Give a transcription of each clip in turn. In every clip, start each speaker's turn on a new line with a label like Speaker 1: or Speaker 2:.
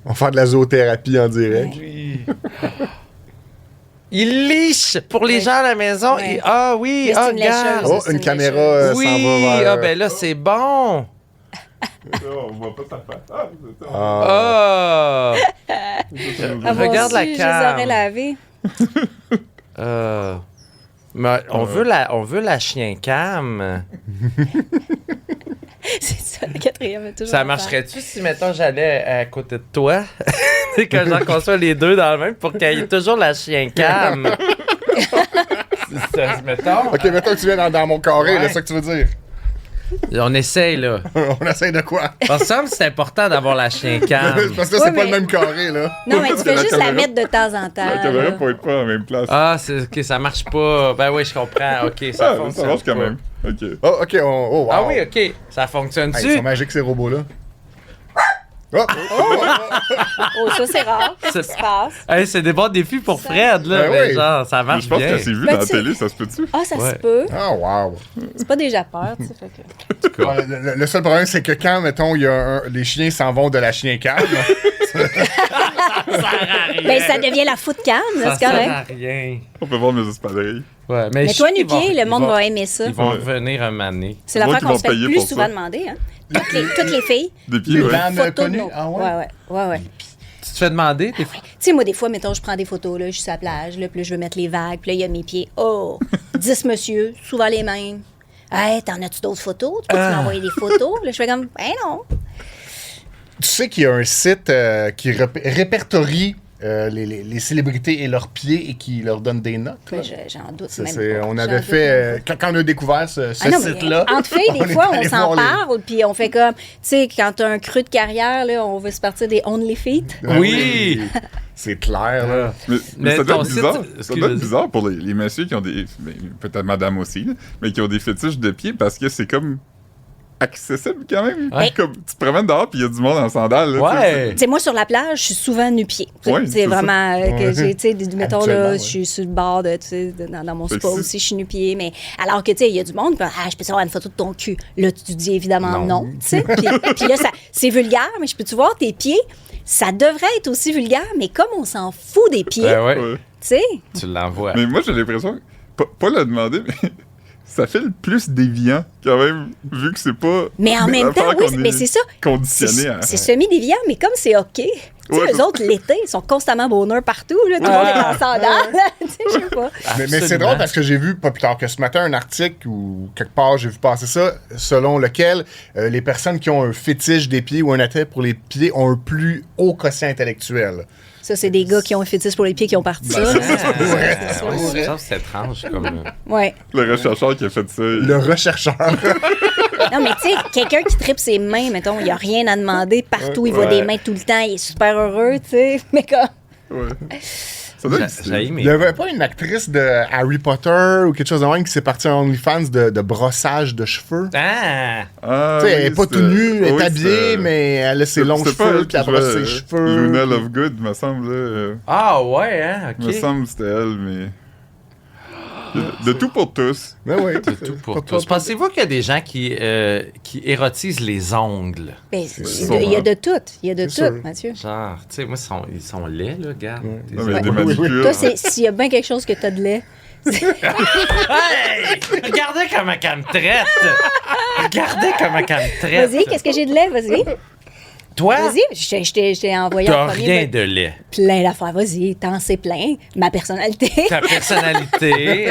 Speaker 1: On va faire de la zoothérapie en direct.
Speaker 2: Oui. Il liche pour les gens à la maison.
Speaker 3: Ouais.
Speaker 2: Ah oui,
Speaker 3: Mais c'est une
Speaker 2: regarde.
Speaker 3: lécheuse.
Speaker 1: Oh,
Speaker 3: c'est
Speaker 1: une
Speaker 3: une
Speaker 1: caméra
Speaker 3: lécheuse.
Speaker 1: s'en
Speaker 2: Oui,
Speaker 1: va vers...
Speaker 2: ah ben là, c'est bon.
Speaker 4: On voit pas ta face.
Speaker 2: Ah. Regarde la
Speaker 3: Je les
Speaker 2: cam.
Speaker 3: aurais lavés.
Speaker 2: Mais on veut la chien cam.
Speaker 3: C'est ça, le quatrième est toujours
Speaker 2: Ça
Speaker 3: en
Speaker 2: marcherait-tu si, mettons, j'allais à côté de toi et que j'en conçois les deux dans le même pour qu'il y ait toujours la chien cam? C'est ça, mettons.
Speaker 1: OK, mettons que tu viens dans mon carré,
Speaker 2: Ouais.
Speaker 1: c'est ça que tu veux dire.
Speaker 2: On essaye, là.
Speaker 1: On essaie de quoi?
Speaker 2: Ça me semble que c'est important d'avoir la chien cam.
Speaker 1: Parce que là,
Speaker 3: Ouais,
Speaker 1: c'est pas
Speaker 3: mais-
Speaker 1: le même carré, là.
Speaker 3: Non, mais tu fais
Speaker 4: La
Speaker 3: juste la
Speaker 4: caméra.
Speaker 3: mettre de temps en temps.
Speaker 4: La caméra
Speaker 3: là.
Speaker 4: pour être pas à la même place.
Speaker 2: Ah, c'est OK, ça marche pas. Ben oui, je comprends. OK, ça
Speaker 4: Ah,
Speaker 2: fonctionne.
Speaker 4: ça marche quand
Speaker 2: pas.
Speaker 4: même. OK.
Speaker 1: Oh, OK, oh, wow.
Speaker 2: Ah oui, OK. Ça
Speaker 1: Hey,
Speaker 2: fonctionne-tu?
Speaker 1: ils sont magiques, ces robots-là. Oh!
Speaker 3: Oh, ça, c'est rare. Qu'est-ce qui se passe?
Speaker 2: Hey, c'est des bons défis pour Fred, là.
Speaker 1: Ben
Speaker 2: mais
Speaker 1: oui.
Speaker 2: genre, ça
Speaker 4: Mais
Speaker 2: marche
Speaker 4: je pense
Speaker 2: bien.
Speaker 4: que c'est vu
Speaker 3: Ben,
Speaker 4: dans la
Speaker 3: tu sais-
Speaker 4: télé, ça se peut-tu?
Speaker 3: Ah, ça
Speaker 2: Ouais.
Speaker 3: se peut.
Speaker 1: Ah, wow.
Speaker 3: C'est pas déjà peur, tu sais. Fait que...
Speaker 1: Ouais, le seul problème, c'est que quand, mettons, il y a les chiens s'en vont de la chien calme,
Speaker 2: Ça sert à rien.
Speaker 3: Ben, ça devient la foot cam, là,
Speaker 2: Ça
Speaker 3: c'est correct.
Speaker 2: sert à rien.
Speaker 4: On peut voir mes espadrilles.
Speaker 2: Ouais,
Speaker 3: Mais
Speaker 2: je
Speaker 3: toi,
Speaker 2: sais qu'ils
Speaker 3: nu-pied,
Speaker 2: vont-
Speaker 3: le monde
Speaker 2: ils vont-
Speaker 3: va aimer ça.
Speaker 2: Ils vont
Speaker 4: Ouais.
Speaker 2: revenir un mané.
Speaker 3: C'est
Speaker 4: Moi
Speaker 3: l'affaire
Speaker 4: qui
Speaker 3: qu'on
Speaker 4: vont
Speaker 3: se fait
Speaker 4: payer
Speaker 3: plus
Speaker 4: pour
Speaker 3: souvent
Speaker 4: ça.
Speaker 3: demander, hein. Toutes les filles.
Speaker 4: Des pieds,
Speaker 1: Les
Speaker 4: ouais.
Speaker 1: bandes
Speaker 3: Photos de
Speaker 1: connues.
Speaker 3: nos-
Speaker 1: Ah ouais?
Speaker 3: Ouais.
Speaker 2: Tu te fais demander des fois?
Speaker 3: Tu sais, moi, des fois, mettons, je prends des photos, là, je suis sur la plage, là, puis là, je veux mettre les vagues, puis là, il y a mes pieds. Oh! 10 monsieur, souvent les mêmes. Hey, t'en as-tu d'autres photos? Tu peux m'envoyer des photos? Là, je fais comme, ben non.
Speaker 1: Tu sais qu'il y a un site qui répertorie les célébrités et leurs pieds et qui leur donne des notes. là.
Speaker 3: Mais j'en doute
Speaker 1: Ça,
Speaker 3: même
Speaker 1: c'est-
Speaker 3: pas.
Speaker 1: on
Speaker 3: J'en
Speaker 1: avait
Speaker 3: doute
Speaker 1: fait...
Speaker 3: même pas.
Speaker 1: quand on a découvert ce
Speaker 3: Ah non, mais
Speaker 1: site-là...
Speaker 3: entre filles,
Speaker 1: on
Speaker 3: des
Speaker 1: est
Speaker 3: fois, on
Speaker 1: allé
Speaker 3: s'en
Speaker 1: voir les-
Speaker 3: parle, puis on fait comme, tu sais, quand t'as un creux de carrière, là, on veut se partir des Only Feet.
Speaker 1: Ah
Speaker 2: Oui!
Speaker 1: C'est clair, là.
Speaker 4: Mais ça doit
Speaker 2: ton
Speaker 4: être
Speaker 2: site-
Speaker 4: bizarre. Ça
Speaker 2: excuse,
Speaker 4: doit être
Speaker 2: vas-y.
Speaker 4: bizarre pour les messieurs qui ont des. Peut-être madame aussi, là, mais qui ont des fétiches de pieds parce que c'est comme accessible quand même.
Speaker 2: Ouais.
Speaker 4: Comme, tu te promènes dehors puis il y a du monde en sandales. Là,
Speaker 2: Ouais.
Speaker 3: Tu sais, moi, sur la plage, je suis souvent nu-pied.
Speaker 4: Ouais,
Speaker 3: c'est
Speaker 4: c'est
Speaker 3: vraiment que
Speaker 1: Ouais.
Speaker 3: j'ai, tu sais, mettons,
Speaker 1: Habituellement,
Speaker 3: là,
Speaker 1: ouais.
Speaker 3: je suis sur le bord de, tu sais, dans mon
Speaker 4: Fait
Speaker 3: spa
Speaker 4: que
Speaker 3: aussi, je suis nu-pied. Mais alors que, tu sais, il y a du monde qui dit, ah, je peux avoir une photo de ton cul. Là, tu dis évidemment non, tu sais. Puis là, c'est vulgaire, mais je peux-tu voir tes pieds? Ça devrait être aussi vulgaire, mais comme on s'en fout des pieds,
Speaker 2: Ben ouais,
Speaker 4: Ouais.
Speaker 3: tu sais.
Speaker 2: tu l'envoies.
Speaker 4: Mais moi, j'ai l'impression, pas le demander, mais ça fait le plus déviant quand même, vu que c'est pas.
Speaker 3: Mais en même temps,
Speaker 4: l'affaire
Speaker 3: oui,
Speaker 4: qu'on
Speaker 3: mais
Speaker 4: est
Speaker 3: c'est ça.
Speaker 4: Conditionné à.
Speaker 3: C'est semi-déviant, mais comme c'est OK. Tu sais,
Speaker 4: Ouais,
Speaker 3: eux autres, l'été, ils sont constamment bonheur partout. Là, tout le monde est en sandales. Tu sais, je sais pas.
Speaker 1: Mais c'est
Speaker 2: Absolument.
Speaker 1: drôle parce que j'ai vu, pas plus tard que ce matin, un article ou quelque part, j'ai vu passer ça, selon lequel les personnes qui ont un fétiche des pieds ou un attrait pour les pieds ont un plus haut quotient intellectuel.
Speaker 3: Ça, c'est des gars qui ont un fétiche pour les pieds qui ont parti ça.
Speaker 2: Ah,
Speaker 3: C'est
Speaker 2: ouais,
Speaker 3: vrai.
Speaker 2: ça, c'est étrange comme.
Speaker 3: Ouais.
Speaker 4: Le rechercheur qui a fait ça.
Speaker 1: Le rechercheur.
Speaker 3: Non, mais tu sais, quelqu'un qui tripe ses mains, mettons, il n'y a rien à demander. Partout, il voit
Speaker 2: Ouais.
Speaker 3: des mains tout le temps, il est super heureux, tu sais. Mais comme.
Speaker 4: Ouais. Ça doit être
Speaker 2: J'ai
Speaker 1: Il n'y avait pas une actrice de Harry Potter ou quelque chose de même qui s'est partie en OnlyFans de brossage de cheveux?
Speaker 2: Ah!
Speaker 4: Ah,
Speaker 1: Tu sais, elle n'est
Speaker 4: oui,
Speaker 1: pas
Speaker 4: c'est-
Speaker 1: toute nue, elle est
Speaker 4: oui,
Speaker 1: habillée,
Speaker 4: c'est-
Speaker 1: mais elle a ses
Speaker 4: c'est-
Speaker 1: longs
Speaker 4: c'est pas
Speaker 1: cheveux,
Speaker 4: elle
Speaker 1: puis elle
Speaker 4: qui
Speaker 1: brosse
Speaker 4: jouait,
Speaker 1: ses cheveux.
Speaker 4: Luna Lovegood, me semble.
Speaker 2: Ah ouais, hein,
Speaker 4: Me
Speaker 2: ok.
Speaker 4: semble que c'était elle, mais. De tout pour tous.
Speaker 1: Mais oui.
Speaker 2: C'est tout pour tous. Pensez-vous qu'il y a des gens qui érotisent les ongles?
Speaker 3: Ben,
Speaker 4: sûr,
Speaker 3: il y a
Speaker 4: hein.
Speaker 3: de tout. Il y a de
Speaker 1: C'est
Speaker 3: tout,
Speaker 1: sûr.
Speaker 3: Mathieu.
Speaker 2: Genre, tu sais, moi, ils sont laids, là, regarde. Tes
Speaker 4: Non, mais il y a des
Speaker 1: Oui, oui, oui.
Speaker 4: manucures.
Speaker 3: Toi, s'il y a bien quelque chose que tu as de lait,
Speaker 2: Hey! Regardez comment elle me traite! Regardez comment elle me traite!
Speaker 3: vas-y, qu'est-ce que j'ai de lait? Vas-y.
Speaker 2: Toi,
Speaker 3: Vas-y, je t'ai envoyé
Speaker 2: t'as
Speaker 3: en premier.
Speaker 2: rien de lait.
Speaker 3: Plein d'affaires. Vas-y, t'en sais plein. Ma personnalité.
Speaker 2: Ta personnalité...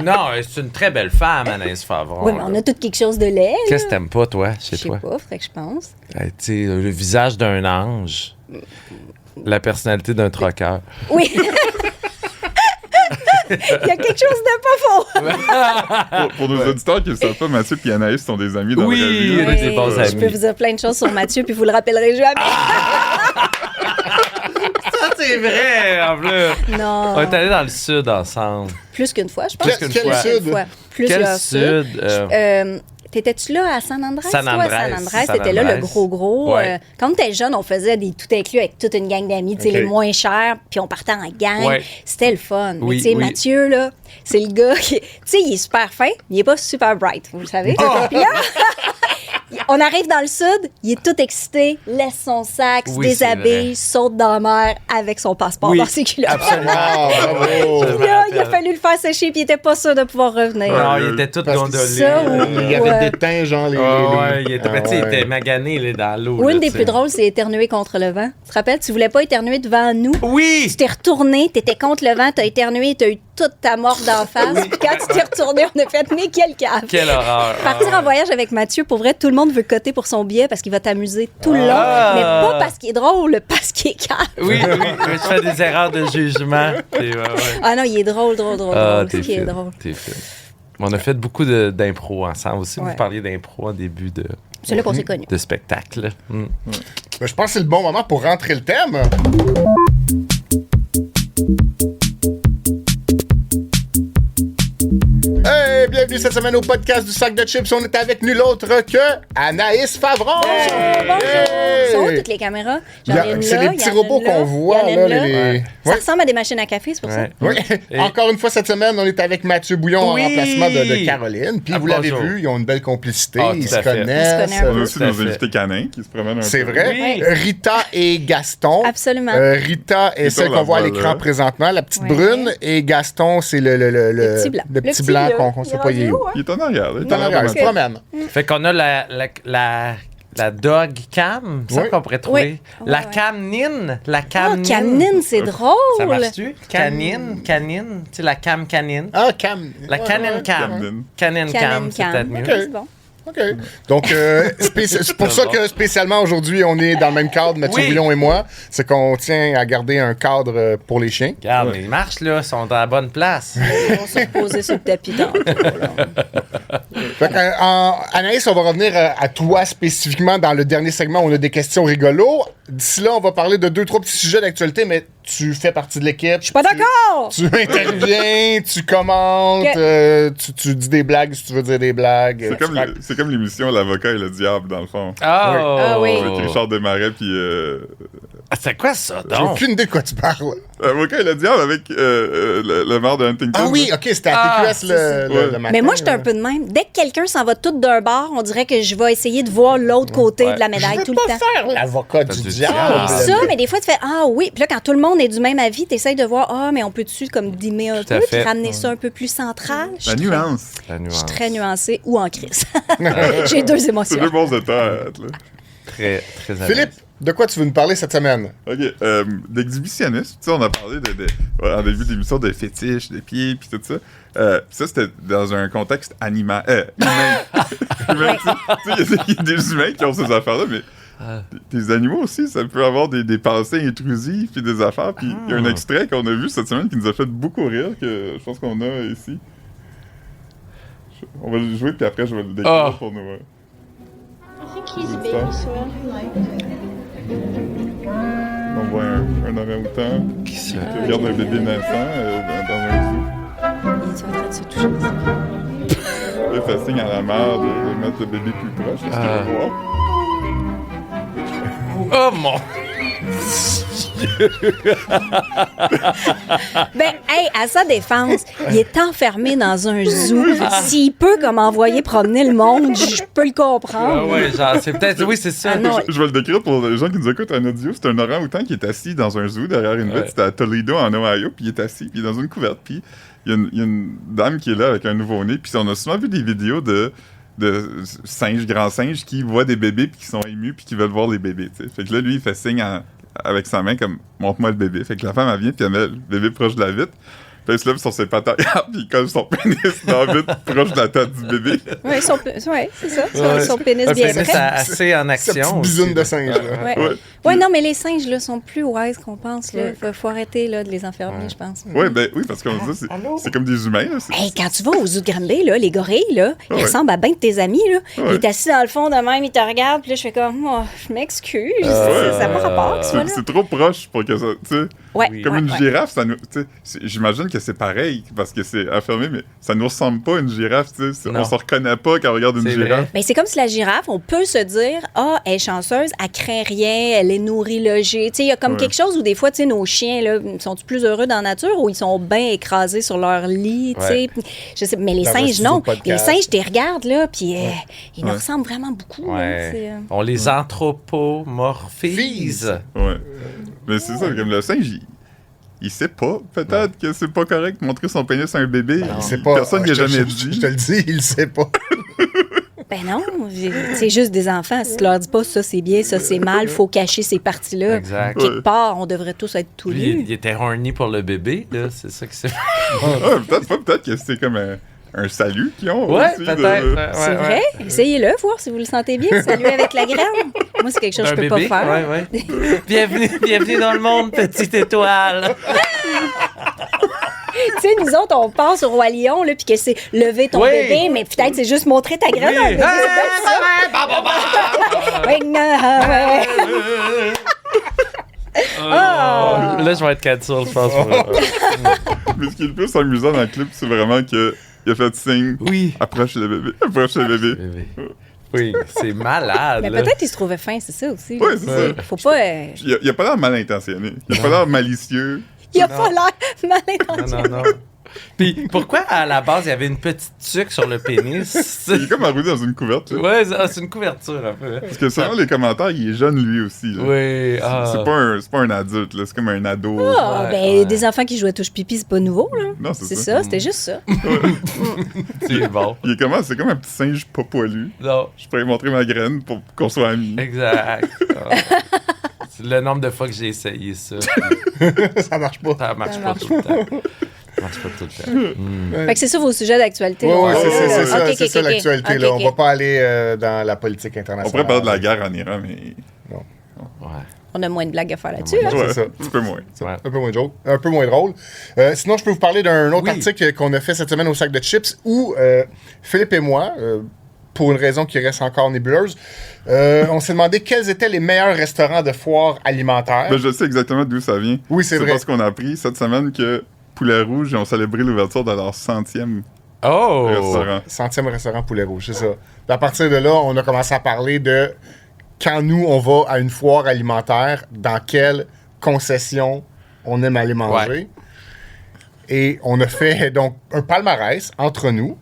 Speaker 2: non, c'est une très belle femme, Anaïs Favron.
Speaker 3: Oui, mais on a tout quelque chose de laid. là.
Speaker 2: Qu'est-ce que t'aimes pas, toi,
Speaker 3: Je
Speaker 2: chez
Speaker 3: sais
Speaker 2: toi?
Speaker 3: pas, faudrait que je pense.
Speaker 2: Tu sais, le visage d'un ange. La personnalité d'un troqueur.
Speaker 3: Oui. Il y a quelque chose de pas faux.
Speaker 4: Pour nos auditeurs qui ne le savent pas, Mathieu et Anaïs sont des amis dans
Speaker 2: Oui,
Speaker 4: la vraie vie.
Speaker 2: on est des bons
Speaker 3: Je
Speaker 2: amis.
Speaker 3: peux vous dire plein de choses sur Mathieu, puis vous le rappellerez jamais.
Speaker 2: Ça, c'est vrai, en plus.
Speaker 3: Non.
Speaker 2: On est allés dans le sud ensemble.
Speaker 3: Plus qu'une fois, je pense.
Speaker 2: Plus qu'une
Speaker 1: Quel
Speaker 2: fois.
Speaker 1: sud?
Speaker 3: Plus
Speaker 2: Quel
Speaker 3: qu'un
Speaker 2: sud?
Speaker 3: T'étais-tu là à San Andrés?
Speaker 2: San
Speaker 3: toi,
Speaker 2: Andrés,
Speaker 3: San Andrés,
Speaker 2: San
Speaker 3: t'étais là,
Speaker 2: Andrés.
Speaker 3: le gros.
Speaker 2: Ouais.
Speaker 3: Quand t'étais jeune, on faisait des tout inclus avec toute une gang d'amis, tu sais,
Speaker 1: Ok.
Speaker 3: les moins chers, puis on partait en gang.
Speaker 2: Ouais.
Speaker 3: C'était le fun.
Speaker 2: Oui,
Speaker 3: mais tu sais,
Speaker 2: oui.
Speaker 3: Mathieu, là, c'est le gars qui... Tu sais, il est super fin, mais il est pas super bright, vous le savez.
Speaker 2: Oh!
Speaker 3: Puis là, On arrive dans le sud, il est tout excité, laisse son sac, se
Speaker 2: Oui, c'est
Speaker 3: déshabille,
Speaker 2: vrai.
Speaker 3: saute dans la mer avec son passeport
Speaker 2: Oui,
Speaker 3: dans ses culottes.
Speaker 2: absolument.
Speaker 1: Ah, bravo!
Speaker 2: Je me
Speaker 3: Là, il a
Speaker 2: rappelle.
Speaker 3: fallu le faire sécher, puis il était pas sûr de pouvoir revenir.
Speaker 2: Non, il était tout
Speaker 1: Parce que
Speaker 2: gondolé.
Speaker 3: ça,
Speaker 1: Il y avait
Speaker 3: Ouais.
Speaker 1: des teints, genre les.
Speaker 2: Ouais, il était,
Speaker 1: Ah,
Speaker 2: ben, tu sais, il
Speaker 1: ouais.
Speaker 2: était magané là, dans l'eau.
Speaker 3: Ou
Speaker 2: là,
Speaker 3: une des
Speaker 2: tu sais.
Speaker 3: plus drôles, c'est éternuer contre le vent. Tu te rappelles, tu voulais pas éternuer devant nous.
Speaker 2: Oui!
Speaker 3: Tu t'es retourné, t'étais contre le vent, t'as éternué, t'as eu toute ta morte d'en face. Puis quand tu t'es retourné, on a fait mais quel cave.
Speaker 2: Quelle horreur!
Speaker 3: Partir en voyage avec Mathieu, pour vrai, tout le monde veut coter pour son billet parce qu'il va t'amuser tout le long.
Speaker 2: Ah.
Speaker 3: Mais pas parce qu'il est drôle, parce qu'il est calme.
Speaker 2: Oui, je fais des erreurs de jugement. Ouais.
Speaker 3: Ah non, il est drôle.
Speaker 2: Ah,
Speaker 3: C'est
Speaker 2: t'es
Speaker 3: qui est
Speaker 2: fine,
Speaker 3: drôle.
Speaker 2: t'es fine. On a fait beaucoup d'impro ensemble aussi.
Speaker 3: Ouais.
Speaker 2: Vous parliez d'impro en début
Speaker 3: C'est là qu'on s'est connus.
Speaker 2: de spectacle. Mm.
Speaker 1: Ben, je pense que c'est le bon moment pour rentrer le thème. Hey, bienvenue cette semaine au podcast du sac de chips. On est avec nul autre que Anaïs Favron.
Speaker 3: Bonjour.
Speaker 1: Hey!
Speaker 3: Sont où toutes les caméras? J'en ai une
Speaker 1: C'est
Speaker 3: là,
Speaker 1: les
Speaker 3: il y
Speaker 1: petits
Speaker 3: en a
Speaker 1: robots
Speaker 3: une là,
Speaker 1: qu'on voit.
Speaker 3: il y en a
Speaker 1: Là,
Speaker 3: une là.
Speaker 1: les...
Speaker 3: Ça
Speaker 1: Ouais.
Speaker 3: ressemble à des machines à café, c'est pour ça?
Speaker 2: Ouais.
Speaker 1: Oui.
Speaker 2: Et-
Speaker 1: Encore une fois, cette semaine, on est avec Mathieu Bouillon
Speaker 2: Oui.
Speaker 1: en remplacement de Caroline. Puis
Speaker 2: Ah,
Speaker 1: vous l'avez
Speaker 2: bonjour.
Speaker 1: vu, ils ont une belle complicité.
Speaker 2: Ah,
Speaker 1: ils
Speaker 2: tout
Speaker 1: se
Speaker 2: à fait.
Speaker 1: connaissent.
Speaker 3: On se connaît un
Speaker 4: On a
Speaker 3: peu.
Speaker 4: aussi
Speaker 2: Tout à
Speaker 4: nos
Speaker 2: fait.
Speaker 4: invités canins qui se promènent un
Speaker 1: C'est
Speaker 4: peu.
Speaker 1: vrai.
Speaker 2: Oui.
Speaker 1: Rita et Gaston.
Speaker 3: Absolument.
Speaker 1: Rita est
Speaker 4: Rita,
Speaker 1: celle
Speaker 4: la
Speaker 1: qu'on voit à
Speaker 4: voilà.
Speaker 1: l'écran présentement, la petite
Speaker 3: Ouais.
Speaker 1: brune. Et Gaston, c'est le
Speaker 3: petit blanc.
Speaker 1: le
Speaker 3: Le
Speaker 1: petit
Speaker 3: petit,
Speaker 1: blanc
Speaker 3: là.
Speaker 1: qu'on ne
Speaker 3: Il
Speaker 1: sait
Speaker 3: est
Speaker 1: pas il est
Speaker 3: rendu
Speaker 1: où.
Speaker 3: où, hein?
Speaker 4: Il est en arrière. là.
Speaker 1: Il est en arrière, il se
Speaker 3: Ok.
Speaker 1: promène.
Speaker 2: Fait qu'on a la dog cam, c'est ça
Speaker 1: Oui.
Speaker 2: qu'on pourrait trouver.
Speaker 3: Oui.
Speaker 2: La
Speaker 3: Ouais.
Speaker 2: canine. La
Speaker 3: Ah,
Speaker 2: canine.
Speaker 3: canine, c'est drôle.
Speaker 2: Ça marche-tu? Canine. Tu sais, la cam canine.
Speaker 1: Ah, Cam.
Speaker 2: La
Speaker 1: Ouais,
Speaker 2: canine
Speaker 1: ouais.
Speaker 2: cam.
Speaker 4: Canine.
Speaker 2: Canine cam,
Speaker 3: Canine
Speaker 2: c'est
Speaker 3: cam.
Speaker 2: peut-être mieux.
Speaker 3: Ok, c'est bon.
Speaker 1: OK. Donc, c'est pour ça que spécialement aujourd'hui, on est dans le même cadre, Mathieu
Speaker 2: Oui.
Speaker 1: Bouillon et moi. C'est qu'on tient à garder un cadre pour les chiens.
Speaker 2: Regarde, mais ils marchent, là. Ils sont à la bonne place.
Speaker 3: Ils vont se reposer sur le tapis tantôt, là.
Speaker 1: Fait que, Anaïs, on va revenir à toi spécifiquement dans le dernier segment. On a des questions rigolos. D'ici là, on va parler de 2-3 petits sujets d'actualité, mais tu fais partie de l'équipe.
Speaker 3: Je suis pas d'accord.
Speaker 1: Tu interviens, tu commentes,
Speaker 3: Ok.
Speaker 1: tu dis des blagues si tu veux dire des blagues.
Speaker 4: C'est comme l'émission L'avocat et le diable, dans le fond.
Speaker 2: Oh!
Speaker 3: Ah oui.
Speaker 4: Avec Richard Desmarais, puis
Speaker 2: Ah, c'est quoi ça,
Speaker 1: J'ai
Speaker 2: donc?
Speaker 1: aucune idée de quoi tu parles.
Speaker 4: L'avocat et le diable avec le maire de Huntington.
Speaker 1: Ah oui, ok, c'était à
Speaker 2: Ah,
Speaker 1: TQS le
Speaker 4: Ouais.
Speaker 1: matin.
Speaker 3: Mais moi, je suis un peu de même. Dès que quelqu'un s'en va tout d'un bord, on dirait que je vais essayer de voir l'autre côté
Speaker 2: Ouais.
Speaker 3: de la
Speaker 1: Je
Speaker 3: médaille
Speaker 1: veux
Speaker 3: tout
Speaker 1: pas
Speaker 3: le temps.
Speaker 1: faire l'avocat du
Speaker 2: du
Speaker 1: diable.
Speaker 2: diable.
Speaker 3: Ça, mais des fois, tu fais ah oui. Puis là, quand tout le monde est du même avis, tu essaies de voir ah, mais on peut-tu comme dimmer un
Speaker 2: Tout à
Speaker 3: peu,
Speaker 2: fait.
Speaker 3: puis ramener ça un peu plus central. Je
Speaker 4: La
Speaker 3: suis
Speaker 4: nuance.
Speaker 2: La
Speaker 3: Je
Speaker 2: nuance.
Speaker 3: suis très nuancée ou en crise. J'ai deux
Speaker 4: C'est
Speaker 3: émotions.
Speaker 4: deux bons états. Là.
Speaker 2: Très, très à
Speaker 1: Philippe, de quoi tu veux nous parler cette semaine?
Speaker 4: OK. D'exhibitionnisme. Tu sais, on a parlé en début d'émission de fétiches, de pieds, puis tout ça. Ça, c'était dans un contexte animal. Humain. Humain, tu sais, il y a des humains qui ont ces affaires-là, mais des animaux aussi, ça peut avoir des pensées intrusives, puis des affaires. Puis il y a un extrait qu'on a vu cette semaine qui nous a fait beaucoup rire, que je pense qu'on a ici. On va le jouer, puis après, je vais le décrire pour nous.
Speaker 5: I think he's a baby soil.
Speaker 4: On voit un orang-outan
Speaker 2: Qui se...
Speaker 4: qui regarde un bébé naissant dans un zoo.
Speaker 3: Il est en train de se toucher.
Speaker 4: Là, il fait signe à la mère de mettre le bébé plus proche. Est-ce qu'il veut voir?
Speaker 2: Oh mon...
Speaker 3: Ben, hey, à sa défense, il est enfermé dans un zoo. S'il peut comme envoyer promener le monde, je peux le
Speaker 2: Ah
Speaker 3: comprendre.
Speaker 2: ouais, genre, c'est peut-être... Oui, c'est ça.
Speaker 3: Ah non.
Speaker 4: Je vais le décrire pour les gens qui nous écoutent en audio. C'est un orang-outan qui est assis dans un zoo derrière une vitre.
Speaker 2: Ouais.
Speaker 4: C'était à Toledo, en Ohio. Puis il est assis, puis il est dans une couverte. Puis il y a une dame qui est là avec un nouveau-né. Puis on a souvent vu des vidéos de singes, grands singes, qui voient des bébés, puis qui sont émus, puis qui veulent voir les bébés. T'sais. Fait que là, lui, il fait signe avec sa main, comme « montre-moi le bébé ». Fait que la femme, elle vient, puis elle met le bébé proche de la vitre. Puis il se lève sur ses pattes arrière, puis il colle son pénis dans la vitre proche de la tête du bébé.
Speaker 3: Oui, c'est ça.
Speaker 2: Ouais.
Speaker 3: Son pénis
Speaker 2: Un
Speaker 3: bien
Speaker 2: pénis
Speaker 3: prêt.
Speaker 2: assez en
Speaker 1: Cette
Speaker 2: action.
Speaker 1: petite bisoune
Speaker 2: aussi,
Speaker 1: de
Speaker 2: là.
Speaker 1: singe, là.
Speaker 3: Ouais.
Speaker 4: Ouais.
Speaker 3: Ouais, non, mais les singes, là, sont plus wise qu'on pense, là. Faut arrêter, là, de les enfermer, je pense.
Speaker 4: Ouais, ben oui, parce qu'on dit c'est comme des humains. Là.
Speaker 3: Hey, quand tu vas au zoo de Granby, là, les gorilles, là, ils
Speaker 4: Ouais.
Speaker 3: ressemblent à ben de tes amis, là. Il
Speaker 4: Ouais.
Speaker 3: est assis dans le fond de même, il te regarde, puis là, je fais comme, oh, je m'excuse, ça n'a pas rapport, que ce soit là.
Speaker 4: C'est trop proche pour que ça. Tu sais,
Speaker 3: Ouais,
Speaker 2: Oui.
Speaker 4: comme
Speaker 3: ouais,
Speaker 4: une
Speaker 3: ouais.
Speaker 4: girafe, ça nous. Tu sais, j'imagine que que c'est pareil, parce que c'est affirmé, mais ça nous ressemble pas, une girafe, tu sais.
Speaker 2: Non.
Speaker 4: On se reconnaît pas quand on regarde une
Speaker 2: C'est
Speaker 4: girafe.
Speaker 2: vrai.
Speaker 3: Ben, c'est comme si la girafe, on peut se dire, ah, elle est chanceuse, elle craint rien, elle est nourrie, logée. Tu sais, il y a comme quelque chose où des fois, tu sais, nos chiens, là, sont-ils plus heureux dans la nature ou ils sont bien écrasés sur leur lit, tu sais. Je sais, mais les
Speaker 1: Dans
Speaker 3: singes,
Speaker 1: votre
Speaker 3: non.
Speaker 1: studio
Speaker 3: Les
Speaker 1: podcast.
Speaker 3: singes, tu les regardes, là, puis ils nous
Speaker 4: Ouais.
Speaker 3: ressemblent vraiment beaucoup. là,
Speaker 2: Ouais.
Speaker 3: c'est,
Speaker 2: On les anthropomorphise.
Speaker 4: Ouais. Mais c'est ça, comme le singe, il sait pas, peut-être, que c'est pas correct de montrer son pénis à un bébé.
Speaker 1: Il sait pas.
Speaker 4: Personne n'y a
Speaker 1: Je te-
Speaker 4: jamais
Speaker 1: je
Speaker 4: dit.
Speaker 1: te le dis, il le sait pas.
Speaker 3: Ben non, c'est juste des enfants. Si tu leur dis pas ça, c'est bien, ça, c'est mal, faut cacher ces parties-là.
Speaker 2: Exact.
Speaker 3: Quelque part, on devrait tous être tous
Speaker 2: Lui,
Speaker 3: nus.
Speaker 2: il était horny pour le bébé, là. C'est ça que c'est.
Speaker 4: Ah, peut-être que c'est comme un salut qu'ils ont.
Speaker 2: Ouais,
Speaker 4: aussi,
Speaker 2: peut-être.
Speaker 4: de-
Speaker 3: C'est vrai? Essayez-le, voir si vous le sentez bien. Salut avec la graine. Moi, c'est quelque chose que je peux
Speaker 2: bébé.
Speaker 3: pas faire.
Speaker 2: Ouais. Bienvenue dans le monde, petite étoile.
Speaker 3: Tu sais, nous autres, on passe au Roi Lion, là, puis que c'est lever ton
Speaker 2: Oui.
Speaker 3: bébé, mais peut-être c'est juste montrer ta graine à un bébé.
Speaker 2: Hey,
Speaker 3: Ouais, non, ouais.
Speaker 2: Là, je vais être cancel, je pense.
Speaker 4: Mais ce qui est le plus amusant dans le clip, c'est vraiment qu'il a fait signe.
Speaker 2: Oui.
Speaker 4: Approche le bébé. Approche le bébé.
Speaker 2: Oui, c'est malade.
Speaker 3: Mais
Speaker 2: là.
Speaker 3: peut-être qu'il se trouvait fin, c'est ça aussi.
Speaker 4: Ouais, c'est ça.
Speaker 3: Faut pas...
Speaker 4: Il a pas l'air mal intentionné. Il a pas l'air malicieux.
Speaker 3: Il a pas l'air mal intentionné.
Speaker 2: Non. Puis pourquoi à la base il y avait une petite tuque sur le pénis?
Speaker 4: Il est comme enroulé dans une couverte. là.
Speaker 2: Ouais, c'est une couverture un peu.
Speaker 4: Parce que selon les commentaires, il est jeune lui aussi. Là.
Speaker 2: Oui,
Speaker 4: C'est pas un adulte, là. C'est comme un ado.
Speaker 3: Ah,
Speaker 2: Ouais,
Speaker 3: ben,
Speaker 2: ouais.
Speaker 3: des enfants qui jouent à touche-pipi, c'est pas nouveau, là.
Speaker 4: Non, c'est
Speaker 3: C'est
Speaker 4: ça.
Speaker 3: ça, c'était juste ça.
Speaker 2: c'est bon.
Speaker 4: C'est comme un petit singe pas poilu.
Speaker 2: Non,
Speaker 4: Je pourrais lui montrer ma graine pour qu'on soit amis.
Speaker 2: exact. Ah. C'est le nombre de fois que j'ai essayé ça.
Speaker 1: Ça marche pas.
Speaker 2: Ça marche
Speaker 3: Ça
Speaker 2: pas
Speaker 3: marche
Speaker 2: tout le temps. Ça marche pas tout le temps.
Speaker 3: Fait que c'est ça vos sujets d'actualité.
Speaker 1: Oui,
Speaker 3: là.
Speaker 1: oui, c'est
Speaker 3: Ok,
Speaker 1: ça,
Speaker 3: ok,
Speaker 1: c'est ça
Speaker 3: ok.
Speaker 1: l'actualité.
Speaker 3: Ok,
Speaker 1: là.
Speaker 3: ok.
Speaker 1: On va pas aller dans la politique
Speaker 4: On
Speaker 1: internationale.
Speaker 4: pourrait parler de la guerre en Iran, mais.
Speaker 2: Ouais.
Speaker 3: On a moins de blagues à faire là-dessus, là.
Speaker 1: C'est
Speaker 4: Ouais,
Speaker 1: ça.
Speaker 4: un petit peu moins.
Speaker 2: Ouais.
Speaker 1: Un peu moins drôle. Un peu moins drôle. Sinon, je peux vous parler d'un autre
Speaker 2: Oui.
Speaker 1: article qu'on a fait cette semaine au sac de chips où Philippe et moi, pour une raison qui reste encore nébuleuse, on s'est demandé quels étaient les meilleurs restaurants de foire alimentaire.
Speaker 4: Ben, je sais exactement d'où ça vient.
Speaker 1: Oui, c'est vrai.
Speaker 4: parce qu'on a appris cette semaine que Poulet Rouge ont célébré l'ouverture de leur 100e
Speaker 2: Oh!
Speaker 4: restaurant.
Speaker 1: 100e restaurant Poulet Rouge, c'est ça. À partir de là, on a commencé à parler de quand nous, on va à une foire alimentaire, dans quelle concession on aime aller manger.
Speaker 2: Ouais.
Speaker 1: Et on a fait donc un palmarès entre nous.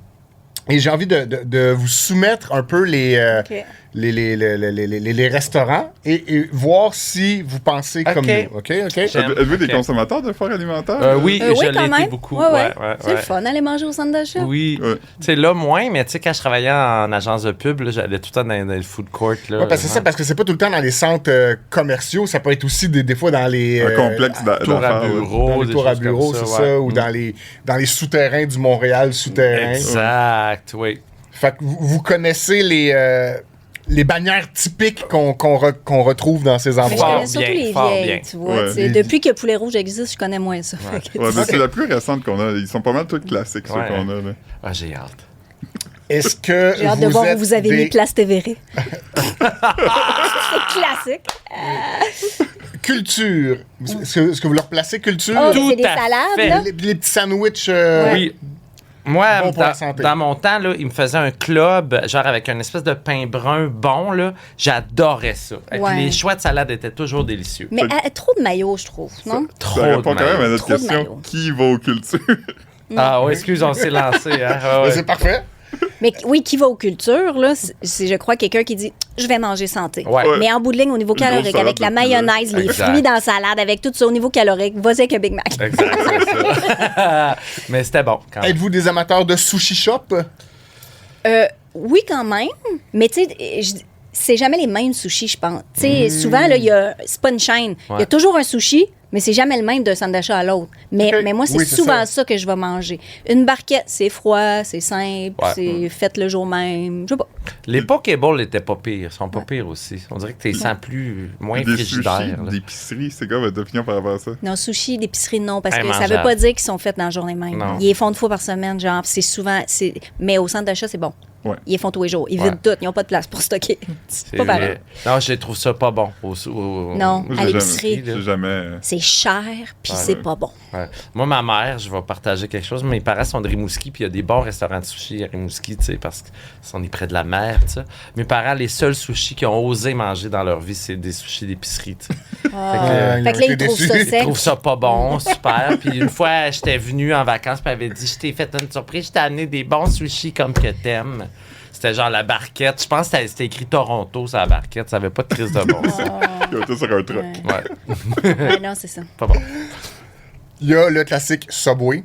Speaker 1: Et j'ai envie de vous soumettre un peu
Speaker 3: Ok.
Speaker 1: les restaurants et voir si vous pensez
Speaker 2: Ok.
Speaker 1: comme nous. OK?
Speaker 2: J'aime.
Speaker 4: Êtes-vous des
Speaker 2: Ok.
Speaker 4: consommateurs de foire alimentaire?
Speaker 2: Oui,
Speaker 3: Oui,
Speaker 2: je
Speaker 3: quand
Speaker 2: l'ai été
Speaker 3: même.
Speaker 2: beaucoup.
Speaker 3: Ouais. C'est le fun d'aller manger au centre d'achat.
Speaker 2: Oui.
Speaker 4: Ouais.
Speaker 2: Tu sais, là, moins, mais tu sais, quand je travaillais en agence de pub, là, j'allais tout le temps dans le food court. Là,
Speaker 1: Ouais, parce que c'est ça, parce que c'est pas tout le temps dans les centres commerciaux, ça peut être aussi des fois dans les
Speaker 4: Un complexe
Speaker 2: tour à
Speaker 4: d'affaires. là.
Speaker 2: bureau.
Speaker 1: dans les
Speaker 2: des
Speaker 1: tours à
Speaker 2: choses comme
Speaker 1: bureau, c'est ça,
Speaker 2: ouais.
Speaker 1: ou dans les souterrains du Montréal souterrain.
Speaker 2: Exact, oui.
Speaker 1: Fait que vous connaissez les bannières typiques qu'on retrouve dans ces
Speaker 3: Mais je
Speaker 1: endroits.
Speaker 3: connais surtout
Speaker 2: bien,
Speaker 3: les
Speaker 2: fort
Speaker 3: vieilles,
Speaker 2: bien.
Speaker 3: tu vois.
Speaker 4: Ouais.
Speaker 3: tu sais. Depuis que Poulet Rouge existe, je connais moins ça. Fait que,
Speaker 4: Ouais,
Speaker 3: tu
Speaker 4: mais
Speaker 3: sais.
Speaker 4: c'est la plus récente qu'on a. Ils sont pas mal tous classiques, ceux
Speaker 2: Ouais.
Speaker 4: qu'on a. Là.
Speaker 2: Ah, j'ai hâte.
Speaker 1: Est-ce que
Speaker 3: J'ai hâte de voir où vous avez mis
Speaker 1: des
Speaker 3: Place Tévéré. C'est classique.
Speaker 1: culture? Est-ce que vous leur placez culture?
Speaker 3: Oh,
Speaker 2: Tout
Speaker 3: c'est des
Speaker 2: à
Speaker 3: salades,
Speaker 2: fait.
Speaker 3: là.
Speaker 1: Les petits sandwichs.
Speaker 2: Oui. Moi,
Speaker 1: Bon pour la santé.
Speaker 2: dans mon temps, là, il me faisait un club, genre avec un espèce de pain brun bon, là. J'adorais ça. Et puis
Speaker 3: Ouais.
Speaker 2: les choix de salade étaient toujours délicieux.
Speaker 3: Mais trop de maillot, je trouve, non?
Speaker 2: Trop
Speaker 4: Ça
Speaker 2: de
Speaker 4: répond quand même à
Speaker 2: maillot.
Speaker 4: notre
Speaker 3: Trop de
Speaker 4: question.
Speaker 3: maillot.
Speaker 4: Qui va aux cultures?
Speaker 2: Ah oui, excuse, on s'est lancé. Hein? Ah, ouais.
Speaker 1: C'est parfait.
Speaker 3: Mais oui, qui va aux cultures, là, c'est, je crois, quelqu'un qui dit « je vais manger santé
Speaker 2: Ouais.
Speaker 3: Mais en bout de ligne, au niveau
Speaker 4: Une grosse
Speaker 3: calorique,
Speaker 4: salade
Speaker 3: avec la
Speaker 4: de poulet.
Speaker 3: mayonnaise, les
Speaker 2: Exact.
Speaker 3: fruits dans la salade, avec tout ça, au niveau calorique, vas-y avec un Big Mac.
Speaker 2: Exact, c'est ça. Mais c'était bon quand même.
Speaker 1: Êtes-vous des amateurs de sushi shop?
Speaker 3: Oui, quand même, mais tu sais, c'est jamais les mêmes sushis, je pense. Tu sais, souvent, là, c'est pas une chaîne. Il y
Speaker 2: Ouais.
Speaker 3: a toujours un sushi, mais c'est jamais le même d'un centre d'achat à l'autre. Mais moi, c'est
Speaker 1: Oui, c'est
Speaker 3: souvent
Speaker 1: ça.
Speaker 3: ça que je vais manger. Une barquette, c'est froid, c'est simple,
Speaker 2: Ouais.
Speaker 3: c'est fait le jour même. Je sais pas.
Speaker 2: Les Pokéballs étaient pas pires. Ils sont pas pires aussi. On dirait que tu les sens moins
Speaker 4: Des
Speaker 2: frigidaires.
Speaker 4: sushis
Speaker 2: là.
Speaker 4: d'épicerie, c'est quoi votre opinion par rapport à ça?
Speaker 3: Non, sushi, d'épicerie, non, parce que ça
Speaker 2: Immangeable.
Speaker 3: veut pas dire qu'ils sont faits dans la journée même.
Speaker 2: Non.
Speaker 3: Ils les font 2 fois par semaine, genre, c'est souvent... Mais au centre d'achat, c'est bon.
Speaker 4: Ouais.
Speaker 3: Ils les font tous les jours. Ils
Speaker 2: Ouais.
Speaker 3: vident tout. Ils n'ont pas de place pour stocker. C'est pas pareil.
Speaker 2: Non, je trouve ça pas bon.
Speaker 3: Non,
Speaker 4: Moi,
Speaker 3: à
Speaker 4: j'ai
Speaker 3: l'épicerie,
Speaker 4: J'ai jamais.
Speaker 3: c'est cher, puis
Speaker 2: Ouais.
Speaker 3: c'est pas bon.
Speaker 2: Ouais. Moi, ma mère, je vais partager quelque chose. Mes parents sont de Rimouski, puis il y a des bons restaurants de sushi à Rimouski, tu sais, parce qu'on est près de la mer, tu sais. Mes parents, les seuls sushis qu'ils ont osé manger dans leur vie, c'est des sushis d'épicerie, tu sais.
Speaker 3: Fait que là,
Speaker 1: ils ont été
Speaker 3: ils trouvent
Speaker 1: déçus.
Speaker 3: ça
Speaker 2: Ils
Speaker 3: sec.
Speaker 2: trouvent ça pas bon, super. Puis une fois, j'étais venu en vacances, puis elle avait dit, je t'ai fait une surprise, je t'ai amené des bons sushis comme que t'aimes. C'était genre la barquette. Je pense que c'était écrit Toronto sur la barquette. Ça avait pas de crise de bon. Ça.
Speaker 4: Ils ont été sur un truck.
Speaker 2: Ouais,
Speaker 3: Ouais, non, c'est ça.
Speaker 2: pas bon.
Speaker 1: Il y a le classique Subway.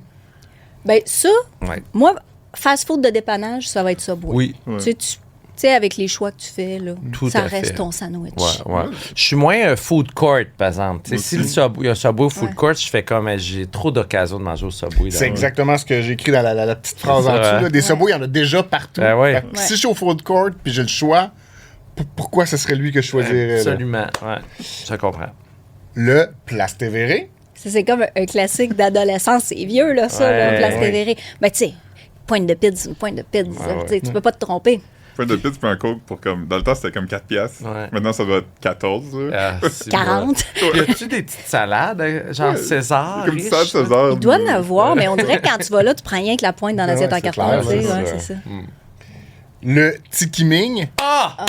Speaker 3: Ben, ça,
Speaker 2: Ouais.
Speaker 3: moi, fast-food de dépannage, ça va être ça.
Speaker 2: Oui.
Speaker 3: Tu sais, tu sais, avec les choix que tu fais, là,
Speaker 2: Tout
Speaker 3: ça
Speaker 2: à
Speaker 3: reste
Speaker 2: fait.
Speaker 3: ton sandwich.
Speaker 2: Ouais. Je suis moins food court, par exemple. Tu sais, si il y a un Subway au food
Speaker 3: Ouais.
Speaker 2: court, je fais comme j'ai trop d'occasions de manger au Subway.
Speaker 1: C'est exactement ce que j'ai écrit dans la petite phrase
Speaker 2: C'est
Speaker 1: en
Speaker 2: ça,
Speaker 1: dessous.
Speaker 2: ouais.
Speaker 1: Là. Des Subway, il y en a déjà partout.
Speaker 2: Ben ouais.
Speaker 1: Fait que Si je suis au food court puis j'ai le choix, pourquoi ce serait lui que je choisirais? là?
Speaker 2: Absolument. Ouais. Je comprends.
Speaker 1: Le Place Tévéré.
Speaker 3: Ça, c'est comme un classique d'adolescence. C'est vieux, là, ça,
Speaker 2: Ouais,
Speaker 3: là, Place
Speaker 2: ouais.
Speaker 3: Tévéré. Ben, tu sais, pointe de pizza, c'est une pointe de pizza.
Speaker 2: Ouais,
Speaker 3: Tu sais, tu peux pas te tromper.
Speaker 4: Point de pizza puis un coke pour comme. Dans le temps, c'était comme 4 piastres.
Speaker 2: Ouais.
Speaker 4: Maintenant, ça doit être 14. Là.
Speaker 2: Ah, c'est
Speaker 3: 40.
Speaker 2: bon. Y a-tu des petites salades, genre César?
Speaker 4: Comme du
Speaker 2: riche?
Speaker 4: salade César.
Speaker 3: Il doit en avoir, mais on dirait que quand tu vas là, tu prends rien que la pointe dans l'assiette
Speaker 1: Ouais,
Speaker 3: en
Speaker 1: c'est
Speaker 3: carton.
Speaker 1: clair,
Speaker 3: Tu sais,
Speaker 1: c'est
Speaker 3: ouais,
Speaker 1: ça.
Speaker 3: c'est ça.
Speaker 1: Le Tikiming.
Speaker 2: Ah!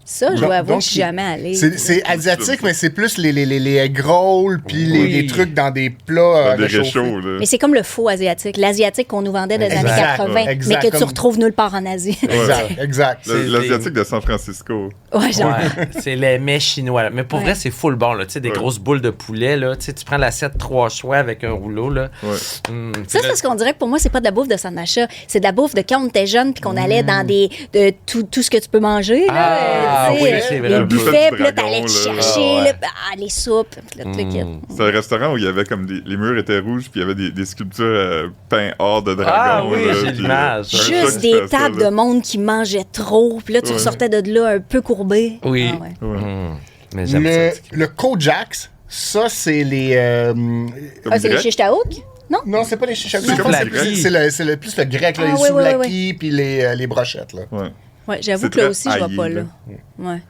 Speaker 3: Ça, je
Speaker 1: Donc,
Speaker 3: dois avouer que je suis jamais allée.
Speaker 1: C'est asiatique, mais c'est plus les egg rolls puis
Speaker 2: Oui.
Speaker 1: les trucs dans des plats
Speaker 4: Dans des
Speaker 1: réchauffés.
Speaker 4: réchauds, là.
Speaker 3: Mais c'est comme le faux asiatique. L'asiatique qu'on nous vendait des
Speaker 1: Exact,
Speaker 3: années 80,
Speaker 1: exact,
Speaker 3: mais que tu
Speaker 1: comme-
Speaker 3: retrouves nulle part en Asie.
Speaker 1: Exact.
Speaker 2: C'est
Speaker 4: L'asiatique de San Francisco.
Speaker 3: Ouais, genre.
Speaker 2: Ouais, c'est les mets chinois. là. Mais pour
Speaker 3: Ouais.
Speaker 2: vrai, c'est full bon. Là. Tu sais, des
Speaker 4: Ouais.
Speaker 2: grosses boules de poulet. Là. Tu sais, tu prends l'assiette 3 choix avec un rouleau. Là.
Speaker 4: Ouais.
Speaker 3: Ça, c'est parce qu'on dirait que pour moi, c'est pas de la bouffe de centre d'achat. C'est de la bouffe de quand on était jeune puis qu'on allait dans tout ce que tu peux manger. Là,
Speaker 2: Ah,
Speaker 3: tu sais,
Speaker 2: oui, c'est vrai.
Speaker 3: les
Speaker 2: Le
Speaker 3: buffets,
Speaker 4: buffet du
Speaker 3: puis là,
Speaker 4: dragon,
Speaker 3: t'allais te
Speaker 4: là.
Speaker 3: chercher
Speaker 2: Ah, ouais.
Speaker 3: les soupes, puis là, tout le kit.
Speaker 4: C'était un restaurant où il y avait comme les murs étaient rouges, puis il y avait des sculptures peintes hors de dragon.
Speaker 2: Ah oui,
Speaker 4: là,
Speaker 2: j'ai
Speaker 4: puis,
Speaker 2: l'image.
Speaker 4: un choc
Speaker 3: Juste
Speaker 4: qui
Speaker 3: des
Speaker 4: fait ça,
Speaker 3: tables
Speaker 4: là.
Speaker 3: de monde qui mangeait trop, puis là, tu
Speaker 4: Ouais.
Speaker 3: ressortais de là un peu courbé.
Speaker 2: Oui.
Speaker 3: Ah, ouais.
Speaker 4: Ouais.
Speaker 2: Mais j'aime
Speaker 1: Le,
Speaker 2: ça.
Speaker 1: le Kojaks, ça, c'est les...
Speaker 4: Comme
Speaker 3: Ah, c'est les
Speaker 4: grec.
Speaker 3: chiches taouk? Non?
Speaker 1: Non, c'est pas les chichas.
Speaker 4: C'est comme
Speaker 1: C'est
Speaker 4: les
Speaker 1: plus,
Speaker 4: grecs.
Speaker 1: c'est le plus le grec, là,
Speaker 3: Ah,
Speaker 1: les
Speaker 3: oui, oui,
Speaker 1: souvlaki puis les brochettes. Là.
Speaker 4: Ouais.
Speaker 3: Ouais, j'avoue
Speaker 4: C'est
Speaker 3: que là
Speaker 4: très
Speaker 3: aussi, je vais
Speaker 4: haï,
Speaker 3: pas
Speaker 4: là.
Speaker 3: là. Ouais.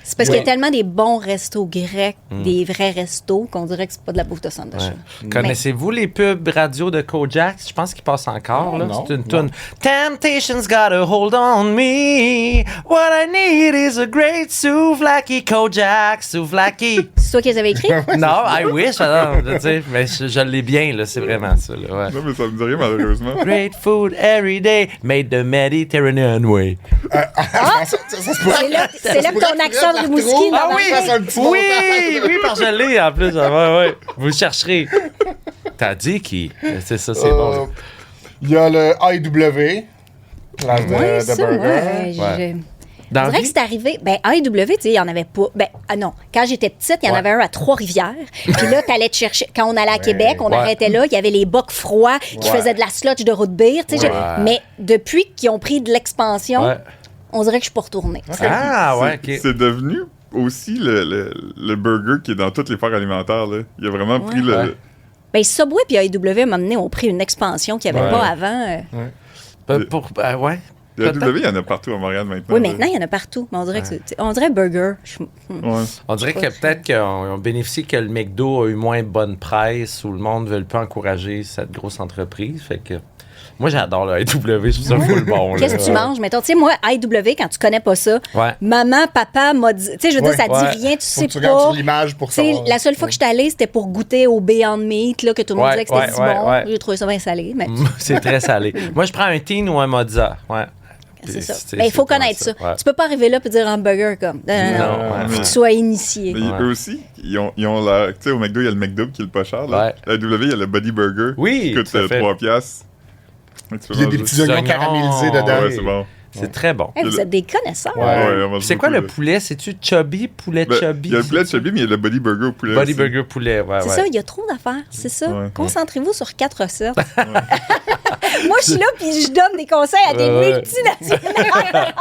Speaker 3: C'est parce qu'il y a tellement des bons restos grecs, des vrais restos, qu'on dirait que c'est pas de la bouffe de centre d'achat.
Speaker 2: Connaissez-vous les pubs radio de Kojak? Je pense qu'ils passent encore. Là.
Speaker 1: Non,
Speaker 2: C'est une
Speaker 1: non.
Speaker 2: tune. Temptation's got a hold on me. What I need is a great souvlaki. Kojak, souvlaki.
Speaker 3: C'est toi qui les avais écrits?
Speaker 2: Non, I wish. Alors, tu sais, mais je l'ai bien, là. C'est vraiment ça. Là, ouais.
Speaker 4: Non, mais ça me dit rien, malheureusement.
Speaker 2: Great food every day, made the Mediterranean way.
Speaker 1: Ça se pourrait-
Speaker 3: C'est là que ton accent de Rimouski,
Speaker 2: Ah
Speaker 3: dans
Speaker 2: oui!
Speaker 3: ma
Speaker 1: Ça, un petit
Speaker 2: Oui, parce que je l'ai en plus. Ouais. Vous le chercherez. T'as dit qui? C'est ça, c'est bon.
Speaker 1: Il y a le IW, place de,
Speaker 3: Ouais,
Speaker 1: de
Speaker 3: ça,
Speaker 1: burger.
Speaker 3: ouais.
Speaker 2: Ouais.
Speaker 3: On
Speaker 2: Dans
Speaker 3: dirait que c'est arrivé. Ben, AEW, tu sais, il n'y en avait pas. Ben, ah non. Quand j'étais petite, il y en
Speaker 1: Ouais.
Speaker 3: avait un à Trois-Rivières. Puis là, tu allais te chercher. Quand on allait à Québec, on
Speaker 2: Ouais.
Speaker 3: arrêtait là. Il y avait les bocs froids qui
Speaker 1: Ouais.
Speaker 3: faisaient de la slotch de root beer. Tu sais,
Speaker 2: Ouais.
Speaker 3: mais depuis qu'ils ont pris de l'expansion,
Speaker 2: Ouais.
Speaker 3: on dirait que je suis pas retournée.
Speaker 2: Ah, ouais, ok.
Speaker 4: C'est devenu aussi le burger qui est dans toutes les foires alimentaires. Là. Il a vraiment pris le.
Speaker 2: Ouais.
Speaker 3: Ben, Subway puis AEW, à un moment donné, ont pris une expansion qu'il n'y avait
Speaker 2: Ouais.
Speaker 3: pas avant.
Speaker 2: Ouais.
Speaker 4: Le W, il y en a partout à Montréal maintenant.
Speaker 3: Oui,
Speaker 4: là.
Speaker 3: maintenant, il y en a partout. Mais on dirait que on dirait burger.
Speaker 4: Ouais.
Speaker 2: On dirait que peut-être qu'on bénéficie que le McDo a eu moins bonne presse ou le monde ne veut pas encourager cette grosse entreprise. Fait que moi, j'adore le AEW. Je trouve ça full bon.
Speaker 3: Qu'est-ce
Speaker 2: là.
Speaker 3: que tu manges? Mettons, tu sais, moi, AEW, quand tu connais pas ça,
Speaker 2: Ouais.
Speaker 3: maman, papa m'a dit. Tu sais, je veux dire, ça
Speaker 2: Ouais.
Speaker 3: dit rien, tu
Speaker 1: Faut
Speaker 3: sais
Speaker 1: que tu regardes
Speaker 3: pas.
Speaker 1: sur l'image pour
Speaker 3: Tu sais,
Speaker 1: savoir.
Speaker 3: la seule fois que j'étais allée, c'était pour goûter au Beyond Meat, là, que tout le monde
Speaker 2: Ouais,
Speaker 3: disait que c'était
Speaker 2: ouais,
Speaker 3: si
Speaker 2: ouais,
Speaker 3: bon.
Speaker 2: ouais.
Speaker 3: J'ai trouvé ça bien salé. Mais
Speaker 2: C'est très salé. Moi, je prends un teen ou un mozza. Ouais.
Speaker 3: c'est ça.
Speaker 2: C'est-
Speaker 3: Mais il faut
Speaker 2: c'est
Speaker 3: connaître ça.
Speaker 2: Ouais.
Speaker 3: Tu peux pas arriver là et dire hamburger comme. Non, non, non.
Speaker 2: Non, ouais.
Speaker 3: Faut que tu sois initié.
Speaker 4: Mais
Speaker 2: Ouais.
Speaker 4: eux aussi, ils ont la. Tu sais, au McDo, il y a le McDo qui est le pas cher. Là.
Speaker 2: Ouais.
Speaker 4: La W, il y a le Body Burger
Speaker 2: Oui,
Speaker 4: qui coûte
Speaker 2: tout à fait.
Speaker 4: 3 piastres. Tu peux
Speaker 1: Il y a des
Speaker 4: manger.
Speaker 1: petits oignons
Speaker 2: oignons.
Speaker 1: caramélisés dedans.
Speaker 4: Ouais, c'est bon.
Speaker 2: C'est très bon.
Speaker 3: Hey, vous êtes des connaisseurs.
Speaker 1: Ouais.
Speaker 4: on mange
Speaker 2: C'est quoi
Speaker 4: beaucoup
Speaker 2: le poulet? C'est-tu chubby? Poulet
Speaker 4: Ben,
Speaker 2: chubby?
Speaker 4: il y a le poulet chubby, mais il y a le body burger au poulet
Speaker 2: Body
Speaker 4: aussi.
Speaker 2: burger poulet, ouais.
Speaker 3: C'est ça, il y a trop d'affaires, c'est ça.
Speaker 4: Ouais.
Speaker 3: Concentrez-vous sur 4 recettes. Moi, je suis là puis je donne des conseils à des
Speaker 2: Ouais.
Speaker 3: multinationales.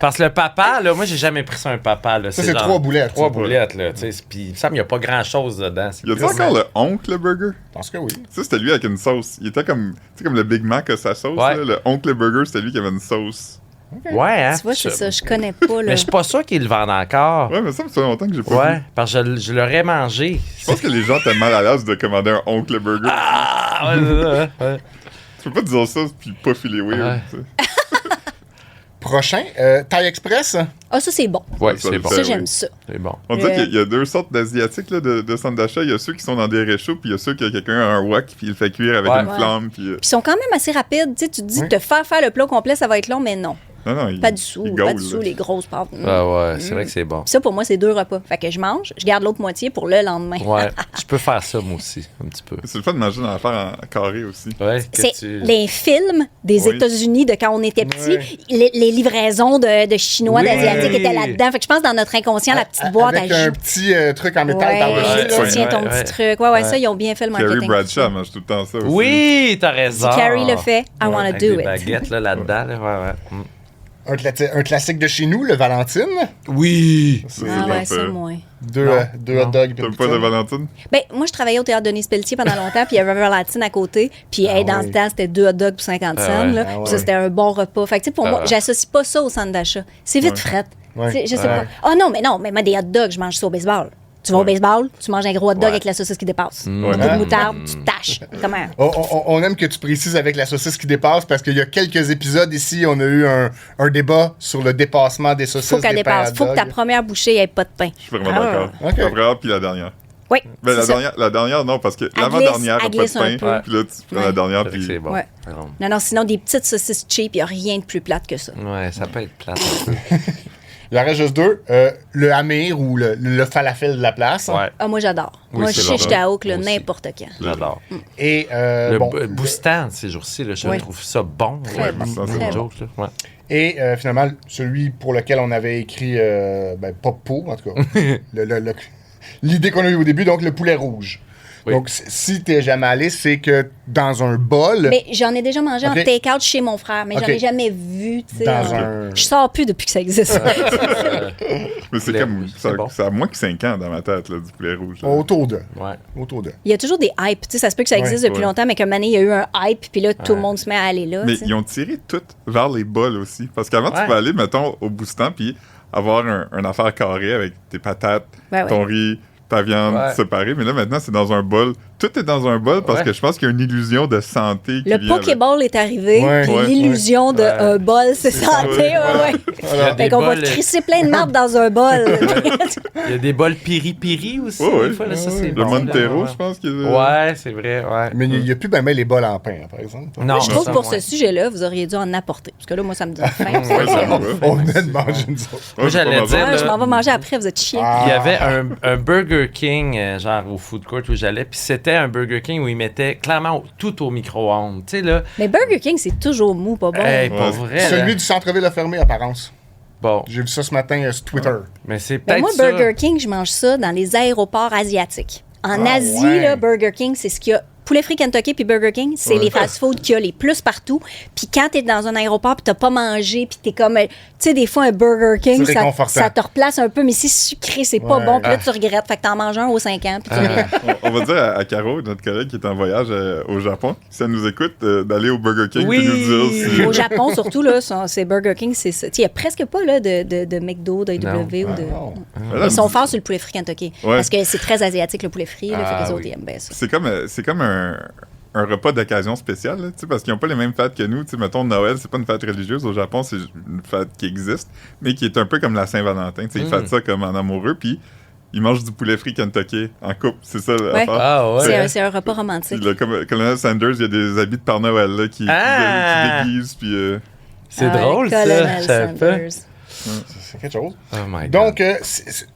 Speaker 2: Parce que le papa, là, moi, j'ai jamais pris ça un papa. Là.
Speaker 1: Ça, c'est
Speaker 2: genre
Speaker 1: 3 boulettes.
Speaker 2: 3
Speaker 1: ça.
Speaker 2: boulettes, là. Tu sais, puis il me semble qu'il n'y a pas grand-chose dedans.
Speaker 4: Y a-tu encore le oncle burger?
Speaker 1: Je pense que oui.
Speaker 4: Ça, c'était lui avec une sauce. Il était comme, tu sais, comme le Big Mac a sa sauce.
Speaker 2: Ouais.
Speaker 4: Là. Le oncle burger, c'était lui qui avait une sauce.
Speaker 2: Ouais, hein?
Speaker 3: Tu vois, c'est ça, je connais pas. Là.
Speaker 2: Mais je suis pas sûr qu'ils le vendent encore.
Speaker 4: Ouais, mais ça fait longtemps que j'ai pas
Speaker 2: Ouais,
Speaker 4: vu.
Speaker 2: parce que je l'aurais mangé.
Speaker 4: Je pense que les gens étaient mal à l'aise de commander un oncle burger.
Speaker 2: Ah, ouais.
Speaker 4: Tu peux pas dire ça puis pas filer weird.
Speaker 2: Ouais.
Speaker 4: tu sais.
Speaker 1: Prochain, Thai Express.
Speaker 3: Ah, ça, c'est bon.
Speaker 2: Ouais,
Speaker 4: Ça,
Speaker 2: c'est bon.
Speaker 3: Ça,
Speaker 4: oui.
Speaker 3: j'aime ça.
Speaker 2: C'est bon.
Speaker 4: On dirait qu'il y a deux sortes d'Asiatiques là, de centres d'achat. Il y a ceux qui sont dans des réchauds, puis il y a ceux que quelqu'un a un wok, puis il le fait cuire avec
Speaker 2: Ouais.
Speaker 4: une flamme. Puis,
Speaker 3: Puis ils sont quand même assez rapides. Tu sais, tu te dis, te faire le plat complet, ça va être long, mais non.
Speaker 4: non,
Speaker 3: Pas du tout.
Speaker 4: il
Speaker 3: Pas
Speaker 4: gaule,
Speaker 3: du tout,
Speaker 4: là.
Speaker 3: les grosses pâtes.
Speaker 2: Ah ouais, c'est vrai que c'est bon.
Speaker 3: Puis ça, pour moi, c'est 2 repas. Fait que je mange, je garde l'autre moitié pour le lendemain.
Speaker 2: Ouais, je peux faire ça, moi aussi, un petit peu.
Speaker 4: C'est le fun de manger dans l'affaire en carré aussi.
Speaker 2: Ouais, que
Speaker 3: C'est
Speaker 2: tu-
Speaker 3: les films des
Speaker 4: Oui.
Speaker 3: États-Unis de quand on était petits,
Speaker 1: Ouais.
Speaker 3: les livraisons de Chinois,
Speaker 2: Oui.
Speaker 3: d'Asiatiques étaient là-dedans. Fait que je pense dans notre inconscient, la petite boîte à
Speaker 1: Avec un
Speaker 3: jus.
Speaker 1: petit truc en métal
Speaker 3: Ouais,
Speaker 1: par-dessus.
Speaker 3: tu
Speaker 1: là.
Speaker 2: ouais,
Speaker 3: tiens ton
Speaker 2: ouais.
Speaker 3: petit truc. Ouais, ça, ils ont bien fait le
Speaker 4: Carrie
Speaker 3: marketing.
Speaker 4: Bradshaw mange tout le temps ça aussi.
Speaker 2: Oui, t'as raison.
Speaker 3: Carrie le fait. I wanna
Speaker 2: Avec
Speaker 3: do
Speaker 2: des
Speaker 3: it.
Speaker 2: baguettes là-dedans. Là, ouais. Mm.
Speaker 1: Un classique de chez nous, le Valentine.
Speaker 2: Oui.
Speaker 4: Ça,
Speaker 3: Ah
Speaker 4: c'est
Speaker 3: ouais,
Speaker 4: bon,
Speaker 3: ça, moi.
Speaker 1: Deux
Speaker 2: Non,
Speaker 1: hot dogs.
Speaker 4: T'aimes pas de Valentine?
Speaker 3: Ben, moi, je travaillais au théâtre Denis Pelletier pendant longtemps, puis il y avait un latine à côté. Puis, hey, dans
Speaker 1: oui.
Speaker 3: ce temps, c'était 2 hot dogs pour 50 cents.
Speaker 2: ouais.
Speaker 3: Là.
Speaker 1: Ah
Speaker 3: Puis
Speaker 1: ouais.
Speaker 3: ça, c'était un bon repas. Fait que, tu sais, pour moi,
Speaker 2: ouais.
Speaker 3: j'associe pas ça au centre d'achat. C'est vite
Speaker 4: Ouais.
Speaker 3: fret.
Speaker 1: Ouais.
Speaker 3: Tu sais, je sais
Speaker 2: Ouais.
Speaker 3: pas. Ah non, mais moi, des hot dogs, je mange ça au baseball. Tu vas au baseball, tu manges un gros hot dog
Speaker 2: Ouais.
Speaker 3: avec la saucisse qui dépasse.
Speaker 4: Ouais.
Speaker 3: Un peu de moutarde, tu tâches. Comment?
Speaker 1: On aime que tu précises avec la saucisse qui dépasse parce qu'il y a quelques épisodes ici, on a eu un débat sur le dépassement des saucisses.
Speaker 3: Faut qu'elle
Speaker 1: des pains
Speaker 3: dépasse.
Speaker 1: hot
Speaker 3: Faut que ta
Speaker 1: dogs.
Speaker 3: première bouchée ait pas de pain.
Speaker 4: Je suis vraiment d'accord.
Speaker 1: ok.
Speaker 4: La première puis la dernière.
Speaker 3: Oui.
Speaker 4: Ben,
Speaker 3: c'est ça.
Speaker 4: la dernière, non, parce que
Speaker 3: glisse,
Speaker 4: l'avant-dernière a
Speaker 3: elle
Speaker 4: pas de
Speaker 3: glisse un
Speaker 4: pain.
Speaker 3: peu.
Speaker 4: Puis là, tu prends
Speaker 3: Ouais.
Speaker 4: la dernière,
Speaker 2: C'est vrai que
Speaker 4: puis
Speaker 2: c'est bon.
Speaker 3: Ouais.
Speaker 2: Ouais.
Speaker 3: Non, sinon, des petites saucisses cheap, il n'y a rien de plus plate que ça.
Speaker 2: Ouais, ça peut être plate un peu.
Speaker 1: Il en reste juste 2. Le Hamir ou le falafel de la place.
Speaker 2: Ouais,
Speaker 3: Ah, moi, j'adore.
Speaker 2: Oui,
Speaker 3: Moi,
Speaker 2: c'est
Speaker 3: je suis à Oak,
Speaker 2: Moi aussi.
Speaker 3: n'importe quand.
Speaker 2: j'adore.
Speaker 1: Et
Speaker 2: Le
Speaker 1: bon,
Speaker 2: boostant, ces jours-ci, là, je
Speaker 3: Ouais.
Speaker 2: trouve ça bon.
Speaker 3: Très
Speaker 2: Ouais,
Speaker 3: bon.
Speaker 2: c'est
Speaker 4: Très
Speaker 2: une
Speaker 3: bon.
Speaker 2: joke, là. Ouais.
Speaker 1: et finalement, celui pour lequel on avait écrit, pas pot en tout cas, l'idée qu'on a eue au début, donc le poulet rouge.
Speaker 2: Oui.
Speaker 1: Donc, si t'es jamais allé, c'est que dans un bol,
Speaker 3: Mais j'en ai déjà mangé
Speaker 1: Ok.
Speaker 3: en take-out chez mon frère, mais
Speaker 1: Ok.
Speaker 3: j'en ai jamais vu, tu sais.
Speaker 1: Dans
Speaker 3: en-
Speaker 1: un-
Speaker 3: Je sors plus depuis que ça existe.
Speaker 4: Mais c'est
Speaker 2: poulet
Speaker 4: comme.
Speaker 2: rouge,
Speaker 4: Ça,
Speaker 2: c'est bon.
Speaker 4: ça a moins que 5 ans dans ma tête, là, du poulet rouge. là.
Speaker 1: autour de.
Speaker 2: Ouais.
Speaker 1: Autour de.
Speaker 3: Il y a toujours des hypes, tu sais, ça se peut que ça existe
Speaker 1: Ouais,
Speaker 3: depuis
Speaker 4: ouais.
Speaker 3: longtemps, mais qu'un moment donné, il y a eu un hype, puis là, tout le monde se met à aller là.
Speaker 4: Mais
Speaker 3: tu sais.
Speaker 4: ils ont tiré tout vers les bols aussi. Parce qu'avant,
Speaker 2: Ouais.
Speaker 4: tu peux aller, mettons, au boostant, puis avoir un affaire carré avec tes patates,
Speaker 3: Ouais, ouais.
Speaker 4: ton riz, ta viande
Speaker 2: Ouais.
Speaker 4: séparée. Mais là, maintenant, c'est dans un bol. Tout est dans un bol parce
Speaker 2: Ouais.
Speaker 4: que je pense qu'il y a une illusion de santé qui
Speaker 3: Le
Speaker 4: vient avec.
Speaker 3: Pokéball est arrivé,
Speaker 1: Ouais.
Speaker 3: puis
Speaker 4: Ouais.
Speaker 3: l'illusion de
Speaker 2: Ouais.
Speaker 3: un bol, c'est
Speaker 1: ça,
Speaker 3: santé.
Speaker 4: ouais.
Speaker 3: Ouais.
Speaker 2: Il y a des
Speaker 3: Fait qu'on va
Speaker 2: bols,
Speaker 3: crisser plein de marde dans un bol.
Speaker 2: il y a des bols piri-piri aussi,
Speaker 4: Ouais, ouais.
Speaker 2: des fois, là, ça,
Speaker 1: Ouais,
Speaker 2: c'est
Speaker 1: ouais.
Speaker 4: Le
Speaker 2: bon,
Speaker 4: Montero,
Speaker 2: là,
Speaker 4: je pense qu'il
Speaker 2: Ouais, c'est vrai, ouais.
Speaker 1: Mais il n'y a plus ben les bols en pain, par exemple.
Speaker 2: Non,
Speaker 3: Je trouve
Speaker 2: ça,
Speaker 3: que pour
Speaker 2: ouais.
Speaker 3: ce sujet-là, vous auriez dû en apporter. Parce que là, moi, ça me donne faim.
Speaker 4: Ouais, ça va.
Speaker 1: On venait de manger une autres.
Speaker 2: Moi, j'allais dire,
Speaker 3: Ah,
Speaker 2: là,
Speaker 3: je m'en vais manger après, vous êtes chiens.
Speaker 1: Ah.
Speaker 2: il y avait un Burger King, genre au food court où j'allais, puis c'était un Burger King où ils mettaient clairement tout au micro-ondes. Tu sais, là,
Speaker 3: Mais Burger King, c'est toujours mou, pas bon.
Speaker 2: hey, pour
Speaker 4: Ouais.
Speaker 2: vrai.
Speaker 1: Celui
Speaker 2: là.
Speaker 1: du centre-ville a fermé, apparence.
Speaker 2: Bon,
Speaker 1: J'ai vu ça ce matin sur Twitter.
Speaker 2: mais c'est
Speaker 3: Mais
Speaker 2: peut-être
Speaker 3: moi,
Speaker 2: ça.
Speaker 3: Burger King, je mange ça dans les aéroports asiatiques. En
Speaker 1: Ah,
Speaker 3: Asie,
Speaker 1: ouais.
Speaker 3: là, Burger King, c'est ce qu'il y a. Poulet frit Kentucky puis Burger King, c'est les fast-food qu'il y a les plus partout. Puis quand t'es dans un aéroport puis t'as pas mangé puis t'es comme... Tu sais, des fois, un Burger King,
Speaker 1: C'est réconfortant.
Speaker 3: ça te replace un peu, mais c'est sucré, c'est pas
Speaker 1: Ouais.
Speaker 3: bon. Puis là, tu regrettes. Fait que t'en manges un aux 5 ans puis tu regrettes.
Speaker 4: On va dire à Caro, notre collègue qui est en voyage au Japon, si elle nous écoute, d'aller au Burger King
Speaker 2: Oui.
Speaker 4: et nous dire si...
Speaker 3: Au Japon, surtout, là, c'est Burger King, c'est ça. Il n'y a presque pas là, de McDo, d'AEW ou de...
Speaker 1: non.
Speaker 4: Voilà,
Speaker 3: Ils sont forts sur le poulet frit Kentucky.
Speaker 4: Ouais.
Speaker 3: Parce que c'est très asiatique, le poulet frit. Là,
Speaker 2: Ah,
Speaker 3: fait que les autres,
Speaker 2: oui.
Speaker 3: ils aiment bien ça.
Speaker 4: C'est comme un repas d'occasion spéciale, là, tu sais, parce qu'ils n'ont pas les mêmes fêtes que nous. Tu sais, mettons, Noël, c'est pas une fête religieuse. Au Japon, c'est une fête qui existe, mais qui est un peu comme la Saint-Valentin. Tu sais, ils fêtent ça comme en amoureux, puis ils mangent du poulet frit Kentucky en couple. C'est ça l'affaire.
Speaker 2: Ah ouais.
Speaker 3: C'est un repas romantique.
Speaker 4: Puis là, comme Colonel Sanders, il y a des habits de Père Noël là, qui déguisent, puis...
Speaker 2: C'est
Speaker 3: Ah,
Speaker 2: drôle, ça.
Speaker 3: Colonel
Speaker 2: Je savais pas.
Speaker 3: Sanders.
Speaker 1: C'est quelque chose.
Speaker 2: Oh my God.
Speaker 1: Donc,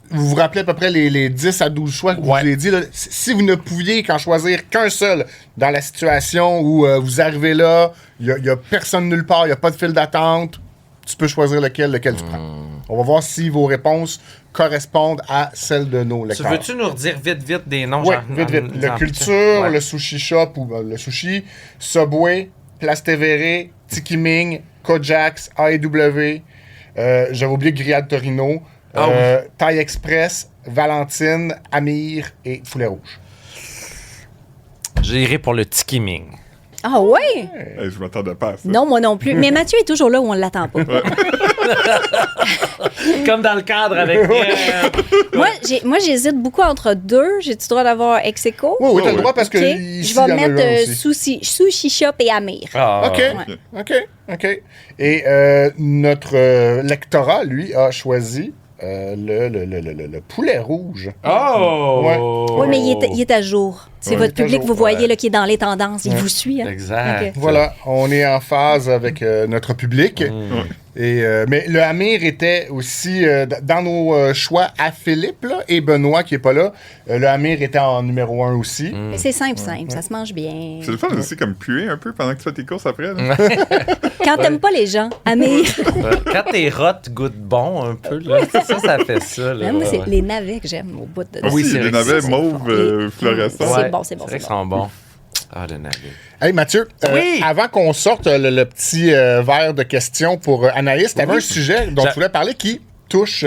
Speaker 1: vous vous rappelez à peu près les 10 à 12 choix que je vous ai dit. Là. Si vous ne pouviez qu'en choisir qu'un seul dans la situation où vous arrivez là, il n'y a personne nulle part, il n'y a pas de file d'attente, tu peux choisir lequel tu prends. On va voir si vos réponses correspondent à celles de nos lecteurs.
Speaker 2: Veux-tu nous redire vite des noms?
Speaker 1: Oui, vite. Le Culture, le Sushi Shop ou le Sushi, Subway, Place Tévéré, Tiki Ming, Kojaks, AEW, j'avais oublié Grillade Torino, Thai Express, Valentine, Amir et Poulet Rouge.
Speaker 2: J'irai pour le Tiki Ming.
Speaker 3: Ah ouais?
Speaker 4: Hey, je m'attendais pas à ça.
Speaker 3: Non, moi non plus. Mais Mathieu est toujours là où on l'attend pas.
Speaker 2: Comme dans le cadre avec...
Speaker 3: Moi, j'hésite beaucoup entre deux. J'ai-tu le droit d'avoir ex aequo?
Speaker 1: Oui, t'as le droit parce que
Speaker 3: OK.
Speaker 1: ici,
Speaker 3: Je vais
Speaker 1: il y en a un
Speaker 3: mettre
Speaker 1: aussi.
Speaker 3: Sushi Shop et Amir.
Speaker 2: Ah,
Speaker 1: OK. Et notre lectorat, lui, a choisi le Poulet Rouge.
Speaker 2: Oh!
Speaker 1: Ouais.
Speaker 3: Oui, mais il est à jour. C'est
Speaker 1: Ouais,
Speaker 3: votre
Speaker 1: il est à
Speaker 3: public,
Speaker 1: jour,
Speaker 3: vous voyez, là, qui est dans les tendances. Il vous suit. Hein?
Speaker 2: Exact.
Speaker 3: OK.
Speaker 1: Voilà, on est en phase avec notre public. Et, mais le Amir était aussi dans nos choix à Philippe là, et Benoît qui n'est pas là. Le Amir était en numéro 1 aussi.
Speaker 3: Mais c'est simple. Ça se mange bien.
Speaker 4: C'est le fun aussi comme puer un peu pendant que tu fais tes courses après. Là.
Speaker 3: Quand t'aimes pas les gens, Amir.
Speaker 2: Quand tes rottes goûtent bon un peu, là, ça fait ça. Là,
Speaker 3: Moi, c'est
Speaker 2: ouais.
Speaker 3: les navets que j'aime au bout de
Speaker 2: Oui,
Speaker 4: Aussi,
Speaker 2: c'est vrai
Speaker 4: les
Speaker 2: que
Speaker 4: navets
Speaker 3: c'est
Speaker 4: mauves fluorescents.
Speaker 3: C'est bon, c'est bon,
Speaker 2: C'est vrai
Speaker 3: c'est
Speaker 2: qu'ils sont bons. Ah, le navet.
Speaker 1: Hey Mathieu,
Speaker 2: Oui!
Speaker 1: avant qu'on sorte le petit verre de questions pour Anaïs, tu avais un sujet dont tu voulais parler qui touche...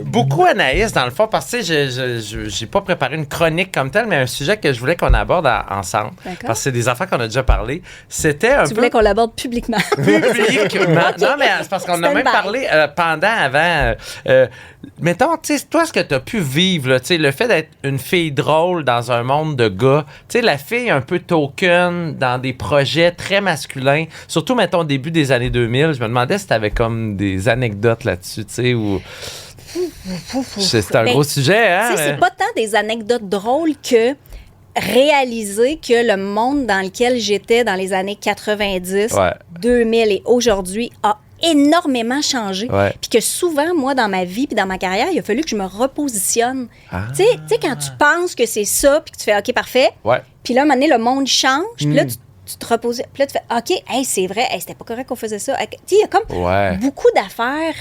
Speaker 2: Beaucoup Anaïs, dans le fond, parce que j'ai pas préparé une chronique comme telle, mais un sujet que je voulais qu'on aborde ensemble.
Speaker 3: D'accord.
Speaker 2: Parce que c'est des affaires qu'on a déjà parlé. C'était un
Speaker 3: Tu
Speaker 2: peu
Speaker 3: voulais qu'on l'aborde publiquement.
Speaker 2: publiquement. Non, mais c'est parce qu'on a même
Speaker 3: Stand-by.
Speaker 2: parlé avant. Mettons, tu sais, toi, ce que tu as pu vivre, là, tu sais, le fait d'être une fille drôle dans un monde de gars, tu sais, la fille un peu token dans des projets très masculins, surtout, mettons, au début des années 2000, je me demandais si tu avais comme des anecdotes là-dessus, tu sais, ou... C'est un
Speaker 3: Ben,
Speaker 2: gros sujet, hein?
Speaker 3: Tu sais, c'est pas tant des anecdotes drôles que réaliser que le monde dans lequel j'étais dans les années 90,
Speaker 2: Ouais.
Speaker 3: 2000 et aujourd'hui a énormément changé.
Speaker 2: Ouais.
Speaker 3: Puis que souvent, moi, dans ma vie puis dans ma carrière, il a fallu que je me repositionne.
Speaker 2: Ah.
Speaker 3: Tu sais, quand tu penses que c'est ça puis que tu fais « OK, parfait
Speaker 2: Ouais. »,
Speaker 3: puis là, à un moment donné, le monde change, puis là, tu te reposes, puis là, tu fais « OK, hey, c'est vrai, hey, c'était pas correct qu'on faisait ça. » Tu sais, il y a comme
Speaker 2: Ouais.
Speaker 3: beaucoup d'affaires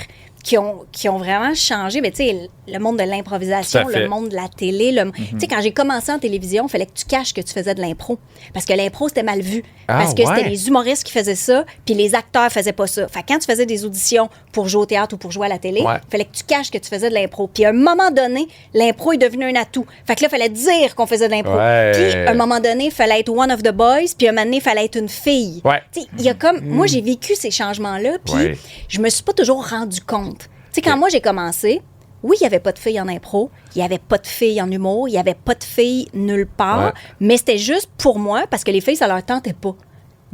Speaker 3: qui ont vraiment changé. Mais tu sais, le monde de l'improvisation,
Speaker 2: Tout à fait.
Speaker 3: le monde de la télé. Tu sais, quand j'ai commencé en télévision, il fallait que tu caches que tu faisais de l'impro. Parce que l'impro, c'était mal vu.
Speaker 2: Ah,
Speaker 3: Parce que
Speaker 2: ouais.
Speaker 3: c'était les humoristes qui faisaient ça, puis les acteurs faisaient pas ça. Fait que quand tu faisais des auditions pour jouer au théâtre ou pour jouer à la télé,
Speaker 2: Ouais.
Speaker 3: il fallait que tu caches que tu faisais de l'impro. Puis à un moment donné, l'impro est devenu un atout. Fait que là, il fallait dire qu'on faisait de l'impro.
Speaker 2: Ouais.
Speaker 3: Puis à un moment donné, il fallait être one of the boys, puis à un moment donné, il fallait être une fille.
Speaker 2: Ouais.
Speaker 3: Tu sais, il y a comme... Moi, j'ai vécu ces changements-là, puis
Speaker 2: Ouais.
Speaker 3: je me suis pas toujours rendu compte. Tu sais, quand moi, j'ai commencé, oui, il n'y avait pas de filles en impro, il n'y avait pas de filles en humour, il n'y avait pas de filles nulle part,
Speaker 2: Ouais.
Speaker 3: mais c'était juste pour moi, parce que les filles, ça leur tentait pas.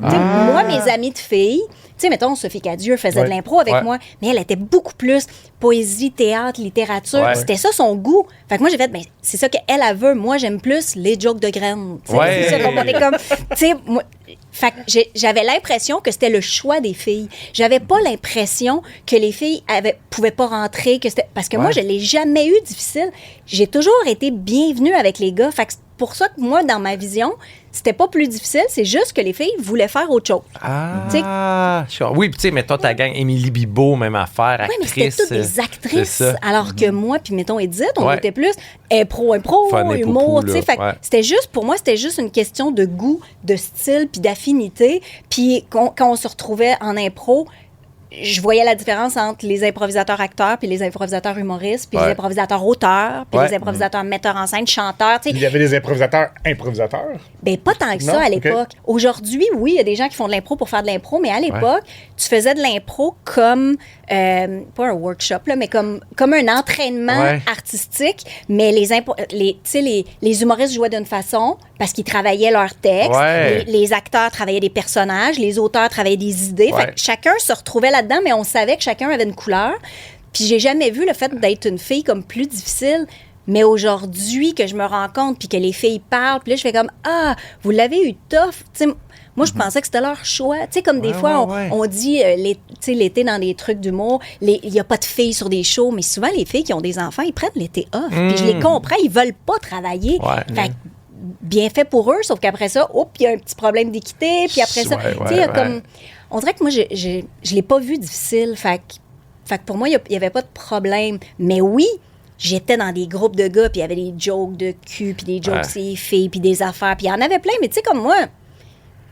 Speaker 3: Tu sais, moi, mes amies de filles, tu sais, mettons, Sophie Cadieux faisait
Speaker 1: Ouais.
Speaker 3: de l'impro avec
Speaker 2: Ouais.
Speaker 3: moi, mais elle était beaucoup plus poésie, théâtre, littérature.
Speaker 2: Ouais.
Speaker 3: C'était ça son goût. Fait que moi, j'ai fait, ben, c'est ça qu'elle elle veut. Moi, j'aime plus les jokes de graines. Tu sais,
Speaker 2: Ouais.
Speaker 3: c'est ça qu'on était comme. Tu sais, moi. Fait que j'avais l'impression que c'était le choix des filles. J'avais pas l'impression que les filles pouvaient pas rentrer, que c'était parce que moi,
Speaker 2: Ouais.
Speaker 3: je l'ai jamais eu difficile. J'ai toujours été bienvenue avec les gars. Fait que c'est pour ça que moi, dans ma vision, c'était pas plus difficile, c'est juste que les filles voulaient faire autre chose.
Speaker 2: Ah, sure. Oui, puis tu sais, mettons ta gang, Émilie Bibeau, même affaire,
Speaker 3: Oui, mais
Speaker 2: actrice.
Speaker 3: c'était toutes des
Speaker 2: c'est
Speaker 3: actrices.
Speaker 2: ça.
Speaker 3: Alors que moi, puis mettons Edith, on
Speaker 2: Ouais.
Speaker 3: était plus impro,
Speaker 2: Fun et
Speaker 3: humour.
Speaker 2: poupou,
Speaker 3: Tu sais,
Speaker 2: là.
Speaker 3: fait que
Speaker 2: Ouais.
Speaker 3: c'était juste, pour moi, c'était juste une question de goût, de style, puis d'affinité. Puis quand on se retrouvait en impro, je voyais la différence entre les improvisateurs acteurs, puis les improvisateurs humoristes, puis
Speaker 2: Ouais.
Speaker 3: les improvisateurs auteurs, puis
Speaker 2: Ouais.
Speaker 3: les improvisateurs metteurs en scène, chanteurs. Tu sais,
Speaker 1: Il y avait des improvisateurs.
Speaker 3: ben, pas tant que
Speaker 1: Non?
Speaker 3: ça à
Speaker 1: OK.
Speaker 3: l'époque. Aujourd'hui, oui, il y a des gens qui font de l'impro pour faire de l'impro, mais à l'époque, tu faisais de l'impro comme, pas un workshop, là, mais comme un entraînement
Speaker 2: Ouais.
Speaker 3: artistique, mais tu sais, les humoristes jouaient d'une façon parce qu'ils travaillaient leurs textes,
Speaker 2: Ouais.
Speaker 3: les acteurs travaillaient des personnages, les auteurs travaillaient des idées.
Speaker 2: Ouais.
Speaker 3: Fait que chacun se retrouvait là-dedans, mais on savait que chacun avait une couleur. Puis j'ai jamais vu le fait d'être une fille comme plus difficile. Mais aujourd'hui, que je me rends compte, puis que les filles parlent, puis là, je fais comme « Ah, vous l'avez eu tough! » Tu sais, moi, je pensais que c'était leur choix. Tu sais, comme des
Speaker 2: Ouais,
Speaker 3: fois,
Speaker 2: ouais, ouais.
Speaker 3: on dit, tu sais, l'été, dans des trucs d'humour, il n'y a pas de filles sur des shows, mais souvent, les filles qui ont des enfants, ils prennent l'été off. Puis je les comprends, ils veulent pas travailler.
Speaker 2: Ouais.
Speaker 3: Fait que, bien fait pour eux, sauf qu'après ça, il y a un petit problème d'équité, puis après ça,
Speaker 2: Ouais,
Speaker 3: tu sais, il y a
Speaker 2: ouais,
Speaker 3: comme... on dirait que moi, je l'ai pas vu difficile. Fait que pour moi, il y avait pas de problème. Mais oui, j'étais dans des groupes de gars, puis il y avait des jokes de cul, puis des jokes sur les filles, puis des affaires. Puis il y en avait plein, mais tu sais, comme moi,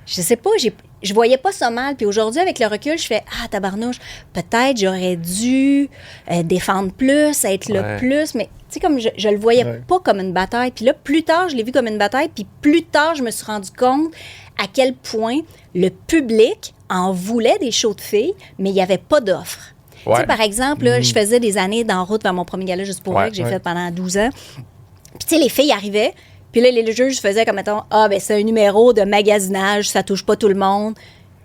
Speaker 3: je sais pas, je voyais pas ça mal. Puis aujourd'hui, avec le recul, je fais « Ah, tabarnouche, peut-être j'aurais dû défendre plus, être le plus. » Mais tu sais, comme je le voyais pas comme une bataille. Puis là, plus tard, je l'ai vu comme une bataille. Puis plus tard, je me suis rendu compte à quel point le public en voulait des shows de filles, mais il n'y avait pas d'offres. Tu sais, par exemple, là, je faisais des années d'en route vers mon premier gala juste pour vrai que j'ai fait pendant 12 ans. Puis tu sais, les filles arrivaient, puis là, les juges faisaient comme, mettons, « Ah, ben c'est un numéro de magasinage, ça touche pas tout le monde. »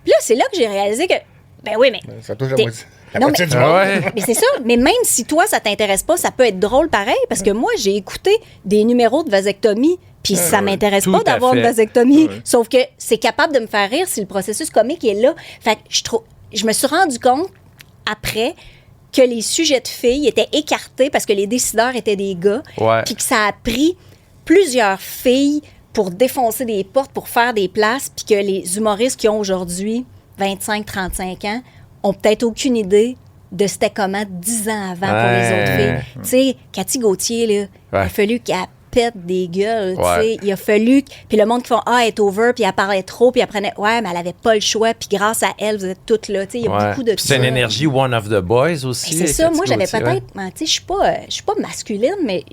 Speaker 3: Puis là, c'est là que j'ai réalisé que, ben oui, mais...
Speaker 1: Ça touche la
Speaker 3: Non,
Speaker 1: moitié
Speaker 3: mais,
Speaker 1: du monde.
Speaker 3: mais c'est ça. Mais même si toi, ça t'intéresse pas, ça peut être drôle pareil. Parce que moi, j'ai écouté des numéros de vasectomie, puis ça m'intéresse pas d'avoir une vasectomie. Sauf que c'est capable de me faire rire si le processus comique est là. Fait que je me suis rendu compte, après, que les sujets de filles étaient écartés parce que les décideurs étaient des gars. Puis que ça a pris plusieurs filles pour défoncer des portes, pour faire des places, puis que les humoristes qui ont aujourd'hui 25-35 ans ont peut-être aucune idée de c'était comment 10 ans avant pour les autres filles. Tu sais, Cathy Gauthier, là, il a fallu qu'elle pète des gueules, tu sais. Il a fallu... Puis le monde qui font « Ah, elle est over », puis elle parlait trop, puis elle prenait « Ouais, mais elle avait pas le choix, puis grâce à elle, vous êtes toutes là. » Tu sais, il y a beaucoup de...
Speaker 2: Puis c'est une énergie one of the boys aussi.
Speaker 3: Ben, c'est ça. Moi, j'avais peut-être... Tu sais, je suis pas masculine, mais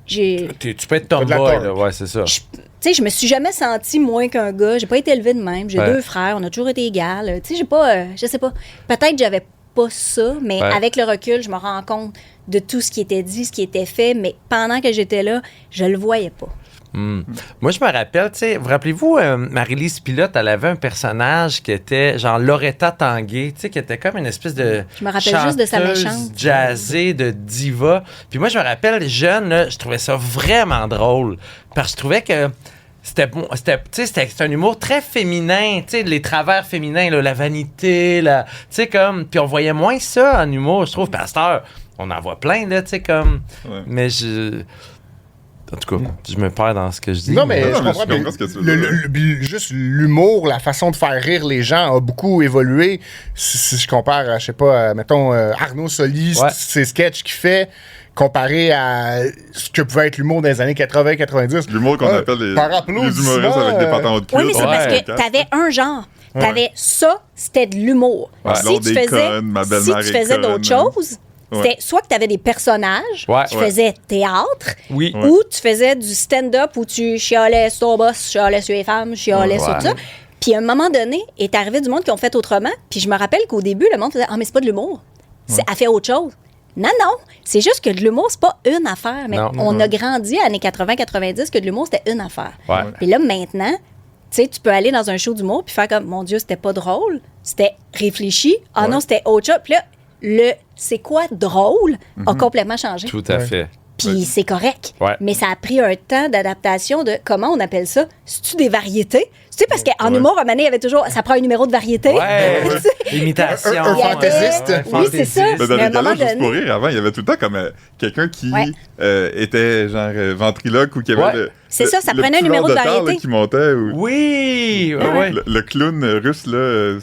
Speaker 3: j'ai...
Speaker 2: Tu peux être tomboy, là. Ouais, c'est ça.
Speaker 3: Tu sais, je me suis jamais sentie moins qu'un gars. J'ai pas été élevée de même. J'ai 2 frères. On a toujours été égales. Tu sais, j'ai pas... je sais pas. Peut-être que j'avais pas ça, mais avec le recul, je me rends compte de tout ce qui était dit, ce qui était fait. Mais pendant que j'étais là, je le voyais pas.
Speaker 2: Moi, je me rappelle, tu sais, vous rappelez-vous, Marie-Lise Pilote, elle avait un personnage qui était genre Loretta Tanguay, tu sais, qui était comme une espèce de
Speaker 3: je me rappelle juste de sa méchante
Speaker 2: jazzée, de diva. Puis moi, je me rappelle, jeune, là, je trouvais ça vraiment drôle, parce que je trouvais que c'était bon, c'était un humour très féminin, tu sais, les travers féminins, là, la vanité, tu sais, comme, puis on voyait moins ça en humour, je trouve, pasteur, on en voit plein, là, tu sais, comme, mais en tout cas, je me perds dans ce que je dis.
Speaker 1: Non, mais je
Speaker 4: je
Speaker 1: comprends.
Speaker 4: comprends ce que tu veux dire.
Speaker 1: Juste l'humour, la façon de faire rire les gens a beaucoup évolué. Si je compare à, je sais pas, mettons, Arnaud Soli, ses sketchs qu'il fait, comparé à ce que pouvait être l'humour des années 80-90.
Speaker 4: L'humour qu'on appelle les humoristes avec des patins de cul.
Speaker 3: Oui, mais c'est parce que t'avais un genre. T'avais ça, c'était de l'humour. Si tu faisais d'autres choses... C'était soit que tu avais des personnages qui faisaient théâtre, ou tu faisais du stand-up où tu chialais sur ton boss, chialais sur les femmes, chialais sur tout ça. Puis à un moment donné, est arrivé du monde qui ont fait autrement. Puis je me rappelle qu'au début, le monde faisait « Ah, mais c'est pas de l'humour. Elle fait autre chose. » Non, c'est juste que de l'humour, c'est pas une affaire. Mais on a grandi à années 80-90 que de l'humour, c'était une affaire. Puis là, maintenant... Tu sais, tu peux aller dans un show d'humour puis faire comme, mon Dieu, c'était pas drôle, c'était réfléchi. Ah non, c'était autre chose. Puis là, c'est quoi drôle a complètement changé.
Speaker 2: Tout à fait.
Speaker 3: Puis c'est correct. Mais ça a pris un temps d'adaptation de, comment on appelle ça? C'est-tu des variétés? Tu sais, parce qu'en humour, à un moment donné, il y avait toujours, ça prend un numéro de variété.
Speaker 2: Imitation.
Speaker 1: Un fantaisiste.
Speaker 3: Oui, c'est ça.
Speaker 4: Mais dans les galas, juste pour rire, avant, il y avait tout le temps comme quelqu'un qui était genre ventriloque ou qui avait
Speaker 3: c'est ça prenait un numéro de variété.
Speaker 4: Là, qui montait.
Speaker 2: Oui!
Speaker 4: Le clown russe, là.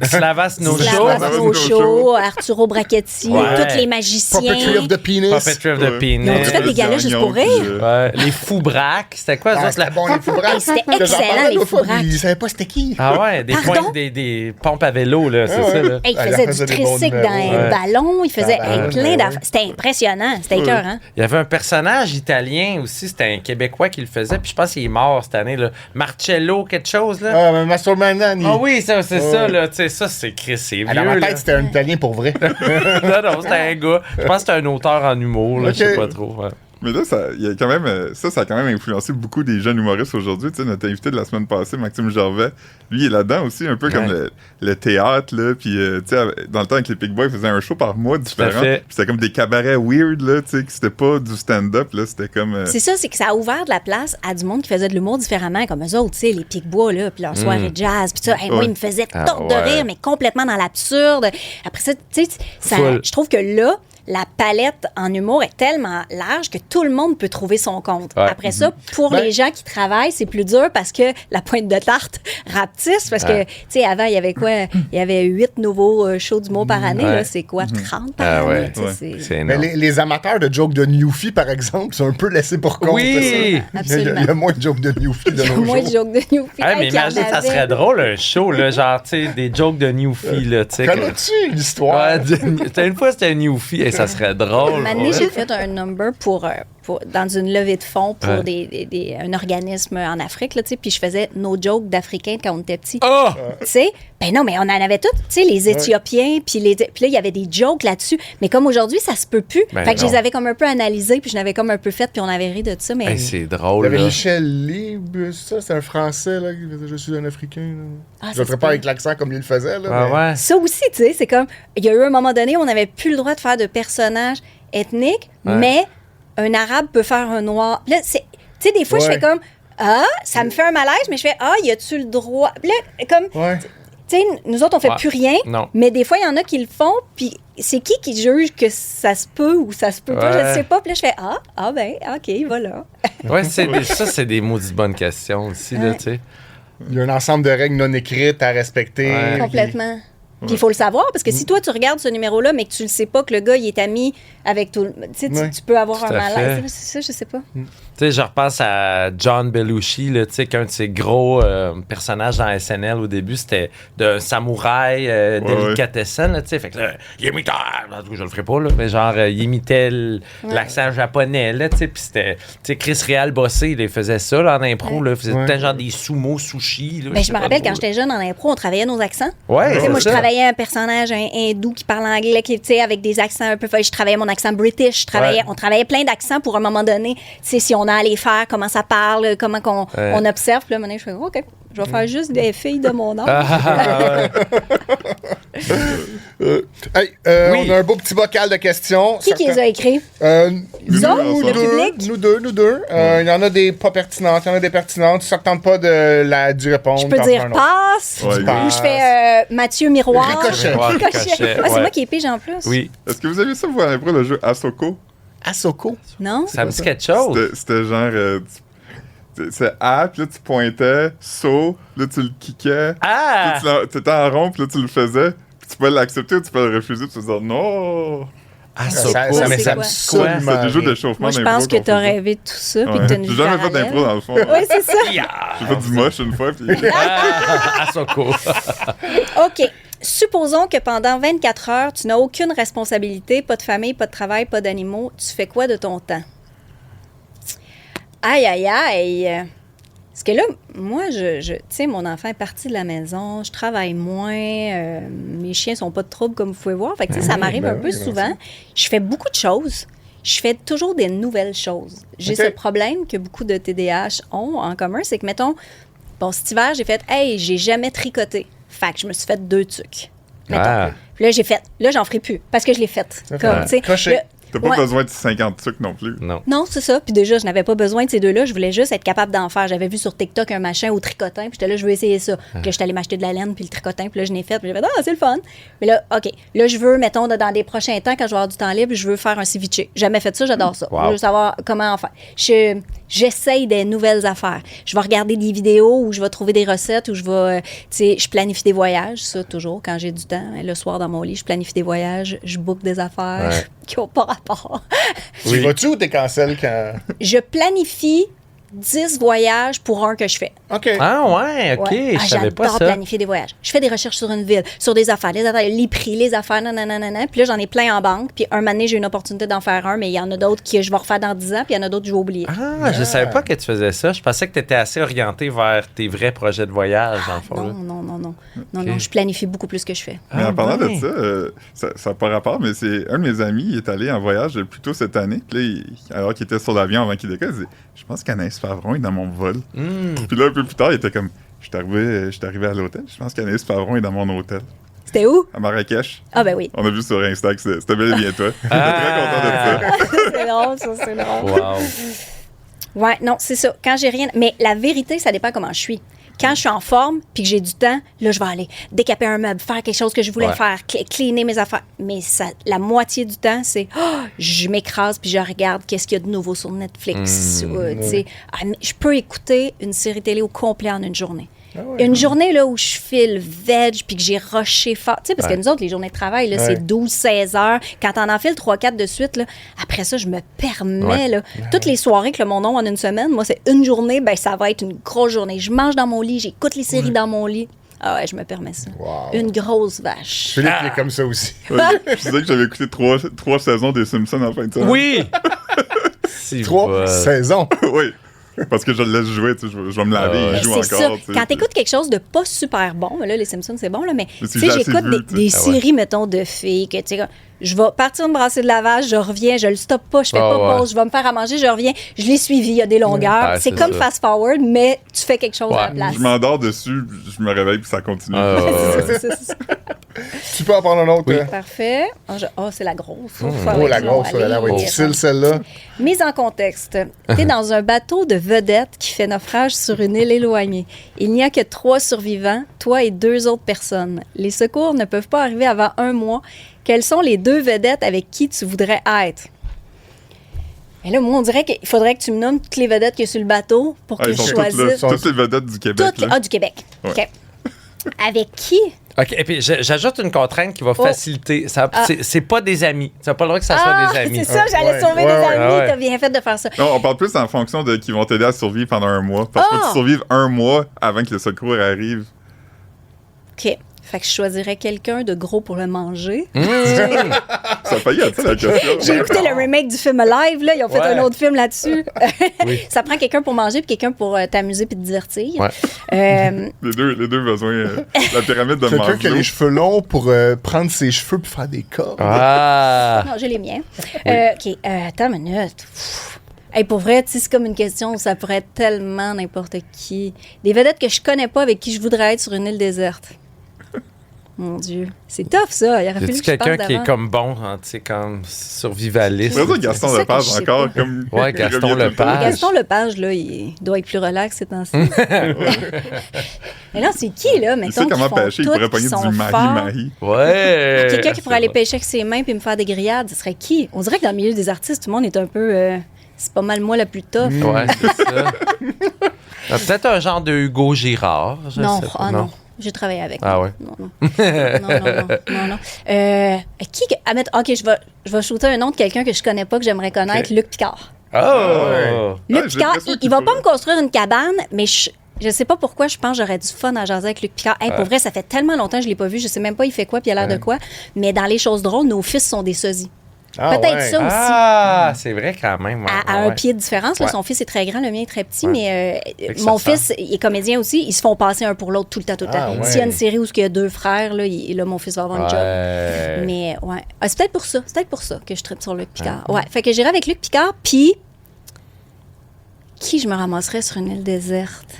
Speaker 2: Slavas
Speaker 3: No-Show, Arturo Brachetti, tous les magiciens.
Speaker 1: Puppetry of the Penis.
Speaker 3: Ils ont fait des galas juste pour rire.
Speaker 2: Les fous-braques. C'était quoi?
Speaker 1: C'était bon, les fous-braques.
Speaker 3: C'était excellent, les fous-braques.
Speaker 1: Ils savaient pas c'était qui.
Speaker 2: Ah ouais, des pompes à vélo, là, c'est ça. Là.
Speaker 3: Il faisait du tricycle dans un ballon, il faisait plein d'affaires. C'était impressionnant, c'était écœurant.
Speaker 2: Il y avait un personnage italien aussi, c'était un Québécois qui le faisait, puis je pense qu'il est mort cette année, là. Marcello, quelque chose, là.
Speaker 1: Ah, mais Master Manani.
Speaker 2: Ah oui, c'est ça, là. Tu sais, ça, c'est vieux.
Speaker 1: Dans ma tête, c'était un Italien pour vrai.
Speaker 2: non, c'était un gars. Je pense que c'était un auteur en humour, là, je sais pas trop. Ouais.
Speaker 4: Mais là, ça a quand même influencé beaucoup des jeunes humoristes aujourd'hui. Tu sais, notre invité de la semaine passée, Maxime Gervais, lui, il est là-dedans aussi, un peu comme le théâtre, là. Puis, tu sais, dans le temps, avec les Pig Boys, ils faisaient un show par mois différent. Puis c'était comme des cabarets weird, là, tu sais, que c'était pas du stand-up, là. C'était comme...
Speaker 3: C'est ça, c'est que ça a ouvert de la place à du monde qui faisait de l'humour différemment, comme eux autres, tu sais, les Pig Bois, là, puis leur soirée jazz, puis ça. Moi, ils me faisaient tordre de rire, mais complètement dans l'absurde. Après ça, tu sais, je trouve que là, la palette en humour est tellement large que tout le monde peut trouver son compte.
Speaker 2: Ouais.
Speaker 3: Après ça, pour les gens qui travaillent, c'est plus dur parce que la pointe de tarte rapetisse. Parce que, tu sais, avant, il y avait quoi? Il y avait 8 nouveaux shows d'humour par année.
Speaker 2: Ouais.
Speaker 3: Là, c'est quoi? 30 par année?
Speaker 2: Ouais.
Speaker 3: Tu sais,
Speaker 4: Ouais.
Speaker 3: c'est-
Speaker 2: C'est
Speaker 1: Mais
Speaker 2: énorme.
Speaker 1: les amateurs de jokes de Newfie, par exemple, sont un peu laissés pour compte.
Speaker 2: Oui!
Speaker 1: Il y a
Speaker 3: Absolument.
Speaker 1: moins de jokes de Newfie de nos
Speaker 3: Moins
Speaker 1: jours.
Speaker 3: de jokes de Newfie.
Speaker 2: Hey, mais
Speaker 3: qu'il y en
Speaker 2: imagine, ça
Speaker 3: avait.
Speaker 2: serait drôle, un show, là, genre, tu sais, des jokes de Newfie, là, tu sais. que-
Speaker 1: Connais-tu l'histoire?
Speaker 2: Ouais, une fois, c'était un Newfie, et ça serait drôle.
Speaker 3: Une année, j'ai fait un number dans une levée de fonds pour
Speaker 2: Ouais.
Speaker 3: un organisme en Afrique, là, tu sais, puis je faisais nos jokes d'Africains quand on était petits.
Speaker 2: Oh!
Speaker 3: Tu sais, ben non, mais on en avait tous, tu sais, les Éthiopiens, puis là, il y avait des jokes là-dessus. Mais comme aujourd'hui, ça se peut plus.
Speaker 2: Ben
Speaker 3: fait que je
Speaker 2: non.
Speaker 3: les avais comme un peu analysés, puis je l'avais comme un peu fait, puis on avait ri de ça. Mais
Speaker 2: Hey, c'est
Speaker 1: Il y
Speaker 2: drôle,
Speaker 1: avait
Speaker 2: là.
Speaker 1: Michel Libre, ça, c'est un Français, là, qui faisait « Je suis un Africain ».
Speaker 3: Ah,
Speaker 1: Je
Speaker 3: ça
Speaker 1: ne
Speaker 3: se
Speaker 1: ferai pas
Speaker 3: peut.
Speaker 1: avec l'accent comme lui le faisait, là.
Speaker 2: Ah
Speaker 1: mais-
Speaker 2: ouais.
Speaker 3: ça aussi, tu sais, c'est comme, il y a eu un moment donné où on n'avait plus le droit de faire de personnages ethniques,
Speaker 2: Ouais.
Speaker 3: mais un arabe peut faire un noir. Puis là, tu sais, des fois, je
Speaker 1: Ouais.
Speaker 3: fais comme, ah, ça me fait un malaise, mais je fais, ah, y a-tu le droit? Puis là, comme,
Speaker 1: Ouais.
Speaker 3: tu sais, nous autres, on fait
Speaker 2: Ouais.
Speaker 3: plus rien,
Speaker 2: Non.
Speaker 3: mais des fois, il y en a qui le font, puis c'est qui juge que ça se peut ou ça se peut pas? Je
Speaker 2: Ouais.
Speaker 3: ne sais pas. Puis là, je fais, ben, OK, voilà.
Speaker 2: Ouais, ça, c'est des maudites bonnes questions aussi, là,
Speaker 3: Ouais.
Speaker 2: tu sais.
Speaker 1: Il y a un ensemble de règles non écrites à respecter.
Speaker 2: Ouais.
Speaker 1: puis-
Speaker 3: Complètement. Puis il faut le savoir, parce que si toi, tu regardes ce numéro-là, mais que tu le sais pas que le gars, il est ami avec tout le... Tu sais,
Speaker 1: Ouais.
Speaker 3: tu peux avoir
Speaker 2: Tout
Speaker 3: un
Speaker 2: à
Speaker 3: malaise.
Speaker 2: fait.
Speaker 3: C'est ça, je sais pas.
Speaker 2: Tu sais, je repense à John Belushi, là, tu sais, qu'un de ses gros personnages dans SNL au début, c'était d'un samouraï délicatessen, là, tu sais. Fait que là, il imitait, en tout cas, je le ferai pas, là, mais genre, il imitait l'accent japonais, là, tu sais. Puis c'était, tu sais, Chris Réal Bossé, il faisait ça, là, en impro, là. Il faisait
Speaker 1: Ouais.
Speaker 2: tout le temps genre des sumo sushi, là.
Speaker 3: Ben, je
Speaker 2: sais
Speaker 3: me
Speaker 2: pas
Speaker 3: rappelle
Speaker 2: trop,
Speaker 3: quand j'étais jeune en impro, on travaillait nos accents.
Speaker 2: Ouais,
Speaker 3: Tu sais, moi, je
Speaker 2: c'est ça.
Speaker 3: travaillais un personnage, un hindou qui parle anglais, qui, tu sais, avec des accents un peu. Je travaillais mon accent british.
Speaker 2: Ouais.
Speaker 3: On travaillait plein d'accents pour un moment donné. Tu sais, si on a à les faire, comment ça parle, comment
Speaker 2: Ouais.
Speaker 3: on observe. Puis là, maintenant, je fais, OK, je vais faire juste des filles de mon âge.
Speaker 2: Ah, ouais.
Speaker 1: Hey,
Speaker 2: Oui.
Speaker 1: on a un beau petit bocal de questions.
Speaker 3: Qui les a écrits?
Speaker 1: Nous
Speaker 3: autres,
Speaker 1: nous
Speaker 3: le
Speaker 1: deux,
Speaker 3: public?
Speaker 1: nous deux. Il y en a des pas pertinentes, il y en a des pertinentes. Ça ne tente pas d'y répondre.
Speaker 3: Je peux
Speaker 1: t'en
Speaker 3: dire
Speaker 1: prends un autre.
Speaker 3: passe.
Speaker 4: Ouais,
Speaker 3: Ou je fais Mathieu Miroir.
Speaker 1: Ricochet.
Speaker 2: Ricochet,
Speaker 3: Ah, c'est
Speaker 2: ouais.
Speaker 3: moi qui ai pige en plus.
Speaker 2: Oui,
Speaker 4: Est-ce que vous avez ça, vous, après le jeu Asoko?
Speaker 1: Asoko.
Speaker 3: Non?
Speaker 2: ça me dit quelque chose.
Speaker 4: C'était genre. C'est A, puis là, tu pointais, so, là, tu le kickais.
Speaker 2: Ah!
Speaker 4: Tu étais en rond, puis là, tu le faisais. Puis tu pouvais l'accepter ou tu peux le refuser, puis tu vas dire non.
Speaker 2: Ah,
Speaker 1: Ça
Speaker 2: ça, mais
Speaker 3: c'est
Speaker 2: ça
Speaker 3: quoi?
Speaker 2: me
Speaker 1: Absolument.
Speaker 4: C'est des jeux
Speaker 1: rien.
Speaker 4: d'échauffement
Speaker 3: Moi, je
Speaker 4: d'impro
Speaker 3: pense que
Speaker 4: qu'on
Speaker 3: tu as
Speaker 4: faisait.
Speaker 3: rêvé de tout ça, puis
Speaker 4: Ouais.
Speaker 3: que tu as une
Speaker 4: J'ai
Speaker 3: vie
Speaker 4: jamais fait
Speaker 3: parallèle.
Speaker 4: d'impro, dans le fond.
Speaker 3: Oui, c'est ça.
Speaker 4: J'ai fait du moche une fois, puis
Speaker 2: Ah, Asoko.
Speaker 3: OK. Supposons que pendant 24 heures, tu n'as aucune responsabilité, pas de famille, pas de travail, pas d'animaux. Tu fais quoi de ton temps? Aïe, aïe, aïe. Parce que là, moi, tu sais, mon enfant est parti de la maison, je travaille moins, mes chiens sont pas de trouble, comme vous pouvez voir. Fait que, tu sais, ça m'arrive un peu
Speaker 1: oui,
Speaker 3: souvent. Je fais beaucoup de choses. Je fais toujours des nouvelles choses. J'ai
Speaker 1: OK.
Speaker 3: ce problème que beaucoup de TDAH ont en commun, c'est que, mettons, bon, cet hiver, j'ai fait « Hey, j'ai jamais tricoté. » Fait que je me suis fait 2 tucs. Mettons.
Speaker 2: Ah.
Speaker 3: Puis là, j'ai fait. Là, j'en ferai plus parce que je l'ai fait. Comme, tu sais,
Speaker 1: Crochet.
Speaker 3: là-
Speaker 4: t'as pas
Speaker 3: Ouais.
Speaker 4: besoin de 50 trucs non plus.
Speaker 2: Non.
Speaker 3: Non, c'est ça. Puis déjà, je n'avais pas besoin de ces deux-là. Je voulais juste être capable d'en faire. J'avais vu sur TikTok un machin au tricotin. Puis j'étais là, je veux essayer ça. Puis là, j'étais allée m'acheter de la laine, puis le tricotin. Puis là, je l'ai fait. Puis j'ai fait, ah, c'est le fun. Mais là, OK. Là, je veux, mettons, dans des prochains temps, quand je vais avoir du temps libre, je veux faire un ceviche. Jamais fait ça, j'adore ça.
Speaker 2: Wow.
Speaker 3: Je veux savoir comment en faire. J'essaye des nouvelles affaires. Je vais regarder des vidéos où je vais trouver des recettes, où je vais, tu sais, je planifie des voyages, ça, toujours, quand j'ai du temps. Le soir, dans mon lit, je planifie des voyages, je book des affaires
Speaker 2: Ouais.
Speaker 3: qui n'ont pas rapport.
Speaker 1: Tu vas-tu ou t'es cancel quand.
Speaker 3: Je planifie 10 voyages pour un que je fais.
Speaker 1: OK.
Speaker 2: Ah ouais, OK,
Speaker 3: Ouais.
Speaker 2: je savais pas
Speaker 3: J'adore
Speaker 2: ça.
Speaker 3: planifier des voyages. Je fais des recherches sur une ville, sur des affaires, les prix, les affaires, nanana. Puis là, j'en ai plein en banque. Puis un moment donné, j'ai une opportunité d'en faire un, mais il y en a d'autres que je vais refaire dans 10 ans, puis il y en a d'autres que je vais oublier.
Speaker 2: Ah, je savais pas que tu faisais ça. Je pensais que tu étais assez orienté vers tes vrais projets de voyage, dans le fond.
Speaker 3: Non,
Speaker 2: là.
Speaker 3: non, non, non. Non,
Speaker 2: Ok.
Speaker 3: non, je planifie beaucoup plus que je fais.
Speaker 4: Mais
Speaker 2: Ah,
Speaker 4: en parlant
Speaker 2: ouais.
Speaker 4: de ça, ça n'a pas rapport, mais c'est un de mes amis, il est allé en voyage plus tôt cette année. Puis là, alors qu'il était sur l'avion avant qu'il décolle, il dit je pense qu'Anaïs Favron est dans mon vol. Puis là, un peu plus tard, il était comme je suis arrivé à l'hôtel, je pense qu'Anaïs Favron est dans mon hôtel.
Speaker 3: C'était où?
Speaker 4: À Marrakech.
Speaker 3: Ah, ben oui.
Speaker 4: On a vu sur Insta que c'était bel et bien toi. J'étais très content de ça.
Speaker 3: C'est drôle, ça, c'est drôle.
Speaker 2: Wow.
Speaker 3: Ouais, non, c'est ça. Quand j'ai rien. Mais la vérité, ça dépend comment je suis. Quand je suis en forme puis que j'ai du temps, là, je vais aller décaper un meuble, faire quelque chose que je voulais faire, cleaner mes affaires. Mais la moitié du temps, c'est je m'écrase puis je regarde qu'est-ce qu'il y a de nouveau sur Netflix. Tu sais. Je peux écouter une série télé au complet en une journée. Une journée là, où je file veg puis que j'ai rushé fort. Tu sais, parce que nous autres, les journées de travail, là, c'est 12-16 heures. Quand on en file 3-4 de suite, là, après ça, je me permets. Là, toutes les soirées que le monde a en une semaine, moi, c'est une journée, ben ça va être une grosse journée. Je mange dans mon lit, j'écoute les séries dans mon lit. Ah ouais, je me permets ça. Wow. Une grosse vache.
Speaker 1: Philippe, il est comme ça aussi.
Speaker 4: Je disais que j'avais écouté 3 saisons des Simpsons en fin de semaine.
Speaker 2: Oui!
Speaker 1: 3 saisons.
Speaker 4: Oui. Parce que je le laisse jouer, tu sais, je vais me laver et je joue encore.
Speaker 3: Ça.
Speaker 4: Tu sais.
Speaker 3: Quand t'écoutes quelque chose de pas super bon, là, les Simpsons, c'est bon, là, mais tu sais,
Speaker 4: j'ai
Speaker 3: j'écoute
Speaker 4: vu,
Speaker 3: des séries, mettons, de filles, que tu sais, je vais partir me brasser de lavage, je reviens, je le stoppe pas, je fais pas pause, je vais me faire à manger, je reviens, je l'ai suivi, il y a des longueurs. C'est comme fast-forward, mais tu fais quelque chose à la place.
Speaker 4: Je m'endors dessus, je me réveille puis ça continue.
Speaker 3: C'est
Speaker 1: Tu peux en prendre un autre.
Speaker 2: Oui.
Speaker 3: Parfait. C'est la grosse.
Speaker 1: La grosse, elle va être difficile, celle-là.
Speaker 3: Mise en contexte. Tu es dans un bateau de vedettes qui fait naufrage sur une île éloignée. Il n'y a que 3 survivants, toi et 2 autres personnes. Les secours ne peuvent pas arriver avant 1 mois. Quelles sont les 2 vedettes avec qui tu voudrais être? Et là, moi, on dirait qu'il faudrait que tu me nommes toutes les vedettes qu'il y a sur le bateau pour que je choisisse.
Speaker 4: Toutes les vedettes du Québec.
Speaker 3: Du Québec.
Speaker 4: Ouais.
Speaker 3: OK. Avec qui?
Speaker 2: OK, et puis j'ajoute une contrainte qui va faciliter. C'est pas des amis. Ça n'a pas le droit que ça soit des amis.
Speaker 3: C'est ça, j'allais sauver des amis. T'as bien fait de faire ça.
Speaker 4: Non, on parle plus en fonction de qui vont t'aider à survivre pendant 1 mois. Parce que tu survives 1 mois avant que le secours arrive.
Speaker 3: OK. Fait que je choisirais quelqu'un de gros pour le manger.
Speaker 4: Ça a failli être ça la question.
Speaker 3: J'ai écouté le remake du film Alive, là. Ils ont fait un autre film là-dessus. Ça prend quelqu'un pour manger puis quelqu'un pour t'amuser puis te divertir.
Speaker 4: Les deux besoins. La pyramide de Maslow.
Speaker 1: Quelqu'un qui a les cheveux longs pour prendre ses cheveux puis faire des cordes.
Speaker 3: Non, j'ai les miens. OK, attends une minute. Hey, pour vrai, c'est comme une question où ça pourrait être tellement n'importe qui. Des vedettes que je connais pas avec qui je voudrais être sur une île déserte. Mon Dieu. C'est tough, ça. Il aurait fallu que je
Speaker 2: quelqu'un
Speaker 3: passe
Speaker 2: qui est
Speaker 3: d'avant.
Speaker 2: comme bon, hein, tu sais, comme survivaliste.
Speaker 4: C'est ça, Gaston
Speaker 3: C'est ça
Speaker 4: Lepage
Speaker 3: que je sais
Speaker 4: encore.
Speaker 3: pas.
Speaker 4: Comme
Speaker 2: Ouais, Gaston Lepage.
Speaker 3: Gaston Lepage, là, il doit être plus relax ces temps-ci. Mais là, c'est qui, là, mettons,
Speaker 4: Tu sais comment
Speaker 3: qui font
Speaker 4: pêcher, il
Speaker 3: tout,
Speaker 4: pourrait
Speaker 3: qui
Speaker 4: pogner
Speaker 3: sont
Speaker 4: du
Speaker 3: forts?
Speaker 4: mahi-mahi.
Speaker 2: Ouais.
Speaker 3: Quelqu'un qui pourrait aller pêcher avec ses mains puis me faire des grillades, ce serait qui? On dirait que dans le milieu des artistes, tout le monde est un peu... c'est pas mal moi la plus tough.
Speaker 2: Ouais, c'est ça. Peut-être un genre de Hugo Girard. Je
Speaker 3: Non,
Speaker 2: sais pas.
Speaker 3: non. J'ai travaillé avec.
Speaker 2: Ah ouais?
Speaker 3: Non. OK, je vais shooter un nom de quelqu'un que je connais pas, que j'aimerais connaître, Luc Picard.
Speaker 2: Oh!
Speaker 3: Luc
Speaker 4: j'ai
Speaker 3: Picard,
Speaker 4: l'impression
Speaker 3: il
Speaker 4: qu'il
Speaker 3: va
Speaker 4: peut.
Speaker 3: pas me construire une cabane, mais je sais pas pourquoi, je pense que j'aurais du fun à jaser avec Luc Picard. Hey, pour vrai, ça fait tellement longtemps que je l'ai pas vu, je sais même pas il fait quoi puis il a l'air de quoi, mais dans les choses drôles, nos fils sont des sosies. Peut-être ça aussi.
Speaker 2: Ah, c'est vrai quand même.
Speaker 3: À un pied de différence. Là, son fils est très grand, le mien est très petit, mais
Speaker 2: que
Speaker 3: mon
Speaker 2: ça
Speaker 3: fils il est comédien aussi. Ils se font passer un pour l'autre tout le temps. S'il y a une série où il y a 2 frères, là, mon fils va avoir une job. Mais ouais. C'est peut-être pour ça. C'est peut-être pour ça que je tripe sur Luc Picard. Ouais. Fait que j'irai avec Luc Picard, puis qui je me ramasserais sur une île déserte?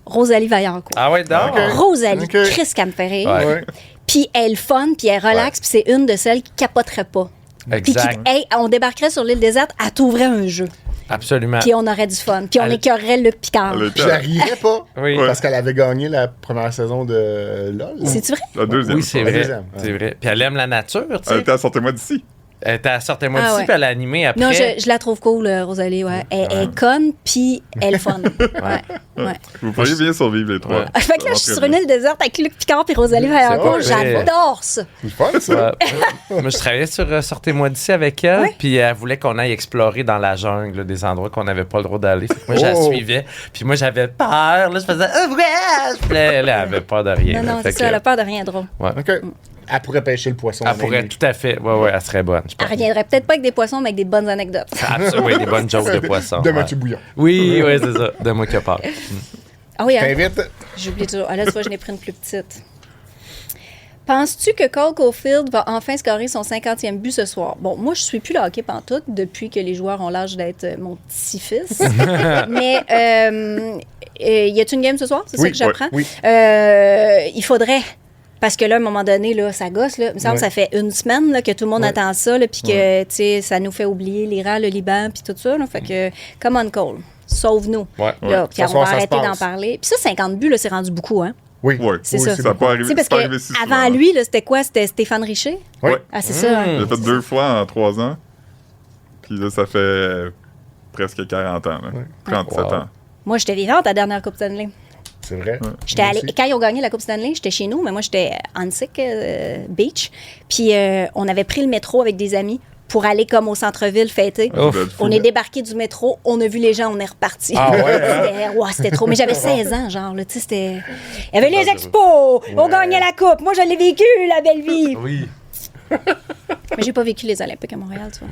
Speaker 3: Rosalie Vaillancourt.
Speaker 2: Ah ouais, donc.
Speaker 3: Rosalie, Chris qu'elle me fait rire.
Speaker 1: Ouais.
Speaker 3: Puis elle est fun, puis elle relaxe, puis c'est une de celles qui capoterait pas. Puis
Speaker 2: Exact.
Speaker 3: on débarquerait sur l'île déserte, elle t'ouvrait un jeu.
Speaker 2: Absolument.
Speaker 3: Puis on aurait du fun. Puis on écœurerait Luc Picard.
Speaker 1: Puis je la rirais pas.
Speaker 2: Oui.
Speaker 1: Parce qu'elle avait gagné la première saison de LOL.
Speaker 3: C'est-tu vrai?
Speaker 4: La deuxième.
Speaker 2: Oui, c'est
Speaker 1: La
Speaker 2: vrai.
Speaker 1: deuxième, ouais.
Speaker 2: C'est vrai. Puis elle aime la nature, tu
Speaker 4: Elle
Speaker 2: sais.
Speaker 4: était à Sortez-moi d'ici.
Speaker 2: Elle était à Sortez-moi
Speaker 3: Ah
Speaker 2: d'ici,
Speaker 3: ouais.
Speaker 2: puis elle a animé après.
Speaker 3: Non, je la trouve cool, Rosalie. Ouais. Elle est conne, puis elle est fun. Ouais.
Speaker 4: Vous pourriez bien survivre les 3.
Speaker 2: Ouais.
Speaker 3: Fait que là, je suis sur une île déserte avec Luc Picard et Rosalie Vaillancourt.
Speaker 1: vrai.
Speaker 3: J'adore ça.
Speaker 1: C'est fun, ça.
Speaker 2: Ouais. Moi, je travaillais sur Sortez-moi d'ici avec elle, puis elle voulait qu'on aille explorer dans la jungle, là, des endroits qu'on n'avait pas le droit d'aller. Fait que moi, je la suivais, puis moi, j'avais peur. Là, je faisais Puis là, elle avait peur de rien.
Speaker 3: Non,
Speaker 2: là.
Speaker 3: non,
Speaker 2: Fait
Speaker 3: c'est ça.
Speaker 2: que-
Speaker 3: Elle a peur de rien de drôle.
Speaker 1: OK. Elle pourrait pêcher le poisson.
Speaker 2: Elle pourrait tout à fait. Ouais, elle serait bonne. Je
Speaker 3: Elle
Speaker 2: pense.
Speaker 3: reviendrait peut-être pas avec des poissons, mais avec des bonnes anecdotes.
Speaker 2: Absolument, oui, des bonnes jokes de poisson.
Speaker 1: De
Speaker 2: ouais.
Speaker 1: Mathieu Bouillon.
Speaker 2: Oui, c'est ça. De moi qui parle.
Speaker 3: Ah oui, hein?
Speaker 1: T'invites.
Speaker 3: J'oublie toujours. Ah là, tu vois, j'en ai pris une plus petite. Penses-tu que Cole Caulfield va enfin scorer son 50e but ce soir? Bon, moi, je suis plus le hockey pantoute depuis que les joueurs ont l'âge d'être mon petit-fils. Mais y a-t-il une game ce soir? C'est ça que j'apprends?
Speaker 1: oui.
Speaker 3: Il faudrait... Parce que là, à un moment donné, là, ça gosse. Là. Il me semble que ça fait une semaine là, que tout le monde attend ça. Puis que tu sais, ça nous fait oublier l'Iran, le Liban, puis tout ça. Là. Fait que, come on, Cole. sauve-nous.
Speaker 2: Ouais.
Speaker 3: Là, puis
Speaker 1: Ce
Speaker 3: on
Speaker 1: soir,
Speaker 3: va
Speaker 1: ça se
Speaker 3: arrêter d'en
Speaker 1: passe.
Speaker 3: parler. Puis ça, 50 buts, là, c'est rendu beaucoup, hein?
Speaker 1: Oui.
Speaker 4: Ouais.
Speaker 3: C'est
Speaker 1: Oui,
Speaker 3: ça.
Speaker 1: c'est
Speaker 4: Ça n'a pas
Speaker 3: Tu
Speaker 4: arrivé,
Speaker 3: sais, parce
Speaker 4: c'est pas arrivé si
Speaker 3: qu'avant
Speaker 4: souvent.
Speaker 3: lui, là, c'était quoi? C'était Stéphane Richer?
Speaker 1: Oui.
Speaker 4: Ouais.
Speaker 3: Ah, c'est ça.
Speaker 4: Je l'ai fait 2 fois en 3 ans. Puis là, ça fait presque 40 ans. Là. 37
Speaker 2: Wow.
Speaker 4: ans.
Speaker 3: Moi, j'étais vivante à la dernière Coupe Stanley.
Speaker 1: C'est vrai.
Speaker 3: J'étais allée, quand ils ont gagné la Coupe Stanley, j'étais chez nous, mais moi, j'étais à Antic Beach. Puis on avait pris le métro avec des amis pour aller comme au centre-ville fêter.
Speaker 2: Ouf.
Speaker 3: On est débarqué du métro, on a vu les gens, on est reparti.
Speaker 1: Ah ouais,
Speaker 3: C'était trop. Mais j'avais 16 ans, genre, là, tu sais, c'était... Il y avait les expos, on gagnait la coupe. Moi, je l'ai vécu, la belle vie.
Speaker 2: Oui.
Speaker 3: Mais j'ai pas vécu les Olympiques à Montréal, tu vois.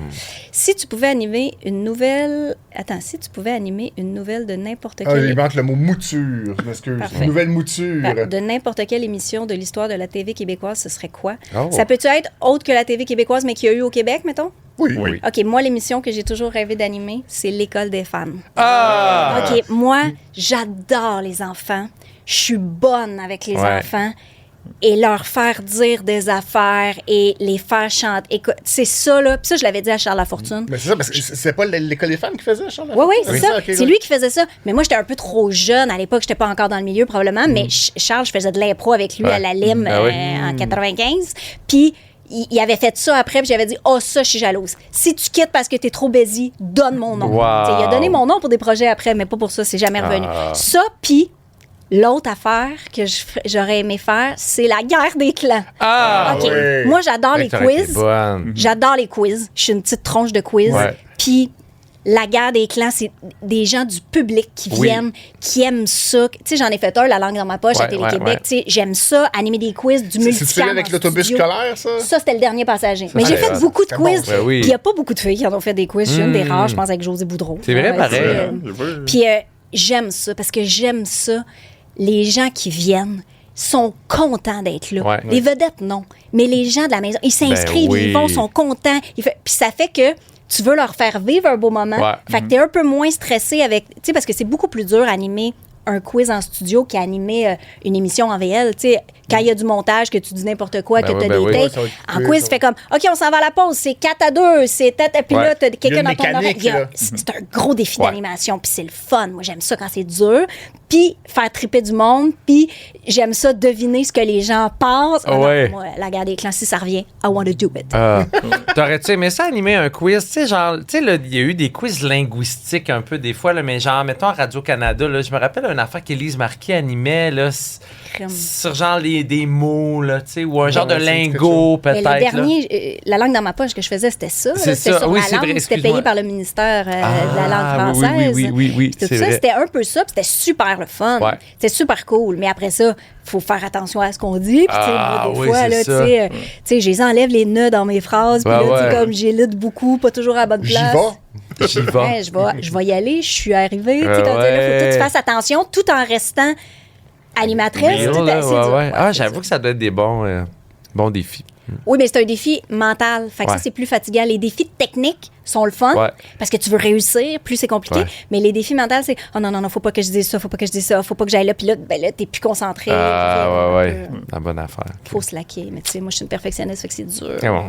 Speaker 3: Si tu pouvais animer une nouvelle... Attends, si tu pouvais animer une nouvelle de n'importe
Speaker 1: Ah, il
Speaker 3: quelle...
Speaker 1: manque le mot mouture. Je m'excuse.
Speaker 3: Parfait.
Speaker 1: Une nouvelle mouture.
Speaker 3: de n'importe quelle émission de l'histoire de la TV québécoise, ce serait quoi?
Speaker 2: Oh.
Speaker 3: Ça peut-tu être autre que la TV québécoise, mais qu'il y a eu au Québec, mettons?
Speaker 1: Oui.
Speaker 4: Oui.
Speaker 3: OK, moi, l'émission que j'ai toujours rêvé d'animer, c'est l'École des femmes.
Speaker 2: Ah!
Speaker 3: OK, moi, j'adore les enfants. Je suis bonne avec les
Speaker 2: Ouais.
Speaker 3: enfants. Et leur faire dire des affaires et les faire chanter. Écoute, c'est ça, là. Puis ça, je l'avais dit à Charles Lafortune.
Speaker 1: Mais c'est ça, parce que c'est pas l'école des femmes qui faisait, Charles?
Speaker 3: Oui, oui, c'est ça.
Speaker 1: ok,
Speaker 3: C'est
Speaker 1: ouais.
Speaker 3: lui qui faisait ça. Mais moi, j'étais un peu trop jeune. À l'époque, j'étais pas encore dans le milieu, probablement. Mais Charles, je faisais de l'impro avec lui
Speaker 2: Ouais.
Speaker 3: à la Lime
Speaker 2: Ah oui.
Speaker 3: en 95. Puis, il avait fait ça après. Puis j'avais dit, oh, ça, je suis jalouse. Si tu quittes parce que t'es trop busy, donne mon nom.
Speaker 2: Wow.
Speaker 3: T'sais, il a donné mon nom pour des projets après, mais pas pour ça. C'est jamais revenu.
Speaker 2: Ah.
Speaker 3: Ça, puis... L'autre affaire que j'aurais aimé faire, c'est la guerre des clans.
Speaker 2: Ah!
Speaker 3: OK.
Speaker 1: ouais.
Speaker 3: Moi, j'adore les
Speaker 2: Ça aurait été
Speaker 3: quiz.
Speaker 2: bonne.
Speaker 3: J'adore les quiz. Je suis une petite tronche de quiz.
Speaker 2: Ouais.
Speaker 3: Puis la guerre des clans, c'est des gens du public qui
Speaker 2: Oui.
Speaker 3: viennent, qui aiment ça. Tu sais, j'en ai fait un, la langue dans ma poche, à
Speaker 2: Ouais,
Speaker 3: Télé-Québec.
Speaker 2: ouais.
Speaker 3: Tu sais, j'aime ça, animer des quiz, du
Speaker 1: C'est-tu
Speaker 3: multicam
Speaker 1: avec
Speaker 3: en
Speaker 1: l'autobus
Speaker 3: studio.
Speaker 1: scolaire, ça?
Speaker 3: Ça, c'était le dernier passager. Mais j'ai
Speaker 2: c'est
Speaker 3: fait
Speaker 2: hot.
Speaker 3: beaucoup de
Speaker 1: C'est
Speaker 3: quiz.
Speaker 1: bon,
Speaker 2: ouais, oui.
Speaker 3: Puis il n'y a pas beaucoup de filles qui en ont fait des quiz. Je suis une des rares, je pense, avec José Boudreau.
Speaker 2: C'est vrai, pareil,
Speaker 3: tu sais,
Speaker 2: hein.
Speaker 4: Il y a pas-
Speaker 3: Puis j'aime ça, parce que j'aime ça. Les gens qui viennent sont contents d'être là.
Speaker 2: Ouais.
Speaker 3: Les vedettes, non. Mais les gens de la maison, ils s'inscrivent,
Speaker 2: Ben oui.
Speaker 3: ils vont, sont contents. Puis ça fait que tu veux leur faire vivre un beau moment.
Speaker 2: Ouais.
Speaker 3: Fait que t'es un peu moins stressé avec... Tu sais, parce que c'est beaucoup plus dur à animer un quiz en studio qu'animer une émission en VL. Tu sais, quand il y a du montage, que tu dis n'importe quoi,
Speaker 2: Ben
Speaker 3: que
Speaker 2: oui,
Speaker 3: tu as
Speaker 2: ben
Speaker 3: des
Speaker 2: oui.
Speaker 3: takes.
Speaker 1: Ouais, ça va être
Speaker 3: En
Speaker 1: coupé,
Speaker 3: quiz,
Speaker 1: ça
Speaker 3: tu fais comme, OK, on s'en va à la pause, c'est 4-2, c'est tête, puis
Speaker 2: Ouais.
Speaker 3: là, t'as
Speaker 1: Il y a
Speaker 3: quelqu'un
Speaker 1: une
Speaker 3: dans ton oreille.
Speaker 1: mécanique, là.
Speaker 3: C'est un gros défi
Speaker 2: Ouais.
Speaker 3: d'animation, puis c'est le fun. Moi, j'aime ça quand c'est dur. Puis faire triper du monde, puis j'aime ça deviner ce que les gens pensent. Ah non,
Speaker 2: Ouais.
Speaker 3: moi, la guerre des clans, si ça revient, I want to do it.
Speaker 2: T'aurais-tu aimé ça animer un quiz? Tu sais, genre, tu sais, là, il y a eu des quiz linguistiques un peu des fois, là, mais genre, mettons à Radio-Canada, là, je me rappelle une affaire qu'Élise Marquis animait, là,
Speaker 3: Crème.
Speaker 2: sur genre des mots, là, tu sais, ou un genre de
Speaker 1: ouais, c'est quelque
Speaker 2: lingot,
Speaker 3: Mais
Speaker 2: peut-être.
Speaker 3: le dernier, la langue dans ma poche que je faisais, c'était ça. là.
Speaker 2: C'est
Speaker 3: C'était
Speaker 2: ça.
Speaker 3: sur
Speaker 2: Oui,
Speaker 3: la
Speaker 2: c'est
Speaker 3: langue,
Speaker 2: vrai,
Speaker 3: c'était
Speaker 2: excuse-moi.
Speaker 3: payé par le ministère de la langue
Speaker 2: Ah, oui,
Speaker 3: française.
Speaker 2: oui,
Speaker 3: Tout
Speaker 2: c'est
Speaker 3: ça,
Speaker 2: vrai.
Speaker 3: c'était un peu ça, puis c'était super le fun.
Speaker 2: Ouais.
Speaker 3: C'était super cool. Mais après ça, il faut faire attention à ce qu'on dit. Puis, tu sais,
Speaker 2: Ah,
Speaker 3: moi, des
Speaker 2: oui,
Speaker 3: fois,
Speaker 2: c'est
Speaker 3: là, tu
Speaker 2: ça.
Speaker 3: sais, je les enlève les nœuds dans mes phrases. Puis
Speaker 2: Ouais,
Speaker 3: là, tu sais,
Speaker 2: ouais.
Speaker 3: comme j'élite beaucoup, pas toujours à la bonne
Speaker 1: J'y
Speaker 3: place.
Speaker 1: vais.
Speaker 2: J'y vais.
Speaker 3: Ouais, je vais y aller, je suis arrivée. Tu sais, quand
Speaker 2: Ouais.
Speaker 3: là, faut que tu fasses attention tout en restant animatrice.
Speaker 2: Real,
Speaker 3: Tout
Speaker 2: là,
Speaker 3: assez
Speaker 2: ouais,
Speaker 3: dur.
Speaker 2: ouais. Ah,
Speaker 3: c'est
Speaker 2: j'avoue
Speaker 3: ça.
Speaker 2: que ça doit être des bons défis.
Speaker 3: Oui, mais c'est un défi mental. Fait que
Speaker 2: Ouais.
Speaker 3: ça, c'est plus fatigant. Les défis techniques sont le fun
Speaker 2: Ouais.
Speaker 3: parce que tu veux réussir, plus c'est compliqué.
Speaker 2: Ouais.
Speaker 3: Mais les défis mentaux, c'est oh non, faut pas que je dise ça, faut pas que je dise ça, faut pas que j'aille là. Puis là, ben là, t'es plus concentré.
Speaker 2: Ah, ouais, ouais.
Speaker 3: Euh,
Speaker 2: La bonne affaire.
Speaker 3: Faut slacker. Mais tu sais, moi, je suis une perfectionniste, fait que c'est dur.
Speaker 2: Ah bon.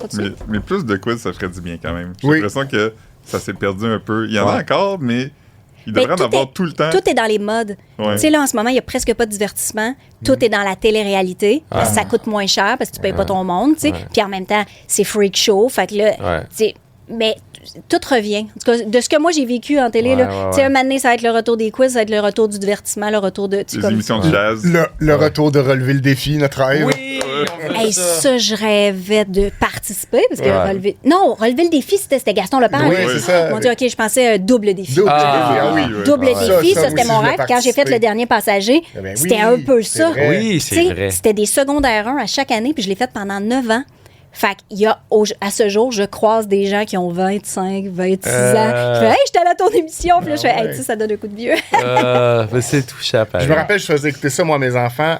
Speaker 3: Continue.
Speaker 4: Mais plus de quiz, ça ferait du bien quand même. J'ai
Speaker 1: Oui.
Speaker 4: l'impression que ça s'est perdu un peu. Il y en a
Speaker 2: Ouais.
Speaker 4: encore, mais il
Speaker 3: Mais
Speaker 4: devrait en avoir
Speaker 3: est-
Speaker 4: tout le temps.
Speaker 3: Tout est dans les modes.
Speaker 4: Ouais.
Speaker 3: Tu sais, là, en ce moment, il n'y a presque pas de divertissement. Tout est dans la télé-réalité. Parce que ça coûte moins cher parce que tu payes pas ton monde, tu sais. Puis en même temps, c'est freak show. Fait que là,
Speaker 2: Ouais.
Speaker 3: tu sais, mais tout revient. En tout cas, de ce que moi, j'ai vécu en télé,
Speaker 2: Ouais,
Speaker 3: là,
Speaker 2: ouais,
Speaker 3: tu sais,
Speaker 2: ouais.
Speaker 3: un moment donné, ça va être le retour des quiz, ça va être le retour du divertissement, le retour de... tu sais,
Speaker 4: Les
Speaker 3: comme-
Speaker 4: émissions de jazz.
Speaker 1: Le retour de relever le défi, notre rêve.
Speaker 2: Oui, on veut
Speaker 3: Hey, ça, je rêvais de participer parce que
Speaker 2: Ouais.
Speaker 3: relever... Non, relever le défi, c'était Gaston Lepage.
Speaker 1: Oui, c'est ça.
Speaker 3: Mon Dieu, OK, je pensais double défi.
Speaker 1: Double
Speaker 2: Ah.
Speaker 1: défi,
Speaker 4: oui.
Speaker 3: Double
Speaker 1: Ah,
Speaker 3: défi,
Speaker 1: ça
Speaker 3: ça, c'était
Speaker 1: aussi,
Speaker 3: mon
Speaker 1: je
Speaker 3: rêve.
Speaker 1: l'ai
Speaker 3: Quand j'ai fait
Speaker 1: participé.
Speaker 3: le dernier passager,
Speaker 1: Eh ben oui,
Speaker 3: c'était un peu
Speaker 1: c'est
Speaker 3: ça.
Speaker 1: vrai.
Speaker 2: Oui,
Speaker 3: Tu
Speaker 2: c'est
Speaker 3: sais,
Speaker 2: vrai.
Speaker 3: C'était des secondaires 1 à chaque année, puis je l'ai fait pendant 9 ans. Fait qu'il y a, à ce jour, je croise des gens qui ont 25, 26 ans. Je fais, hey, j'étais à ton émission. Puis là, je fais, hey, tu sais, ça donne un coup de vieux.
Speaker 2: Mais c'est touchable.
Speaker 1: Je me rappelle, je faisais écouter ça, moi, à mes enfants,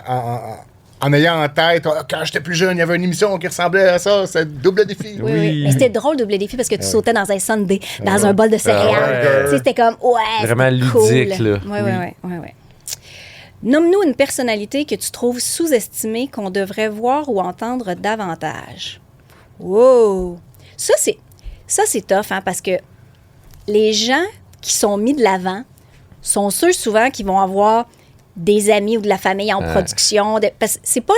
Speaker 1: en ayant en tête, quand j'étais plus jeune, il y avait une émission qui ressemblait à ça, c'est double défi.
Speaker 3: Oui, oui. Mais c'était drôle, double défi, parce que tu sautais dans un sundae, dans un bol de
Speaker 2: ouais.
Speaker 3: céréales. Tu sais, c'était comme, ouais.
Speaker 2: Vraiment
Speaker 3: c'était cool.
Speaker 2: ludique, là.
Speaker 3: Oui, oui, oui. Nomme-nous une personnalité que tu trouves sous-estimée qu'on devrait voir ou entendre davantage. Wow! Ça, c'est tough, hein, parce que les gens qui sont mis de l'avant sont ceux souvent qui vont avoir des amis ou de la famille en production. Parce que c'est pas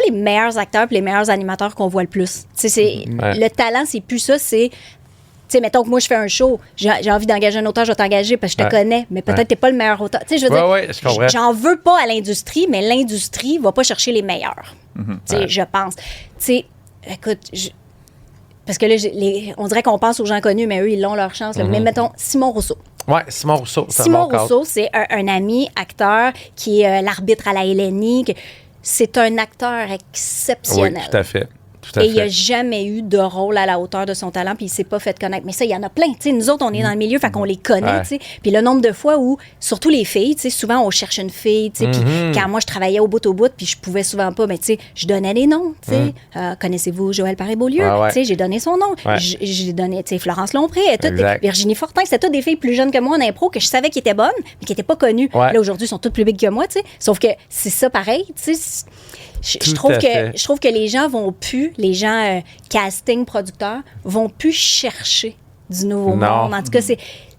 Speaker 3: les meilleurs acteurs et les meilleurs animateurs qu'on voit le plus. Le talent, c'est plus ça, c'est... Tu sais, mettons que moi, je fais un show, j'ai envie d'engager un auteur, je vais t'engager parce que je te connais, mais peut-être t'es pas le meilleur auteur. Tu sais, je veux dire,
Speaker 2: je comprends.
Speaker 3: j'en veux pas à l'industrie, mais l'industrie va pas chercher les meilleurs. Tu sais, je pense. Tu sais, écoute, parce que là, on dirait qu'on pense aux gens connus, mais eux, ils ont leur chance. Là. Mais mettons, Simon Rousseau.
Speaker 2: Oui, Simon Rousseau.
Speaker 3: Simon Rousseau, c'est un ami acteur qui est l'arbitre à la LNI. C'est un acteur exceptionnel.
Speaker 2: Oui, tout à fait.
Speaker 3: Et il n'a jamais eu de rôle à la hauteur de son talent, puis il s'est pas fait connaître. Mais ça, il y en a plein. T'sais, nous autres, on est dans le milieu, fait qu'on les connaît. Ouais. Puis le nombre de fois où, surtout les filles, souvent, on cherche une fille. Puis quand moi, je travaillais au bout, puis je pouvais souvent pas, mais je donnais des noms. Connaissez-vous Joël Paré-Beaulieu? J'ai donné son nom. J'ai donné Florence Lompré, Virginie Fortin. C'était toutes des filles plus jeunes que moi en impro que je savais qu'ils étaient bonnes, mais qui n'étaient pas connues. Là, aujourd'hui, ils sont toutes plus big que moi. Sauf que c'est ça pareil. Je trouve que les gens vont plus, les gens casting, producteurs, vont plus chercher du nouveau monde. En tout cas,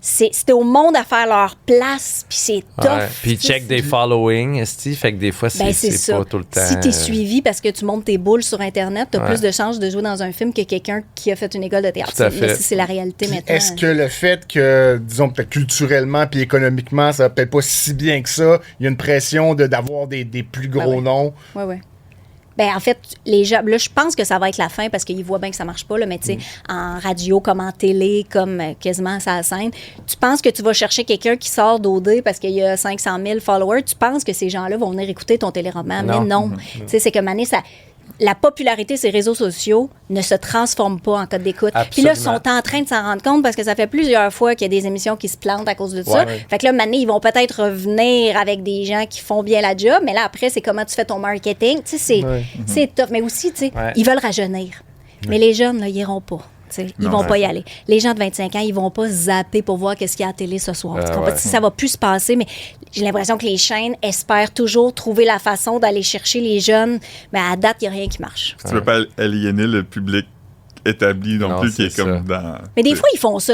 Speaker 3: c'était au monde à faire leur place, puis c'est tough.
Speaker 2: Puis check des followings, fait que des fois, c'est pas tout le temps.
Speaker 3: Si t'es suivi parce que tu montes tes boules sur Internet, t'as plus de chances de jouer dans un film que quelqu'un qui a fait une école de théâtre. C'est la réalité
Speaker 1: puis
Speaker 3: maintenant.
Speaker 1: Est-ce que le fait que, disons, peut-être culturellement puis économiquement, ça va peut-être pas si bien que ça, il y a une pression d'avoir des plus gros noms?
Speaker 3: Oui. Ben, en fait, les gens, là, je pense que ça va être la fin parce qu'ils voient bien que ça marche pas, là, mais tu sais, en radio, comme en télé, comme quasiment à la scène, tu penses que tu vas chercher quelqu'un qui sort d'OD parce qu'il y a 500 000 followers, tu penses que ces gens-là vont venir écouter ton téléroman, mais non. Tu sais, c'est que Mané, la popularité de ces réseaux sociaux ne se transforme pas en code d'écoute. Puis là, ils sont en train de s'en rendre compte parce que ça fait plusieurs fois qu'il y a des émissions qui se plantent à cause de ça. Fait que là, Mané, ils vont peut-être revenir avec des gens qui font bien la job, mais là, après, c'est comment tu fais ton marketing. Tu sais, c'est tough. Mais aussi, tu sais, ils veulent rajeunir. Mais les jeunes, là, ils iront pas. Ils vont pas y aller. Les gens de 25 ans, ils vont pas zapper pour voir qu'est-ce qu'il y a à la télé ce soir. Ça va plus se passer, mais j'ai l'impression que les chaînes espèrent toujours trouver la façon d'aller chercher les jeunes. Mais à date, il n'y a rien qui marche.
Speaker 4: Tu veux pas aliéner le public établi non plus qui est comme dans...
Speaker 3: Mais des fois, ils font ça.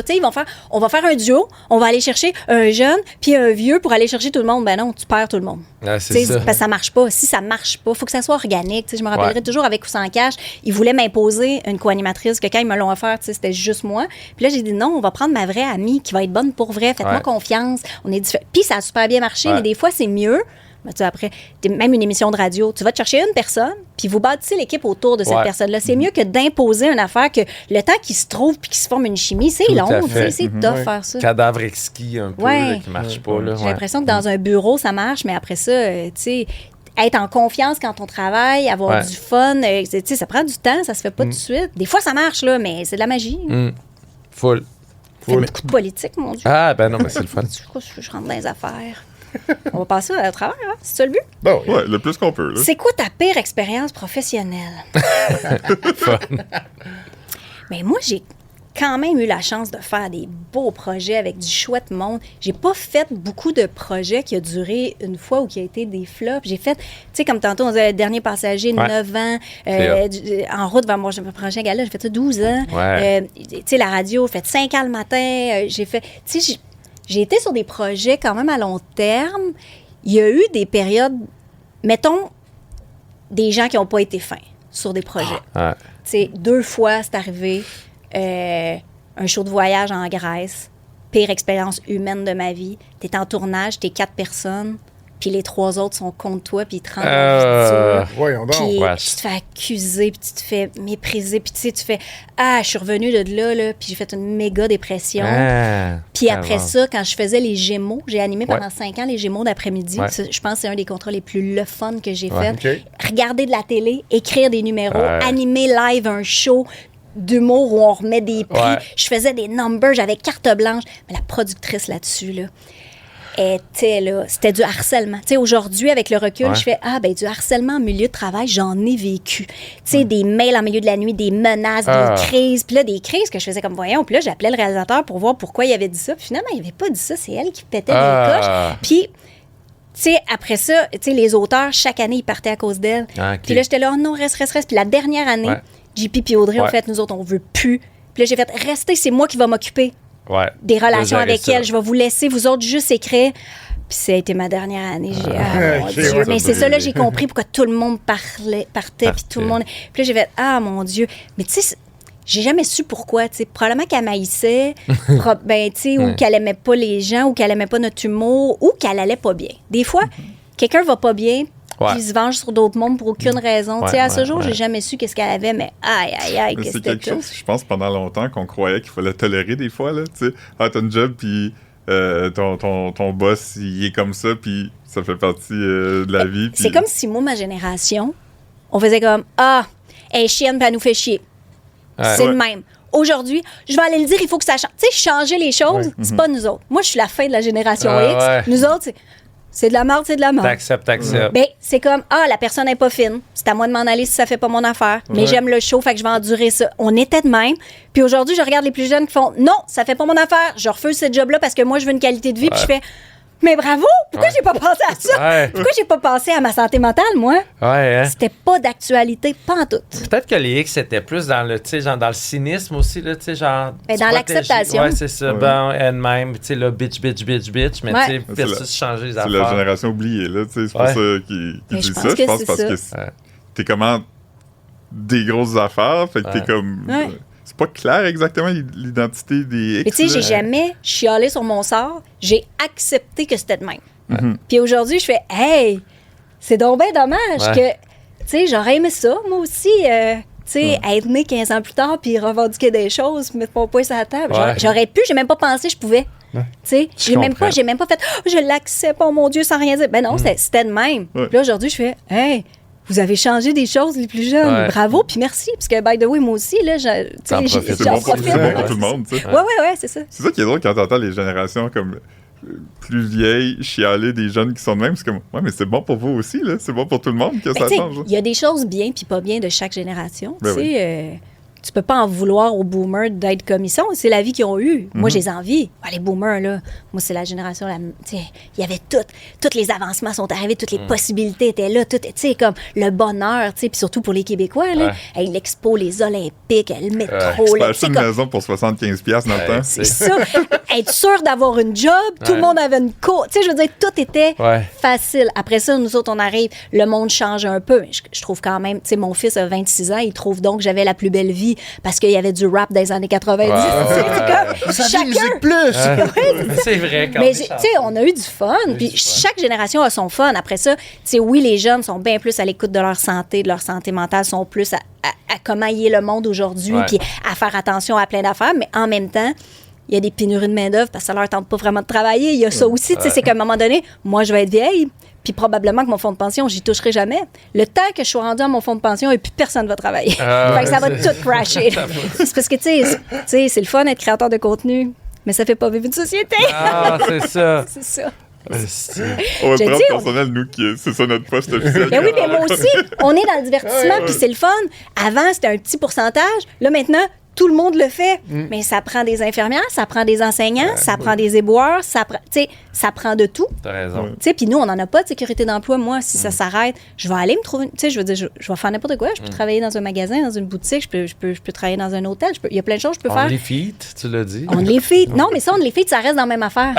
Speaker 3: On va faire un duo, on va aller chercher un jeune puis un vieux pour aller chercher tout le monde. Ben non, tu perds tout le monde.
Speaker 2: C'est ça.
Speaker 3: Parce que ça marche pas. Si ça marche pas, il faut que ça soit organique. Je me rappellerai toujours avec ou sans cash, ils voulaient m'imposer une co-animatrice que quand ils me l'ont offert, c'était juste moi. Puis là, j'ai dit non, on va prendre ma vraie amie qui va être bonne pour vrai. Faites-moi confiance. On est différents. Puis ça a super bien marché, mais des fois, c'est mieux. Tu sais, après, même une émission de radio, tu vas te chercher une personne, puis vous bâtissez l'équipe autour de cette personne-là. C'est mieux que d'imposer une affaire que le temps qu'il se trouve puis qu'il se forme une chimie, c'est long, c'est tough faire ça.
Speaker 2: Cadavre exquis un peu, là, qui marche pas. Là,
Speaker 3: J'ai l'impression que dans un bureau, ça marche, mais après ça, tu sais, être en confiance quand on travaille, avoir du fun, tu sais, ça prend du temps, ça se fait pas tout de suite. Des fois, ça marche, là, mais c'est de la magie.
Speaker 2: Full.
Speaker 3: Fait beaucoup de politique, mon Dieu.
Speaker 2: Ah, ben non, mais c'est le fun.
Speaker 3: Je rentre dans les affaires. On va passer à travers, hein? C'est ça le but?
Speaker 1: Bon,
Speaker 4: ouais, le plus qu'on peut. Là.
Speaker 3: C'est quoi ta pire expérience professionnelle?
Speaker 2: Fun.
Speaker 3: Mais moi, j'ai quand même eu la chance de faire des beaux projets avec du chouette monde. J'ai pas fait beaucoup de projets qui ont duré une fois ou qui ont été des flops. J'ai fait, tu sais, comme tantôt, on disait, le dernier passager, 9 ans, en route vers mon prochain gala, j'ai fait ça 12 ans. Tu sais, la radio, j'ai fait 5 ans le matin. J'ai fait, tu sais, j'ai été sur des projets quand même à long terme. Il y a eu des périodes, mettons, des gens qui n'ont pas été fins sur des projets. Tu sais, 2 fois, c'est arrivé. Un show de voyage en Grèce. Pire expérience humaine de ma vie. T'es en tournage, t'es 4 personnes, puis les 3 autres sont contre toi, puis ils te rendent la visite.
Speaker 1: Voyons donc.
Speaker 3: Puis tu te fais accuser, puis tu te fais mépriser, puis tu sais, tu fais « Ah, je suis revenue de là, puis j'ai fait une méga dépression. Puis après ça, quand je faisais les Gémeaux, j'ai animé pendant 5 ans les Gémeaux d'après-midi. Je pense que c'est un des contrats les plus le fun que j'ai fait.
Speaker 1: Okay.
Speaker 3: Regarder de la télé, écrire des numéros, animer live un show d'humour où on remet des prix. Je faisais des numbers, j'avais carte blanche. Mais la productrice là-dessus, là, c'était du harcèlement. Tu sais, aujourd'hui, avec le recul, je fais du harcèlement en milieu de travail, j'en ai vécu. Tu sais, des mails en milieu de la nuit, des menaces, des crises. Puis là, des crises que je faisais comme voyons. Puis là, j'appelais le réalisateur pour voir pourquoi il avait dit ça. Puis finalement, il avait pas dit ça. C'est elle qui pétait des coches. Puis, tu sais, après ça, tu sais, les auteurs, chaque année, ils partaient à cause d'elle. Puis là, j'étais là, oh non, reste. Puis la dernière année, JP et Audrey ont fait, nous autres, on veut plus. Puis là, j'ai fait, restez, c'est moi qui va m'occuper
Speaker 2: Ouais.
Speaker 3: des relations
Speaker 2: De gérer
Speaker 3: avec
Speaker 2: ça.
Speaker 3: elle. Je vais vous laisser, vous autres, juste écrire. Puis ça a été ma dernière année. Mon
Speaker 1: Ok,
Speaker 3: Dieu.
Speaker 1: ouais,
Speaker 3: Mais
Speaker 4: ça
Speaker 3: c'est ça, là,
Speaker 4: brûle.
Speaker 3: j'ai compris pourquoi tout le monde partait, puis tout le monde... Puis là, j'ai fait, mon Dieu. Mais tu sais, j'ai jamais su pourquoi, tu sais. Probablement qu'elle maïssait, ben, tu sais, ou qu'elle aimait pas les gens, ou qu'elle aimait pas notre humour, ou qu'elle allait pas bien. Des fois, quelqu'un va pas bien,
Speaker 2: Ouais.
Speaker 3: puis il se venge sur d'autres mondes pour aucune raison. Tu sais, à ce jour, j'ai jamais su qu'est-ce qu'elle avait, mais aïe,
Speaker 4: Mais
Speaker 3: qu'est-ce
Speaker 4: c'est
Speaker 3: que
Speaker 4: quelque
Speaker 3: c'était.
Speaker 4: chose, je pense, pendant longtemps qu'on croyait qu'il fallait tolérer des fois, là, tu sais. Ah, t'as une job, puis ton boss, il est comme ça, puis ça fait partie de la vie.
Speaker 3: C'est comme si moi, ma génération, on faisait comme, elle est chienne, puis elle nous fait chier. C'est
Speaker 4: Ouais.
Speaker 3: le même. Aujourd'hui, je vais aller le dire, il faut que ça change. Tu sais, changer les choses, c'est pas nous autres. Moi, je suis la fin de la génération X.
Speaker 2: Ouais.
Speaker 3: Nous autres, c'est de la merde, c'est de la merde.
Speaker 2: T'acceptes.
Speaker 3: Ben, c'est comme, la personne n'est pas fine. C'est à moi de m'en aller si ça fait pas mon affaire. Mais j'aime le show, fait que je vais endurer ça. On était de même. Puis aujourd'hui, je regarde les plus jeunes qui font, non, ça fait pas mon affaire. Je refuse ce job-là parce que moi, je veux une qualité de vie. Puis je fais, mais bravo! Pourquoi j'ai pas pensé à ça?
Speaker 2: Ouais.
Speaker 3: Pourquoi j'ai pas pensé à ma santé mentale, moi?
Speaker 2: Ouais, hein?
Speaker 3: C'était pas d'actualité, pas en tout.
Speaker 2: Peut-être que les X étaient plus dans le, tu sais, genre dans le cynisme aussi, là, tu sais, genre.
Speaker 3: Ben,
Speaker 2: tu
Speaker 3: dans
Speaker 2: protèges-
Speaker 3: l'acceptation.
Speaker 2: Ouais, c'est ça.
Speaker 4: Ouais.
Speaker 2: Bon, elle-même, tu sais, là, bitch, mais
Speaker 3: Ouais.
Speaker 2: tu sais,
Speaker 4: C'est
Speaker 2: versus changer les
Speaker 4: C'est la
Speaker 2: affaires.
Speaker 4: génération oubliée, là, tu sais. C'est pour
Speaker 2: Ouais.
Speaker 4: ça qu'ils
Speaker 3: Mais je
Speaker 4: disent
Speaker 3: pense
Speaker 4: ça.
Speaker 3: que
Speaker 4: Je pense
Speaker 3: c'est
Speaker 4: parce
Speaker 3: ça.
Speaker 4: que t'es comment des grosses affaires, fait que t'es
Speaker 2: Ouais.
Speaker 4: comme...
Speaker 3: Ouais.
Speaker 4: C'est pas clair exactement l'identité des X.
Speaker 3: Mais tu sais, j'ai
Speaker 4: là.
Speaker 3: jamais chialé sur mon sort. J'ai accepté que c'était de même.
Speaker 4: Mhm.
Speaker 3: Puis aujourd'hui, je fais, hey, c'est donc bien dommage
Speaker 2: Ouais.
Speaker 3: que, tu sais, j'aurais aimé ça, moi aussi, tu sais, être né 15 ans plus tard puis revendiquer des choses, mettre mon poing sur la table.
Speaker 2: Ouais.
Speaker 3: J'aurais pu, j'ai même pas pensé, je pouvais. Tu sais,
Speaker 2: Je
Speaker 3: j'ai même
Speaker 2: comprends.
Speaker 3: pas fait, je l'accepte, oh mon Dieu, sans rien dire. Ben non, c'était de même.
Speaker 4: Ouais.
Speaker 3: Puis là, aujourd'hui, je fais, hey, vous avez changé des choses, les plus jeunes.
Speaker 2: Ouais.
Speaker 3: Bravo, puis merci. Parce que, by the way, moi aussi, là, tu sais,
Speaker 2: T'en profites.
Speaker 4: C'est
Speaker 3: j'en
Speaker 4: bon pour
Speaker 3: profite.
Speaker 4: tout le monde, tu sais.
Speaker 3: Ouais, c'est ça.
Speaker 4: C'est ça qui est drôle quand t'entends les générations comme plus vieilles chialer des jeunes qui sont de même. C'est comme, ouais, mais c'est bon pour vous aussi, là. C'est bon pour tout le monde que
Speaker 3: Ben,
Speaker 4: ça
Speaker 3: tu sais,
Speaker 4: change. là.
Speaker 3: il y a des choses bien puis pas bien de chaque génération.
Speaker 4: Ben
Speaker 3: Tu sais, tu peux pas en vouloir aux boomers d'être comme ils sont. C'est la vie qu'ils ont eue. Moi, j'ai envie. Les boomers, là, moi, c'est la génération... Tu sais, il y avait tout. Tous les avancements sont arrivés, toutes les possibilités étaient là. Tout, tu sais, comme le bonheur, tu sais, puis surtout pour les Québécois, là. Hey, l'expo, les Olympiques, le métro,
Speaker 4: Tu peux
Speaker 3: là, tu
Speaker 4: acheter
Speaker 3: sais,
Speaker 4: une
Speaker 3: comme...
Speaker 4: maison pour 75$ dans le temps.
Speaker 3: C'est ça. Être sûr d'avoir une job, tout le monde avait une cour. Tu sais, je veux dire, tout était
Speaker 2: Ouais.
Speaker 3: facile. Après ça, nous autres, on arrive, le monde change un peu. Mais je trouve quand même, tu sais, mon fils a 26 ans, il trouve donc que j'avais la plus belle vie parce qu'il y avait du rap des années 90. C'est comme
Speaker 1: Vous savez,
Speaker 3: chacun...
Speaker 1: Musique Plus!
Speaker 2: C'est vrai, quand
Speaker 3: Mais
Speaker 2: même.
Speaker 3: tu sais, on a eu du fun. Puis chaque génération a son fun. Après ça, tu sais, oui, les jeunes sont bien plus à l'écoute de leur santé mentale, sont plus à comment y est le monde aujourd'hui,
Speaker 2: Ouais.
Speaker 3: puis à faire attention à plein d'affaires. Mais en même temps, il y a des pénuries de main-d'œuvre parce que ça leur tente pas vraiment de travailler. Il y a ça aussi. Tu sais, c'est qu'à un moment donné, moi, je vais être vieille. Puis probablement que mon fonds de pension, j'y toucherai jamais. Le temps que je suis rendu à mon fonds de pension, et puis personne ne va travailler. Fait que ça va tout crasher. C'est parce que, tu sais, c'est le fun d'être créateur de contenu, mais ça fait pas vivre une société.
Speaker 2: Ah, c'est ça.
Speaker 3: C'est ça.
Speaker 4: On va
Speaker 3: Je
Speaker 4: prendre
Speaker 3: dis, on-
Speaker 4: personnel, nous, c'est ça notre poste officiel.
Speaker 3: Ben oui, mais moi aussi, on est dans le divertissement, puis c'est le fun. Avant, c'était un petit pourcentage. Là, maintenant, tout le monde le fait. Mais ça prend des infirmières, ça prend des enseignants, ça prend des éboueurs, ça prend de tout.
Speaker 2: T'as raison.
Speaker 4: Ouais.
Speaker 3: Tu sais, puis nous, on n'en a pas de sécurité d'emploi. Moi, si ça s'arrête, je vais aller me trouver... Tu sais, je veux dire, je vais faire n'importe quoi. Je peux travailler dans un magasin, dans une boutique, je peux travailler dans un hôtel. Il y a plein de choses que je peux faire.
Speaker 2: On les feet, tu l'as dit.
Speaker 3: On les fait. Non, mais ça, on les fait, ça reste dans la même affaire.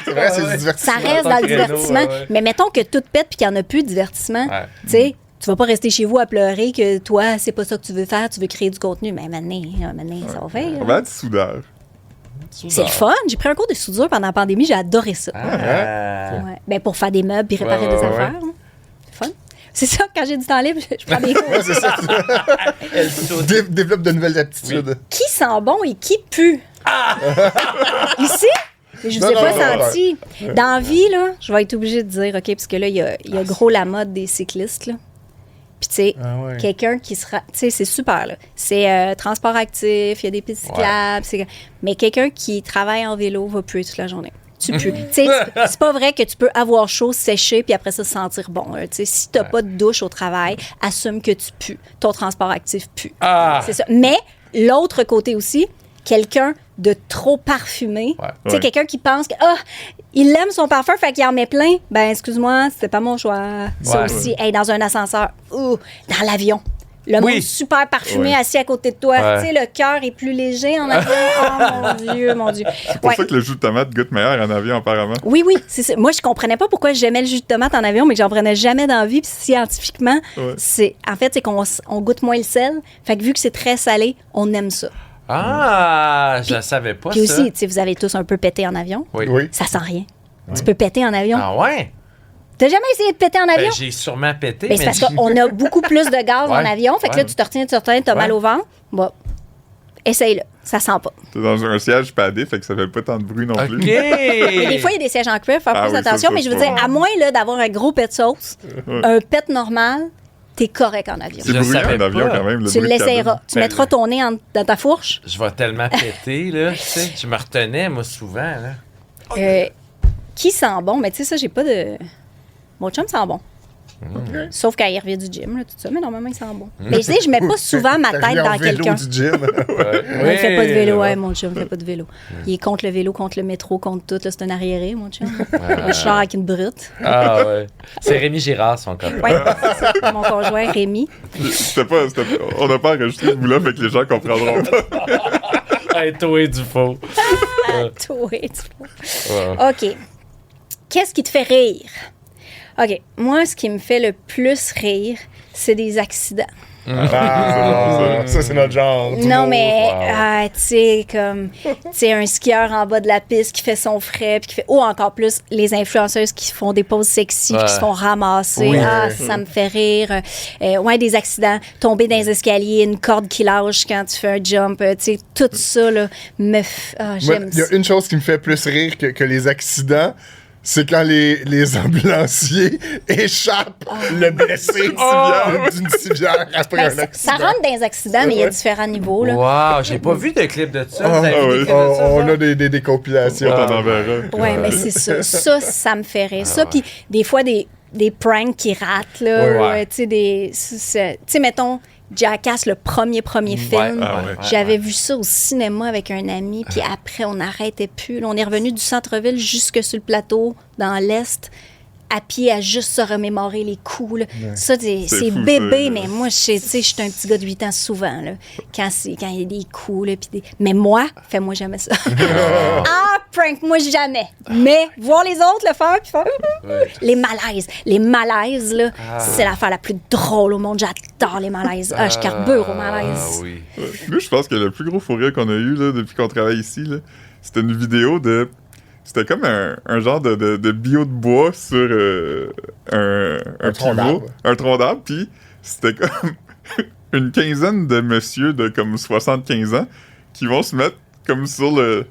Speaker 1: C'est vrai, c'est du
Speaker 3: Ça
Speaker 1: divertissement.
Speaker 3: reste
Speaker 2: Ton
Speaker 3: dans le
Speaker 2: créneau,
Speaker 3: divertissement.
Speaker 2: ouais.
Speaker 3: Mais mettons que tout pète puis qu'il n'y en a plus de divertissement.
Speaker 2: Ouais.
Speaker 3: Tu sais, tu vas pas rester chez vous à pleurer que toi, c'est pas ça que tu veux faire, tu veux créer du contenu. Mais maintenant, ça va faire.
Speaker 4: On va être soudeur.
Speaker 3: C'est le fun. J'ai pris un cours de soudure pendant la pandémie, j'ai adoré ça.
Speaker 2: Ah.
Speaker 3: Ouais. Ben, pour faire des meubles puis réparer
Speaker 2: Ouais,
Speaker 3: des
Speaker 2: ouais,
Speaker 3: affaires. hein. C'est fun. C'est ça, quand j'ai du temps libre, je prends des cours.
Speaker 1: C'est ça.
Speaker 2: Elle soude.
Speaker 1: Développe de nouvelles aptitudes.
Speaker 3: Qui sent bon et qui pue? Ici? Mais je vous ai
Speaker 1: Non,
Speaker 3: pas
Speaker 1: non,
Speaker 3: senti. Dans la vie, là, je vais être obligée de dire, OK, parce que là, il y a gros la mode des cyclistes, là. Puis, tu sais,
Speaker 1: Ah ouais.
Speaker 3: quelqu'un qui sera... Tu sais, c'est super, là. C'est transport actif, il y a des pistes cyclables. Mais quelqu'un qui travaille en vélo va puer toute la journée. Tu pues. Tu sais, c'est pas vrai que tu peux avoir chaud, sécher, puis après ça, se sentir bon. Là. Tu sais, si t'as pas de douche au travail, assume que tu pues. Ton transport actif pue.
Speaker 2: Ah.
Speaker 3: C'est ça. Mais l'autre côté aussi, quelqu'un de trop parfumé.
Speaker 2: Ouais.
Speaker 3: Tu sais,
Speaker 4: Ouais.
Speaker 3: quelqu'un qui pense que il aime son parfum, fait qu'il en met plein. Ben, excuse-moi, c'était pas mon choix. Ça
Speaker 2: Ouais.
Speaker 3: aussi, hey, dans un ascenseur, dans l'avion. Le
Speaker 2: Oui.
Speaker 3: monde super parfumé
Speaker 4: Ouais.
Speaker 3: assis à côté de toi.
Speaker 2: Ouais.
Speaker 3: Tu sais, le cœur est plus léger en avion. Oh mon Dieu, mon Dieu.
Speaker 4: C'est pour
Speaker 3: Ouais.
Speaker 4: ça que le jus de tomate goûte meilleur en avion, apparemment.
Speaker 3: Oui, oui. C'est ça. Moi, je comprenais pas pourquoi j'aimais le jus de tomate en avion, mais que j'en prenais jamais dans la vie. Puis scientifiquement,
Speaker 4: Ouais.
Speaker 3: c'est qu'on goûte moins le sel. Fait que vu que c'est très salé, on aime ça.
Speaker 2: Ah, je savais pas
Speaker 3: Puis
Speaker 2: ça.
Speaker 3: aussi, tu sais, vous avez tous un peu pété en avion.
Speaker 2: Oui.
Speaker 1: Oui.
Speaker 3: Ça sent rien. Tu peux péter en avion.
Speaker 2: Ah ouais?
Speaker 3: T'as jamais essayé de péter en avion?
Speaker 2: Ben, j'ai sûrement pété,
Speaker 3: Ben, c'est parce qu'on a beaucoup plus de gaz en
Speaker 2: Ouais,
Speaker 3: avion. Fait que là,
Speaker 2: ouais.
Speaker 3: tu te retiens, t'as mal
Speaker 2: Ouais.
Speaker 3: au ventre. Bon, essaye-le. Ça sent pas.
Speaker 4: T'es dans un siège padé, fait que ça fait pas tant de bruit non
Speaker 2: OK.
Speaker 4: plus.
Speaker 3: Mais des fois, il y a des sièges en cuir, faut faire
Speaker 4: Ah
Speaker 3: plus
Speaker 4: oui,
Speaker 3: attention.
Speaker 4: ça,
Speaker 3: Mais je veux
Speaker 4: c'est
Speaker 3: dire,
Speaker 4: pas
Speaker 3: à moins là, d'avoir un gros pet sauce,
Speaker 4: Ouais.
Speaker 3: un pet normal, t'es correct en avion.
Speaker 4: C'est
Speaker 2: Je
Speaker 4: bruyant
Speaker 2: savais
Speaker 4: un avion
Speaker 2: pas.
Speaker 4: quand même. Le
Speaker 3: Tu
Speaker 4: bruit de
Speaker 3: l'essayeras.
Speaker 4: cabine.
Speaker 3: Tu
Speaker 2: Ben,
Speaker 3: mettras ton nez dans ta fourche.
Speaker 2: Je vais tellement péter, là. Tu sais, je me retenais, moi, souvent, là.
Speaker 3: Qui sent bon? Mais tu sais, ça, j'ai pas de. Mon chum sent bon. Sauf quand il revient du gym, là, tout ça. Mais normalement, il sent bon. Mais tu sais, je mets pas souvent ma
Speaker 1: T'as
Speaker 3: tête
Speaker 1: venu en
Speaker 3: dans
Speaker 1: vélo
Speaker 3: quelqu'un.
Speaker 1: du gym.
Speaker 3: Il fait pas de vélo, ouais, mon chum fait pas de vélo. Il est contre le vélo, contre le métro, contre tout. là, c'est un arriéré, mon chum. Je sors avec une brute.
Speaker 2: Ah ouais. C'est Rémi Girard, son copain.
Speaker 3: Ouais, c'est ça. Mon conjoint Rémi.
Speaker 4: On n'a pas enregistré ce bout-là, fait que les gens comprendront pas.
Speaker 2: Hey, toi et du faux.
Speaker 3: Toi, tu vois.
Speaker 2: Ouais.
Speaker 3: OK. Qu'est-ce qui te fait rire? OK. Moi, ce qui me fait le plus rire, c'est des accidents.
Speaker 1: Ah, ça, c'est notre genre.
Speaker 3: Non, mais,
Speaker 2: wow.
Speaker 3: tu sais, comme, tu sais, un skieur en bas de la piste qui fait son frais, puis qui fait, ou encore plus, les influenceuses qui font des poses sexy,
Speaker 2: Ouais.
Speaker 3: qui se font ramasser.
Speaker 1: Oui.
Speaker 3: Ça me fait rire. Ouais, des accidents, tomber dans les escaliers, une corde qui lâche quand tu fais un jump, tu sais, tout ça, là, j'aime
Speaker 1: Il y a
Speaker 3: ça.
Speaker 1: une chose qui me fait plus rire que les accidents, c'est quand les ambulanciers échappent le blessé d'une civière après
Speaker 3: Ben,
Speaker 1: un
Speaker 3: ça
Speaker 1: accident.
Speaker 3: rentre dans les accidents, mais il y a différents niveaux, là.
Speaker 2: Wow, j'ai pas vu de clip de ça. Vous avez
Speaker 1: Ah,
Speaker 2: vu
Speaker 4: oui.
Speaker 2: des clips de ça?
Speaker 1: On
Speaker 2: ça?
Speaker 1: a des compilations.
Speaker 4: On t'en enverra.
Speaker 3: Ouais, mais c'est ça. Ça me fait rire. Ça, puis des fois, des pranks qui ratent, là.
Speaker 1: Ouais.
Speaker 3: Ouais, tu sais, mettons, Jackass, le premier film.
Speaker 4: Ah ouais.
Speaker 3: J'avais vu ça au cinéma avec un ami, puis après, on n'arrêtait plus. Là, on est revenu du centre-ville jusque sur le plateau, dans l'Est, à pied, à juste se remémorer les coups. Là. Ça, c'est
Speaker 4: fou,
Speaker 3: bébé,
Speaker 4: ça.
Speaker 3: mais moi, je sais, je suis un petit gars de 8 ans souvent, là, quand il y a des coups. Là, puis Mais moi, fais-moi jamais ça. Prank, moi, jamais. Mais voir les autres le faire, puis faire... Les malaises, là, c'est l'affaire la plus drôle au monde. J'adore les malaises. Je carbure aux malaises.
Speaker 2: Ah oui.
Speaker 4: Nous, je pense que le plus gros fou rire qu'on a eu là, depuis qu'on travaille ici, là, c'était une vidéo de. C'était comme un genre de bio de bois sur un
Speaker 1: tronc
Speaker 4: pivot,
Speaker 1: d'arbre.
Speaker 4: un tronc d'arbre, puis c'était comme une quinzaine de messieurs de comme 75 ans qui vont se mettre comme sur le.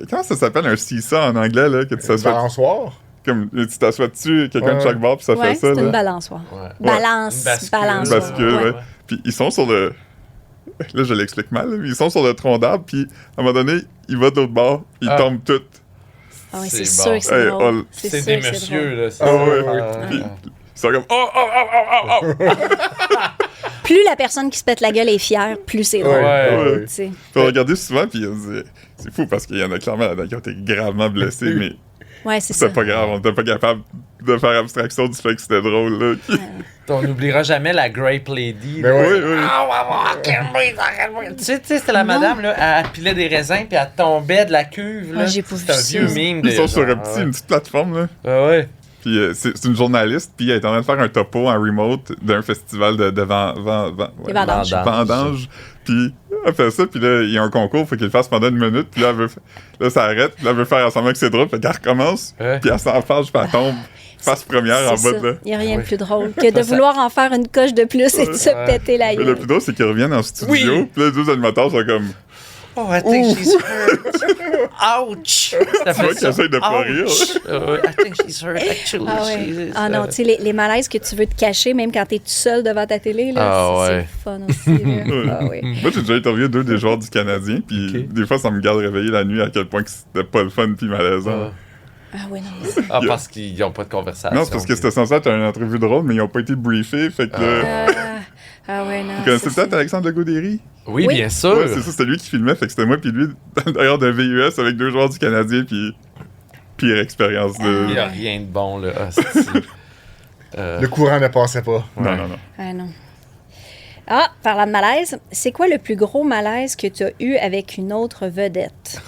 Speaker 4: Comment ça s'appelle un seesaw en anglais, là, que tu t'assois.
Speaker 1: Balançoir.
Speaker 4: Comme tu t'assois dessus, quelqu'un de
Speaker 1: Ouais.
Speaker 4: chaque bord, puis ça
Speaker 3: Ouais,
Speaker 4: fait ça.
Speaker 3: c'est une
Speaker 4: Là.
Speaker 3: balançoire.
Speaker 2: Ouais.
Speaker 3: Balance,
Speaker 2: Une bascule.
Speaker 3: balançoire.
Speaker 4: Bascule, ouais. Puis ils sont sur le. Là, je l'explique mal, là, mais ils sont sur le tronc d'arbre, puis à un moment donné, il va de l'autre bord, puis ils tombent tous.
Speaker 3: Ah ouais,
Speaker 2: C'est
Speaker 3: c'est
Speaker 2: bon.
Speaker 3: sûr que c'est
Speaker 4: Hey,
Speaker 3: drôle.
Speaker 2: C'est
Speaker 3: sûr
Speaker 2: des
Speaker 3: que c'est
Speaker 2: messieurs,
Speaker 3: drôle.
Speaker 2: là. c'est
Speaker 4: Ah
Speaker 2: ça.
Speaker 4: ouais,
Speaker 2: Ah,
Speaker 4: Puis ils sont comme oh.
Speaker 3: Plus la personne qui se pète la gueule est fière, plus c'est drôle.
Speaker 2: Ouais.
Speaker 3: Tu sais.
Speaker 4: Puis on regardait souvent, puis on disait, c'est fou parce qu'il y en a clairement là-dedans qui ont été gravement blessés, mais
Speaker 3: Ouais, c'est ça.
Speaker 4: c'était pas grave, on était pas capable de faire abstraction du fait que c'était drôle. Là.
Speaker 2: On n'oubliera jamais la Grape Lady.
Speaker 1: Mais
Speaker 2: là.
Speaker 1: ouais.
Speaker 4: Oui.
Speaker 2: Tu sais, c'était la madame, là, elle pilait des raisins puis elle tombait de la cuve. Là.
Speaker 3: Ah, j'ai pas
Speaker 2: C'est un
Speaker 3: vu
Speaker 2: vieux
Speaker 3: ça.
Speaker 2: meme.
Speaker 4: Ils sont sur
Speaker 2: genre,
Speaker 4: une petite plateforme, là.
Speaker 2: ouais.
Speaker 4: Puis c'est une journaliste, puis elle est en train de faire un topo en remote d'un festival de
Speaker 3: Les vendanges.
Speaker 4: vendange. Puis elle fait ça, puis là, il y a un concours, faut qu'il le fasse pendant 1 minute, puis là, là, ça arrête, puis là, elle veut faire ensemble que c'est drôle, fait qu'elle recommence,
Speaker 2: Ouais.
Speaker 4: puis elle s'enfarge, puis elle tombe face première en
Speaker 3: C'est
Speaker 4: bas
Speaker 3: ça.
Speaker 4: de là.
Speaker 3: Il n'y a rien de plus drôle que de vouloir en faire une coche de plus et de se péter la
Speaker 4: Et le
Speaker 3: gueule.
Speaker 4: plus drôle, c'est qu'ils reviennent en studio,
Speaker 2: Oui.
Speaker 4: puis là, les deux animateurs sont comme.
Speaker 2: Oh, I think she's hurt. Ouch! Ça
Speaker 4: Tu vois qu'ils essayent de pas rire.
Speaker 2: I think she's hurt, actually.
Speaker 3: Ah ouais. Ah non, tu sais, les malaises que tu veux te cacher, même quand t'es tout seul devant ta télé, là,
Speaker 2: Ah
Speaker 3: c'est
Speaker 2: ouais.
Speaker 3: fun aussi. Là. Ah oui.
Speaker 4: Moi, j'ai déjà interviewé 2 des joueurs du Canadien, puis
Speaker 2: Ok.
Speaker 4: des fois, ça me garde réveillé la nuit à quel point que c'était pas le fun puis malaisant.
Speaker 3: Ah oui, non.
Speaker 2: Ah, parce qu'ils n'ont pas de conversation.
Speaker 4: Non, c'est parce que c'était censé être une entrevue drôle, mais ils ont pas été briefés, fait que là...
Speaker 3: Ah ouais, non.
Speaker 4: Vous connaissez
Speaker 3: ça,
Speaker 4: peut-être Alexandre Legaudéry?
Speaker 2: Oui,
Speaker 3: Oui.
Speaker 2: bien sûr.
Speaker 4: Ouais, c'est ça, c'était lui qui filmait, fait que c'était moi puis lui derrière d'un VUS avec 2 joueurs du Canadien, puis pire expérience de...
Speaker 2: Il n'y a rien de bon, là. Ah, c'est-
Speaker 1: Le courant ne passait pas.
Speaker 4: Non.
Speaker 3: Ah non. Ah, parlant de malaise, c'est quoi le plus gros malaise que tu as eu avec une autre vedette?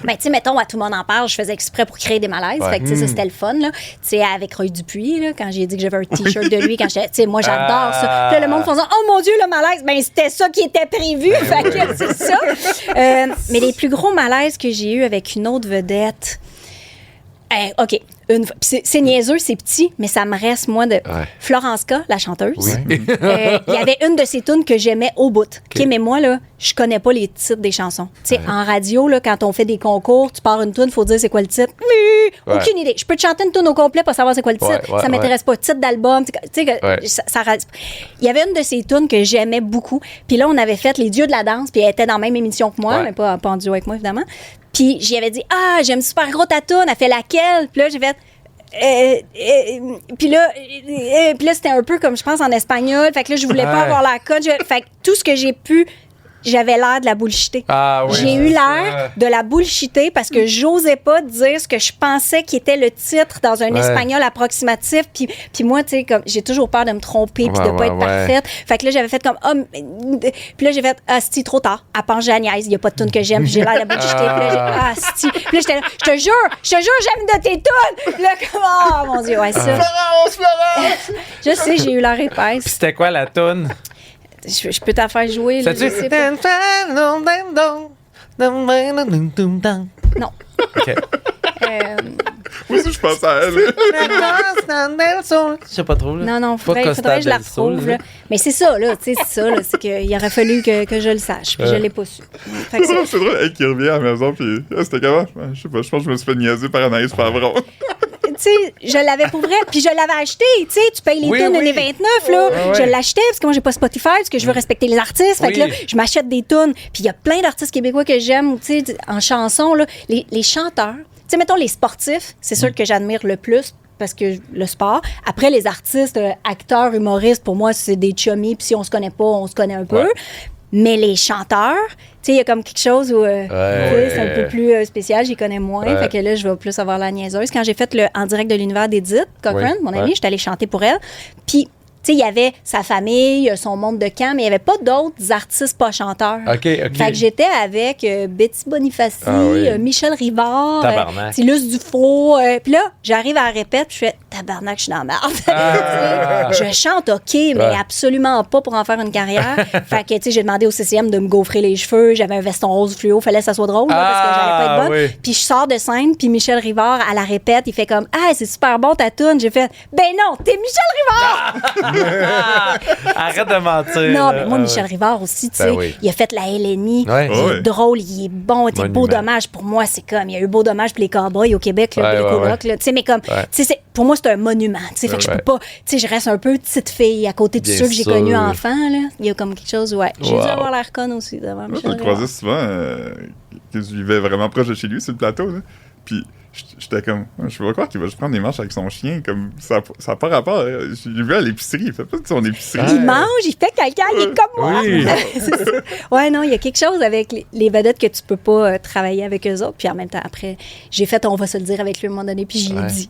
Speaker 3: Ben, tu sais, mettons, à tout le monde en parle, je faisais exprès pour créer des malaises. Fait que, tu sais, ça, c'était le fun, là. Tu sais, avec Roy Dupuis, là, quand j'ai dit que j'avais un T-shirt de lui, quand j'étais, tu sais, moi, j'adore ça. Puis là, le monde faisait, oh mon Dieu, le malaise. Ben, c'était ça qui était prévu. Fait que, c'est ça. Mais les plus gros malaises que j'ai eu avec une autre vedette. OK. C'est niaiseux, c'est petit, mais ça me reste, moi, de Florence K, la chanteuse. Il y avait une de ses tunes que j'aimais au bout. OK, mais moi, là, je connais pas les titres des chansons. Tu sais, en radio, là, quand on fait des concours, tu pars une tune, il faut dire c'est quoi le titre. Aucune idée. Je peux te chanter une tune au complet pour savoir c'est quoi le titre. Ça m'intéresse pas. Titre d'album, tu sais, ça reste. Il y avait une de ces tunes que j'aimais beaucoup. Puis là, on avait fait Les Dieux de la danse, puis elle était dans la même émission que moi, mais pas en duo avec moi, évidemment. Puis j'y avais dit, j'aime super gros ta toune, elle fait laquelle? Puis là, j'ai fait, puis là, c'était un peu comme, je pense, en espagnol. Fait que là, je voulais pas avoir la cote. Fait que tout ce que j'ai pu, j'avais l'air de la bullshiter. J'ai eu l'air de la bullshiter parce que j'osais pas dire ce que je pensais qui était le titre dans un espagnol approximatif. Puis moi, tu sais, comme j'ai toujours peur de me tromper puis de pas être parfaite. Fait que là, j'avais fait comme puis là, j'ai fait c'est trop tard. À part Janiaise, il y a pas de tune que j'aime. J'ai l'air de la bullshiter. Puis là, j'ai puis là, j'étais là, je te jure, j'aime de tes tunes. Là, comme mon Dieu, ça.
Speaker 1: Florence!
Speaker 3: Je sais, j'ai eu l'air épaisse.
Speaker 2: Puis c'était quoi la toune?
Speaker 3: Je peux t'en faire jouer. Là, je sais pas. Non.
Speaker 2: OK.
Speaker 4: Moi aussi, je pense à elle.
Speaker 2: Je sais pas trop. Là.
Speaker 3: Non, faudrait que je la retrouve. Là. Mais c'est ça, là. C'est ça, là. C'est qu'il aurait fallu que je le sache. Puis je l'ai pas su. Fait que
Speaker 4: C'est drôle, elle qui revient à la maison, puis c'était comment? Je sais pas, je pense que je me suis fait niaiser par Anaïs Favron.
Speaker 3: Tu sais, je l'avais pour vrai, puis je l'avais acheté, tu sais, tu payes les tunes les 29, là. Je l'achetais parce que moi, j'ai pas Spotify, parce que je veux respecter les artistes. Fait que là, je m'achète des tunes. Puis il y a plein d'artistes québécois que j'aime, tu sais, en chanson, là. Les chanteurs, tu sais, mettons les sportifs, c'est sûr que j'admire le plus parce que le sport. Après, les artistes, acteurs, humoristes, pour moi, c'est des chummies, puis si on se connaît pas, on se connaît un peu. Mais les chanteurs, tu sais, il y a comme quelque chose où c'est un peu plus spécial, j'y connais moins. Fait que là, je vais plus avoir la niaiseuse. Quand j'ai fait le En direct de l'univers d'Edith Cochrane, mon amie, j'étais allée chanter pour elle. Puis, tu sais, il y avait sa famille, son monde de camp, mais il n'y avait pas d'autres artistes pas chanteurs.
Speaker 2: OK.
Speaker 3: Fait que j'étais avec Betty Bonifaci, Michel Rivard, Luce Dufault. Puis là, j'arrive à la répète, puis je fais tabarnak, je suis dans la merde. Je chante OK, mais absolument pas pour en faire une carrière. Fait que, tu sais, j'ai demandé au CCM de me gaufrer les cheveux. J'avais un veston rose fluo, fallait que ça soit drôle, là, parce que j'allais pas être bonne. Puis je sors de scène, puis Michel Rivard, à la répète, il fait comme c'est super bon ta toune. J'ai fait ben non, t'es Michel Rivard!
Speaker 2: Arrête de mentir.
Speaker 3: Non, mais moi, Michel Rivard aussi, tu sais, il a fait la LNI. Il est drôle, il est bon. Tu sais, Beau Dommage, pour moi, c'est comme, il y a eu Beau Dommage pour les cowboys au Québec, là, les colocs, tu sais, mais comme, tu sais, pour moi, c'est un monument, tu sais, fait que je peux pas, tu sais, je reste un peu petite fille à côté de ceux que j'ai connus enfant, là. Il y a comme quelque chose, j'ai dû avoir l'air conne aussi devant Michel Rivard.
Speaker 4: Je le croisais souvent, que je vivais vraiment proche de chez lui, sur le plateau, là. Puis, j'étais comme, je peux pas croire qu'il va juste prendre des marches avec son chien, comme, ça n'a pas rapport. J'ai vu à l'épicerie, il fait pas de son épicerie.
Speaker 3: Il mange, il fait caca, il est comme moi. C'est ça. Ouais, non, il y a quelque chose avec les vedettes que tu peux pas travailler avec eux autres. Puis en même temps, après, j'ai fait, on va se le dire avec lui à un moment donné, puis j'y ai dit.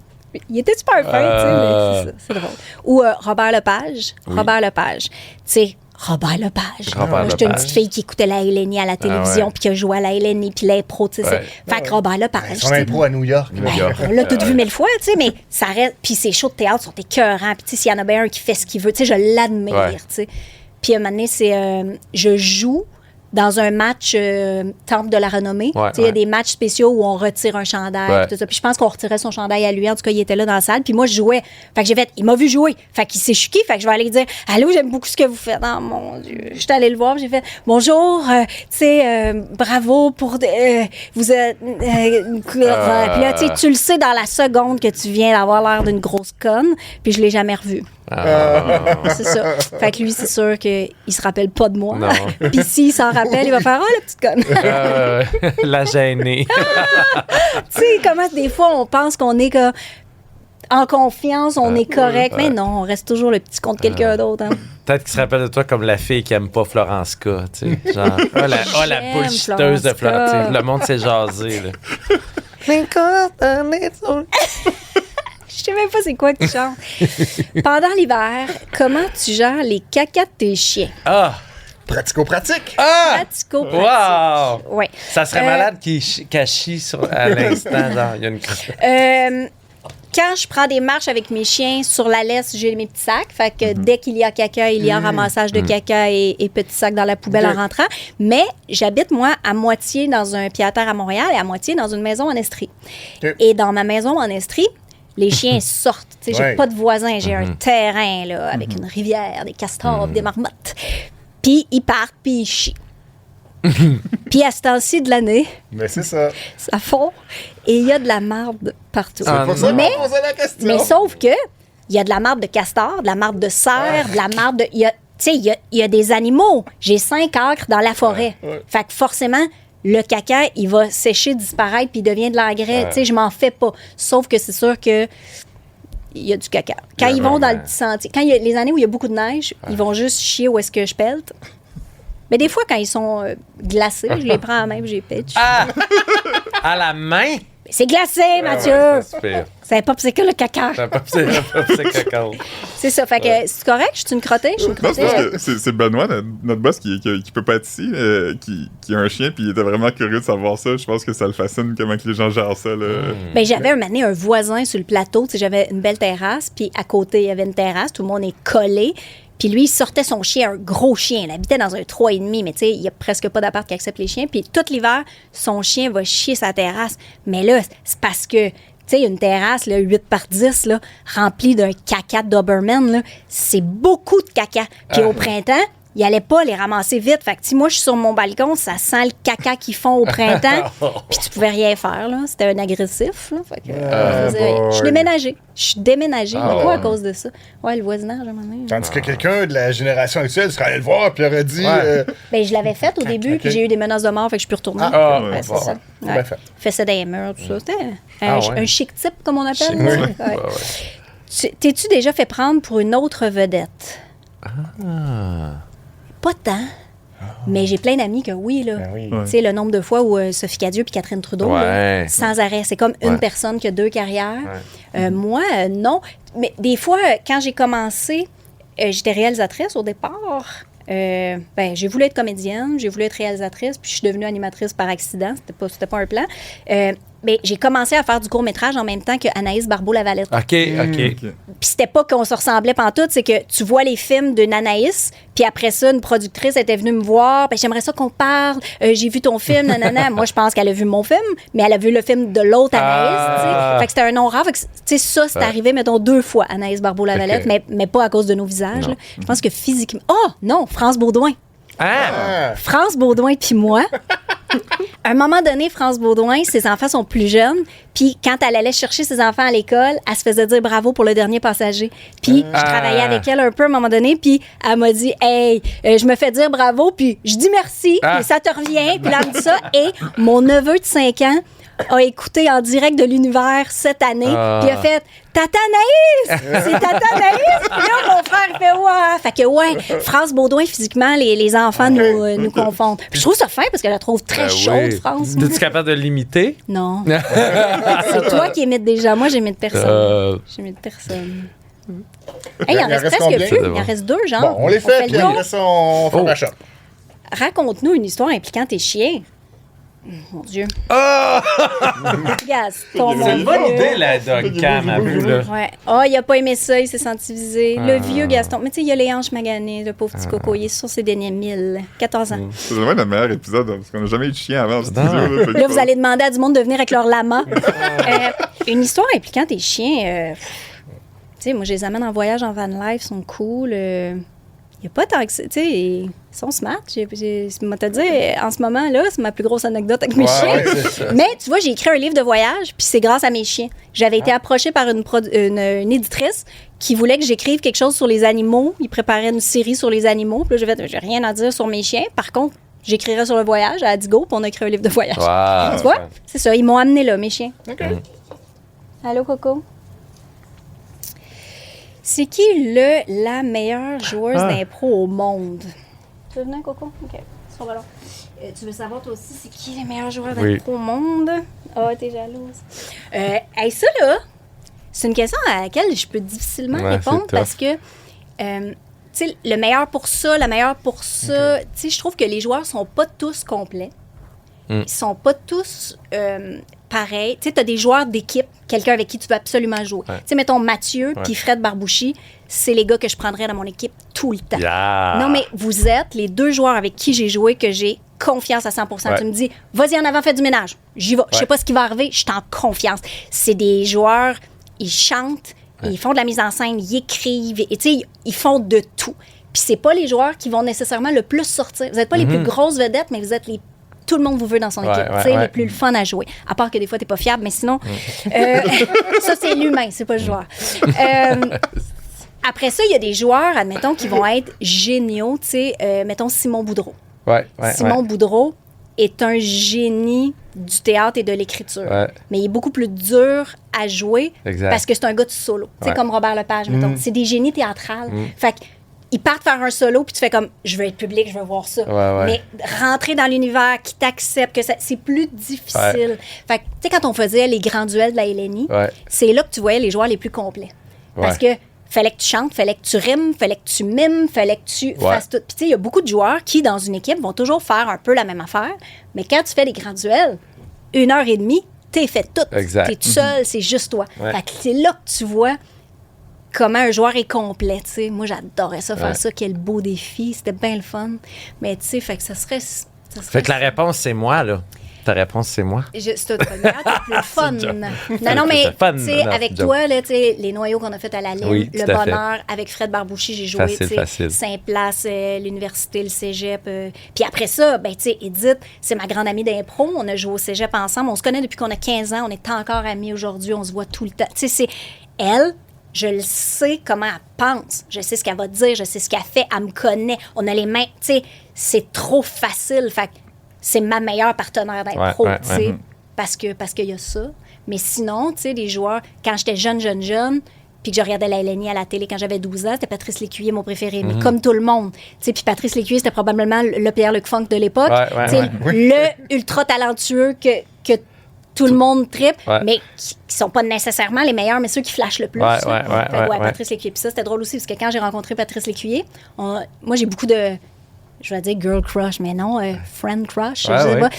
Speaker 3: Il était super fin, tu sais, mais c'est ça, c'est drôle. Ou Robert Lepage. Robert Lepage. Tu sais, Robert Lepage. J'étais une petite fille qui écoutait la LNI à la télévision, puis qui a joué à la LNI, puis l'impro, tu sais. Fait que Robert Lepage.
Speaker 1: Son impro à New York.
Speaker 3: On l'a tout vu 1000 fois, tu sais, mais ça reste. Puis ses shows de théâtre sont écœurants. Puis, tu sais, s'il y en a bien un qui fait ce qu'il veut, tu sais, je l'admire, tu sais. Puis, à un moment donné, je joue dans un match Temple de la Renommée. Il y a des matchs spéciaux où on retire un chandail. Tout ça. Puis je pense qu'on retirait son chandail à lui. En tout cas, il était là dans la salle. Puis moi, je jouais. Fait que j'ai fait, il m'a vu jouer. Fait qu'il s'est chuqué. Fait que je vais aller lui dire, allô, j'aime beaucoup ce que vous faites. Oh mon Dieu. J'étais allée le voir. J'ai fait, bonjour, tu sais, bravo pour. Vous êtes. Puis là, tu le sais dans la seconde que tu viens d'avoir l'air d'une grosse conne. Puis je l'ai jamais revu. C'est ça. Fait que lui, c'est sûr qu'il se rappelle pas de moi. Puis s'il s'en rappelle, il va faire la petite conne.
Speaker 2: La gênée.
Speaker 3: Tu sais, comment des fois on pense qu'on est en confiance, on est correct, mais non, on reste toujours le petit contre quelqu'un d'autre. Hein.
Speaker 2: Peut-être qu'il se rappelle de toi comme la fille qui aime pas Florence K. Tu sais, genre, la bullshiteuse de Florence. Le monde s'est jasé. Là.
Speaker 3: Je sais même pas c'est quoi que tu chantes. Pendant l'hiver, comment tu gères les cacas de tes chiens?
Speaker 2: Ah!
Speaker 1: Pratico-pratique.
Speaker 2: Ah!
Speaker 3: Pratico-pratique.
Speaker 2: Wow!
Speaker 3: Ouais.
Speaker 2: Ça serait malade qu'elle chie à l'instant. Genre, il y a une
Speaker 3: Quand je prends des marches avec mes chiens, sur la laisse, j'ai mes petits sacs. Fait que dès qu'il y a caca, il y a ramassage de caca et petits sacs dans la poubelle en rentrant. Mais j'habite, moi, à moitié dans un pied-à-terre à Montréal et à moitié dans une maison en Estrie.
Speaker 1: OK.
Speaker 3: Et dans ma maison en Estrie, les chiens sortent. Tu sais, j'ai pas de voisins. J'ai un terrain là, avec une rivière, des castors, des marmottes. Puis ils partent, puis ils chient. Puis à ce temps-ci de l'année,
Speaker 1: Mais c'est ça.
Speaker 3: ça fond et il y a de la marde partout.
Speaker 2: Ah,
Speaker 1: C'est pour ça qu'on
Speaker 3: mais,
Speaker 1: posait la question.
Speaker 3: mais sauf que il y a de la marde de castor, de la marde de cerf, de la marde de... Tu sais, il y a des animaux. J'ai 5 acres dans la forêt. Fait que forcément, le caca, il va sécher, disparaître, puis il devient de l'engrais. Tu sais, je m'en fais pas. Sauf que c'est sûr que il y a du caca. Quand ils vont dans le petit sentier, quand il y a les années où il y a beaucoup de neige, ils vont juste chier où est-ce que je pelte. Mais des fois, quand ils sont glacés, je les prends à main et je les pitch.
Speaker 2: Ah! À la main?
Speaker 3: C'est glacé, Mathieu!
Speaker 2: C'est pire.
Speaker 3: C'est pas c'est que le caca.
Speaker 2: C'est cacao.
Speaker 3: C'est ça. Fait que c'est correct? Je suis une crottée? Je suis une
Speaker 4: Non, c'est
Speaker 3: crottée.
Speaker 4: parce que c'est Benoît, notre boss, qui peut pas être ici, qui a un chien, puis il était vraiment curieux de savoir ça. Je pense que ça le fascine, comment que les gens gèrent ça. Là.
Speaker 3: Ben, j'avais un moment donné, un voisin sur le plateau. Tu sais, j'avais une belle terrasse, puis à côté, il y avait une terrasse. Tout le monde est collé. Puis lui, il sortait son chien, un gros chien. Il habitait dans un 3,5, mais tu sais, il n'y a presque pas d'appart qui accepte les chiens. Puis tout l'hiver, son chien va chier sa terrasse. Mais là, c'est parce que, tu sais, une terrasse, là, 8 par 10, là, remplie d'un caca de Doberman, là, c'est beaucoup de caca. Puis au printemps, il allait pas les ramasser vite. Fait que si moi, je suis sur mon balcon, ça sent le caca qu'ils font au printemps. Puis tu pouvais rien faire, là. C'était un agressif, là. Fait que, je suis déménagée. Je suis déménagée. Pourquoi à cause de ça? Ouais, le voisinage, à un moment donné.
Speaker 1: Tandis que quelqu'un de la génération actuelle serait allé le voir puis aurait dit...
Speaker 3: Ben, je l'avais fait au début, puis j'ai eu des menaces de mort, fait que je suis plus retournée.
Speaker 1: ouais,
Speaker 3: c'est
Speaker 1: bon.
Speaker 3: ça.
Speaker 1: Bien fait.
Speaker 3: Faisait des murs, tout ça. C'était
Speaker 2: ouais.
Speaker 3: un chic type, comme on appelle.
Speaker 2: Chic
Speaker 3: là.
Speaker 2: type.
Speaker 3: Ouais. T'es-tu déjà fait prendre pour une autre vedette? Pas tant. Mais j'ai plein d'amis que oui, là.
Speaker 1: Ben oui.
Speaker 3: Tu sais, le nombre de fois où Sophie Cadieux puis Catherine Trudeau, là,
Speaker 2: Ouais.
Speaker 3: sans arrêt. C'est comme une personne qui a 2 carrières. Moi, non. Mais des fois, quand j'ai commencé, j'étais réalisatrice au départ. Ben, j'ai voulu être comédienne, j'ai voulu être réalisatrice, puis je suis devenue animatrice par accident. C'était pas un plan. Mais j'ai commencé à faire du court-métrage en même temps que Anaïs Barbeau-Lavalette.
Speaker 2: OK.
Speaker 3: Puis c'était pas qu'on se ressemblait pantoute, c'est que tu vois les films d'une Anaïs, puis après ça, une productrice était venue me voir, ben j'aimerais ça qu'on parle, j'ai vu ton film, nanana. Moi, je pense qu'elle a vu mon film, mais elle a vu le film de l'autre Anaïs, tu sais. Fait que c'était un nom rare. Fait que, tu sais, ça, c'est arrivé, mettons, 2 fois, Anaïs Barbeau-Lavalette, mais pas à cause de nos visages. Là. Je pense que physiquement... Oh, non, France Baudouin. France Baudouin puis moi. À un moment donné, France Baudouin, ses enfants sont plus jeunes. Puis quand elle allait chercher ses enfants à l'école, elle se faisait dire bravo pour le dernier passager. Puis je travaillais avec elle un peu à un moment donné. Puis elle m'a dit, hey, je me fais dire bravo. Puis je dis merci. Puis ça te revient. Puis là, elle me dit ça. Et mon neveu de 5 ans a écouté en direct de l'univers cette année. Puis il a fait Tata Anaïs! C'est Tata Anaïs! Puis là, mon frère fait ouais. Fait que ouais, France Baudouin, physiquement, les enfants nous confondent. Puis je trouve ça fin parce que je la trouve très chaude, France.
Speaker 2: Es-tu capable de l'imiter?
Speaker 3: Non. C'est toi qui imites déjà. Moi, j'imite personne. J'imite personne. Hey, il en reste presque
Speaker 1: combien?
Speaker 3: plus. Il en reste 2, genre.
Speaker 1: Bon, on les fait, puis
Speaker 3: le
Speaker 1: après ça, on fait la shop.
Speaker 3: Raconte-nous une histoire impliquant tes chiens. Mon Dieu. Gaston,
Speaker 2: C'est une bonne
Speaker 3: mon Dieu.
Speaker 2: idée, la dog cam à vue, là.
Speaker 3: Ouais. Oh, il a pas aimé ça, il s'est senti visé. Le vieux Gaston. Mais tu sais, il a les hanches maganées, le pauvre petit coco. Il est sur ses derniers 1000. 14 ans.
Speaker 4: C'est vraiment le meilleur épisode, parce qu'on n'a jamais eu de chien avant en studio. Là, fait que
Speaker 3: Là, vous allez demander à du monde de venir avec leur lama. Une histoire impliquant tes chiens. Tu sais, moi, je les amène en voyage en van life, ils sont cool. Il n'y a pas tant que ça. Tu sais, ils sont smart. Moi, te dire, en ce moment-là, c'est ma plus grosse anecdote avec mes chiens. Mais tu vois, j'ai écrit un livre de voyage, puis c'est grâce à mes chiens. J'avais été approchée par une éditrice qui voulait que j'écrive quelque chose sur les animaux. Il préparait une série sur les animaux. Puis là, j'ai rien à dire sur mes chiens. Par contre, j'écrirais sur le voyage. Elle a dit go, puis on a écrit un livre de voyage.
Speaker 2: Wow.
Speaker 3: Tu vois? C'est ça. Ils m'ont amené là, mes chiens.
Speaker 1: OK.
Speaker 3: Allô, Coco? C'est qui la meilleure joueuse d'impro au monde? Tu veux venir, Coco? OK. Sur le ballon. Tu veux savoir, toi aussi, c'est qui les meilleurs joueurs d'impro au monde? Ah, t'es jalouse. Hey, ça, là, C'est une question à laquelle je peux difficilement
Speaker 2: Ouais,
Speaker 3: répondre
Speaker 2: c'est tough.
Speaker 3: parce que, tu sais, le meilleur pour ça, la meilleure pour ça, tu sais, je trouve que les joueurs sont pas tous complets. Ils sont pas tous pareils. Tu sais, tu as des joueurs d'équipe, quelqu'un avec qui tu peux absolument jouer. Tu sais, mettons Mathieu puis Fred Barbouchi, c'est les gars que je prendrais dans mon équipe tout le temps.
Speaker 2: Yeah.
Speaker 3: Non, mais vous êtes les 2 joueurs avec qui j'ai joué que j'ai confiance à 100%.
Speaker 2: Ouais.
Speaker 3: Tu me dis, vas-y en avant, fais du ménage. J'y vais. Je sais pas ce qui va arriver, je suis en confiance. C'est des joueurs, ils chantent, ils font de la mise en scène, ils écrivent, et tu sais, ils font de tout. Puis c'est pas les joueurs qui vont nécessairement le plus sortir. Vous n'êtes pas les plus grosses vedettes, mais vous êtes les tout le monde vous veut dans son équipe. Tu sais, les plus le fun à jouer. À part que des fois, t'es pas fiable, mais sinon, ça, c'est l'humain, c'est pas le joueur. Après ça, il y a des joueurs, admettons, qui vont être géniaux. Tu sais, mettons Simon Boudreau. Simon Boudreau est un génie du théâtre et de l'écriture. Mais il est beaucoup plus dur à jouer parce que c'est un gars de solo. Tu sais, comme Robert Lepage, mettons. C'est des génies théâtrales. Fait que ils partent faire un solo, puis tu fais comme, je veux être public, je veux voir ça. Mais rentrer dans l'univers, qui t'accepte, c'est plus difficile. Fait que, tu sais, quand on faisait les grands duels de la LNI, c'est là que tu voyais les joueurs les plus complets. Parce que fallait que tu chantes, fallait que tu rimes, fallait que tu mimes, fallait que tu fasses tout. Puis tu sais, il y a beaucoup de joueurs qui, dans une équipe, vont toujours faire un peu la même affaire, mais quand tu fais les grands duels, 1h30, t'es fait tout. T'es tout seul, c'est juste toi. Fait que c'est là que tu vois comment un joueur est complet, tu sais. Moi, j'adorais ça, faire ça. Quel beau défi. C'était bien le fun. Mais, tu sais, fait que ça serait
Speaker 2: Fait que la réponse, c'est moi, là. Ta réponse, c'est moi.
Speaker 3: C'est le plus fun. Non, mais, tu sais, avec toi, là, tu sais, les noyaux qu'on a fait à la ligne, le bonheur, avec Fred Barbouchi, j'ai joué, tu sais, Saint-Place, l'université, le cégep. Puis après ça, ben, tu sais, Edith, c'est ma grande amie d'impro. On a joué au cégep ensemble. On se connaît depuis qu'on a 15 ans. On est encore amis aujourd'hui. On se voit tout le temps. Tu sais, c'est elle. Je le sais comment elle pense. Je sais ce qu'elle va dire. Je sais ce qu'elle fait. Elle me connaît. On a les mains. Tu sais, c'est trop facile. Fait que c'est ma meilleure partenaire d'impro, tu sais, parce qu'il y a ça. Mais sinon, tu sais, les joueurs, quand j'étais jeune, puis que je regardais la LNI à la télé quand j'avais 12 ans, c'était Patrice Lécuyer, mon préféré. Mais comme tout le monde. Tu sais, puis Patrice Lécuyer, c'était probablement le Pierre-Luc Funk de l'époque. Tu sais, le ultra talentueux que tout le monde tripe, mais qui sont pas nécessairement les meilleurs, mais ceux qui flashent le plus. Patrice Lécuyer. Puis ça, c'était drôle aussi, parce que quand j'ai rencontré Patrice Lécuyer, moi, j'ai beaucoup de, je vais dire girl crush, mais non, friend crush, je sais pas.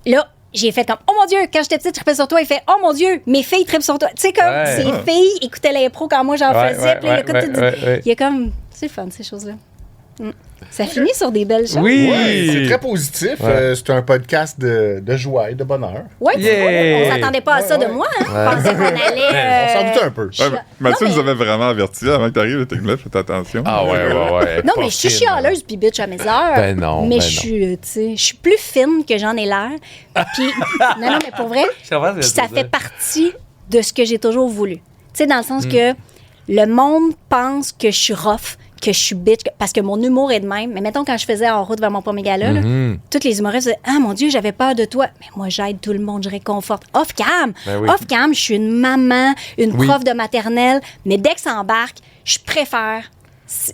Speaker 3: Là, j'ai fait comme, oh mon Dieu, quand j'étais petite, je trippais sur toi. Il fait, oh mon Dieu, mes filles trippent sur toi. Tu sais, comme, ces filles écoutaient l'impro quand moi j'en faisais. Puis il y a comme, c'est fun, ces choses-là. Ça finit sur des belles choses.
Speaker 1: Oui, c'est très positif. C'est un podcast de joie et de bonheur.
Speaker 3: Oui, on s'attendait pas à ça de moi. Hein. On pensait qu'on allait...
Speaker 1: On s'en doutait un peu.
Speaker 4: Mathieu nous avait vraiment averti avant que tu arrives, faites attention.
Speaker 3: Non, mais je suis chialeuse puis bitch à mes heures.
Speaker 2: Ben non.
Speaker 3: Mais je suis plus fine que j'en ai l'air. Puis, non, mais pour vrai, ça fait partie de ce que j'ai toujours voulu. Tu sais, dans le sens que le monde pense que je suis rough, que je suis bitch, parce que mon humour est de même. Mais mettons, quand je faisais En route vers mon premier gala, là, tous les humoristes disaient « Ah, mon Dieu, j'avais peur de toi. » Mais moi, j'aide tout le monde, je réconforte. Off-cam! Off-cam, je suis une maman, une prof de maternelle. Mais dès que ça embarque, je préfère...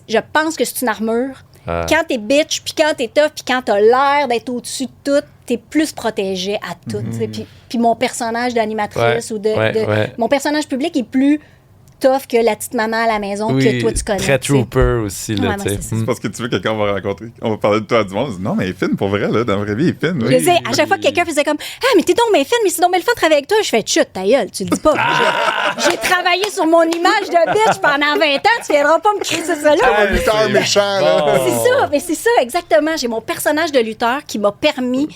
Speaker 3: Je pense que c'est une armure. Quand t'es bitch, puis quand t'es tough, puis quand t'as l'air d'être au-dessus de tout, t'es plus protégé à tout. Puis mon personnage d'animatrice ou mon personnage public est plus... tough que la petite maman à la maison que toi tu connais.
Speaker 2: Très trooper aussi, là, tu sais.
Speaker 4: C'est parce que tu veux que quelqu'un va rencontrer. On va parler de toi à du monde. On dit, non, mais elle est fine pour vrai, là. Dans la vraie vie, elle est fine.
Speaker 3: Je sais, à chaque fois que quelqu'un faisait comme « Ah, mais t'es donc bien fine, mais c'est donc bien le fun de travailler avec toi. » Je fais « Chut, ta gueule, tu le dis pas. J'ai travaillé sur mon image de bitch pendant 20 ans. Tu viendras pas me crisser ça là. »
Speaker 1: Un lutteur méchant, là.
Speaker 3: C'est ça, exactement. J'ai mon personnage de lutteur qui m'a permis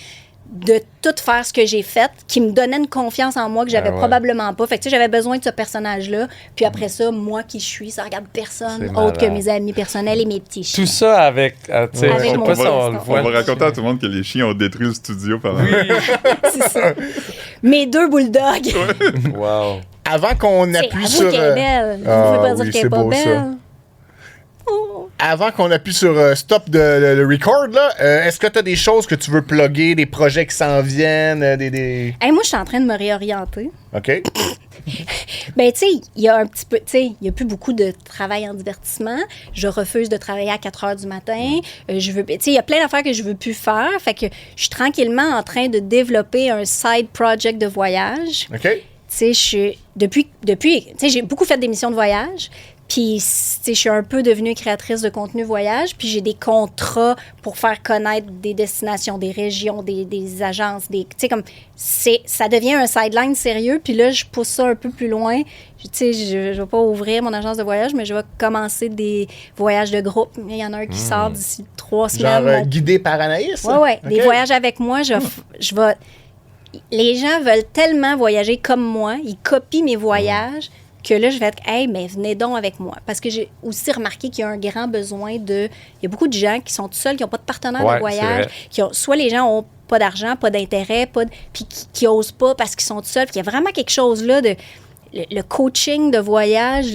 Speaker 3: de tout faire ce que j'ai fait, qui me donnait une confiance en moi que j'avais probablement pas. Fait que tu sais, j'avais besoin de ce personnage-là. Puis après ça, moi qui je suis, ça regarde personne autre que mes amis personnels et mes petits chiens.
Speaker 2: Tout ça avec, tu sais,
Speaker 3: avec
Speaker 2: on va
Speaker 4: raconter à tout le monde que les chiens ont détruit le studio pendant...
Speaker 3: C'est ça. Mes 2 bulldogs.
Speaker 2: Wow.
Speaker 1: Avant qu'on appuie sur...
Speaker 3: qu'elle est belle. Vous pouvez pas dire qu'elle est pas belle.
Speaker 1: Avant qu'on appuie sur stop le record, là, est-ce que tu as des choses que tu veux plugger, des projets qui s'en viennent, des...
Speaker 3: Hey, moi, je suis en train de me réorienter.
Speaker 1: OK.
Speaker 3: Ben, tu sais, il y a un petit peu, tu sais, il n'y a plus beaucoup de travail en divertissement. Je refuse de travailler à 4 heures du matin. Tu sais, il y a plein d'affaires que je veux plus faire. Fait que je suis tranquillement en train de développer un side project de voyage.
Speaker 1: OK.
Speaker 3: Tu tu sais, depuis, tu sais, j'ai beaucoup fait d'émissions de voyage. Puis, tu sais, je suis un peu devenue créatrice de contenu voyage. Puis, j'ai des contrats pour faire connaître des destinations, des régions, des agences. Tu sais, comme, ça devient un sideline sérieux. Puis là, je pousse ça un peu plus loin. Tu sais, je ne vais pas ouvrir mon agence de voyage, mais je vais commencer des voyages de groupe. Il y en a un qui sort d'ici 3 semaines.
Speaker 1: Genre guidé par Anaïs?
Speaker 3: Oui, oui.
Speaker 1: Okay.
Speaker 3: Des voyages avec moi. Je vais... Les gens veulent tellement voyager comme moi. Ils copient mes voyages. Que là, je vais être, hey, mais venez donc avec moi. Parce que j'ai aussi remarqué qu'il y a un grand besoin de. Il y a beaucoup de gens qui sont tout seuls, qui n'ont pas de partenaire de voyage. Soit les gens n'ont pas d'argent, pas d'intérêt, puis qui n'osent pas parce qu'ils sont tout seuls. Puis il y a vraiment quelque chose là de. Le coaching de voyage,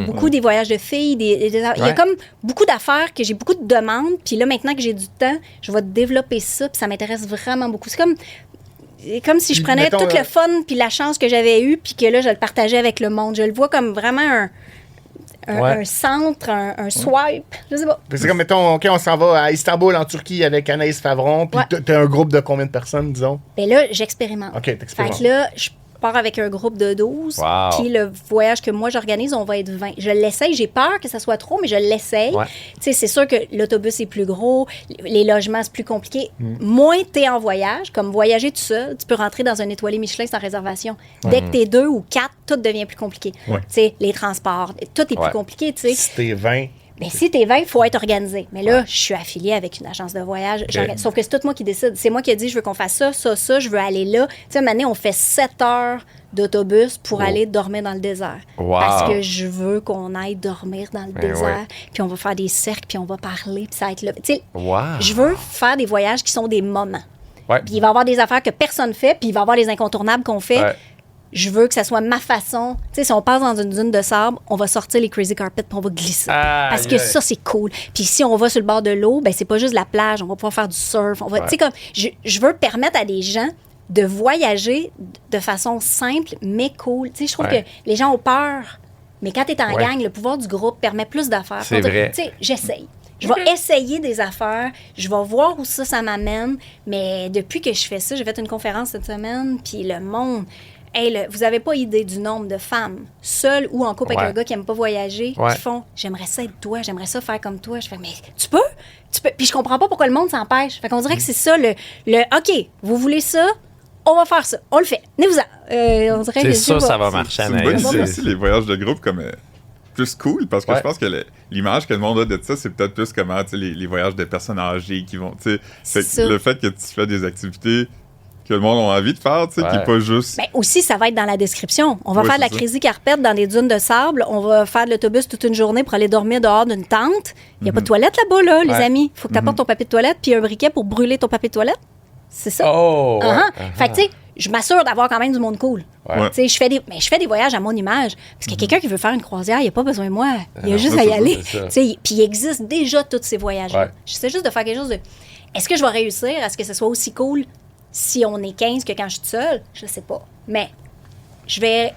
Speaker 3: beaucoup des voyages de filles. Il y a comme beaucoup d'affaires que j'ai beaucoup de demandes. Puis là, maintenant que j'ai du temps, je vais développer ça. Puis ça m'intéresse vraiment beaucoup. C'est comme si je prenais
Speaker 1: mettons,
Speaker 3: tout le fun puis la chance que j'avais eue puis que là, je le partageais avec le monde. Je le vois comme vraiment un centre, un swipe. Je sais pas.
Speaker 1: C'est comme, mettons, OK, on s'en va à Istanbul, en Turquie, avec Anaïs Favron. Puis t'as un groupe de combien de personnes, disons?
Speaker 3: Bien là, j'expérimente.
Speaker 1: OK, t'expérimentes.
Speaker 3: Fait que là, je pars avec un groupe de 12.
Speaker 2: Wow.
Speaker 3: Puis le voyage que moi, j'organise, on va être 20. Je l'essaye. J'ai peur que ça soit trop, mais je l'essaye.
Speaker 2: Ouais.
Speaker 3: Tu sais, c'est sûr que l'autobus est plus gros, les logements, c'est plus compliqué. Moins t'es en voyage, comme voyager tout seul, tu peux rentrer dans un étoilé Michelin sans réservation. Dès que t'es 2 ou 4, tout devient plus compliqué. Tu sais, les transports, tout est plus compliqué, tu sais.
Speaker 1: Si t'es 20...
Speaker 3: Mais si t'es 20, il faut être organisé. Mais là, je suis affiliée avec une agence de voyage. Sauf que c'est tout moi qui décide. C'est moi qui ai dit, je veux qu'on fasse ça, je veux aller là. Tu sais, maintenant, on fait 7 heures d'autobus pour aller dormir dans le désert.
Speaker 2: Wow.
Speaker 3: Parce que je veux qu'on aille dormir dans le désert. Puis on va faire des cercles, puis on va parler, puis ça va être là. Tu sais, je veux faire des voyages qui sont des moments.
Speaker 2: Ouais.
Speaker 3: Puis il va y avoir des affaires que personne fait, puis il va y avoir les incontournables qu'on fait.
Speaker 2: Ouais.
Speaker 3: Je veux que ça soit ma façon. Tu sais, si on passe dans une dune de sable, on va sortir les crazy carpets puis on va glisser. Parce que ça, c'est cool. Puis si on va sur le bord de l'eau, ben c'est pas juste la plage. On va pouvoir faire du surf. Tu sais, comme, je veux permettre à des gens de voyager de façon simple, mais cool. Tu sais, je trouve que les gens ont peur. Mais quand tu es en gang, le pouvoir du groupe permet plus d'affaires.
Speaker 2: C'est vrai.
Speaker 3: Tu sais, j'essaye. Je vais essayer des affaires. Je vais voir où ça m'amène. Mais depuis que je fais ça, j'ai fait une conférence cette semaine, puis le monde... Hey, vous avez pas idée du nombre de femmes seules ou en couple avec un gars qui aime pas voyager qui font « J'aimerais ça être toi, j'aimerais ça faire comme toi. » Je fais « Mais tu peux? » Puis je comprends pas pourquoi le monde s'empêche. Fait qu'on dirait que c'est ça, le « OK, vous voulez ça? On va faire ça. On le fait. Venez-vous-en. » On dirait que
Speaker 2: c'est sûr ça va marcher,
Speaker 4: C'est une bonne
Speaker 2: Anaïs.
Speaker 4: idée aussi, les voyages de groupe, comme plus cool, parce que je pense que l'image que le monde a de ça, c'est peut-être plus comment les voyages de personnes âgées qui vont... Le fait que tu fais des activités que le monde a envie de faire, tu sais, puis pas juste...
Speaker 3: Ben aussi, ça va être dans la description. On va faire de la
Speaker 4: c'est ça.
Speaker 3: crazy carpet dans des dunes de sable. On va faire de l'autobus toute une journée pour aller dormir dehors d'une tente. Il n'y a pas de toilette là-bas, là, les amis. Il faut que tu apportes ton papier de toilette puis un briquet pour brûler ton papier de toilette. C'est ça.
Speaker 2: Oh!
Speaker 3: Fait que, tu sais, je m'assure d'avoir quand même du monde cool.
Speaker 4: Ouais.
Speaker 3: Tu sais, je fais des voyages à mon image. Parce qu'il y a quelqu'un qui veut faire une croisière, il n'y a pas besoin de moi. Il y a juste à y aller. Tu sais, puis il existe déjà tous ces voyages-là.
Speaker 2: Ouais.
Speaker 3: J'essaie juste de faire quelque chose de... Est-ce que je vais réussir à ce que ce soit aussi cool si on est 15 que quand je suis toute seule? Je ne sais pas. Mais je vais...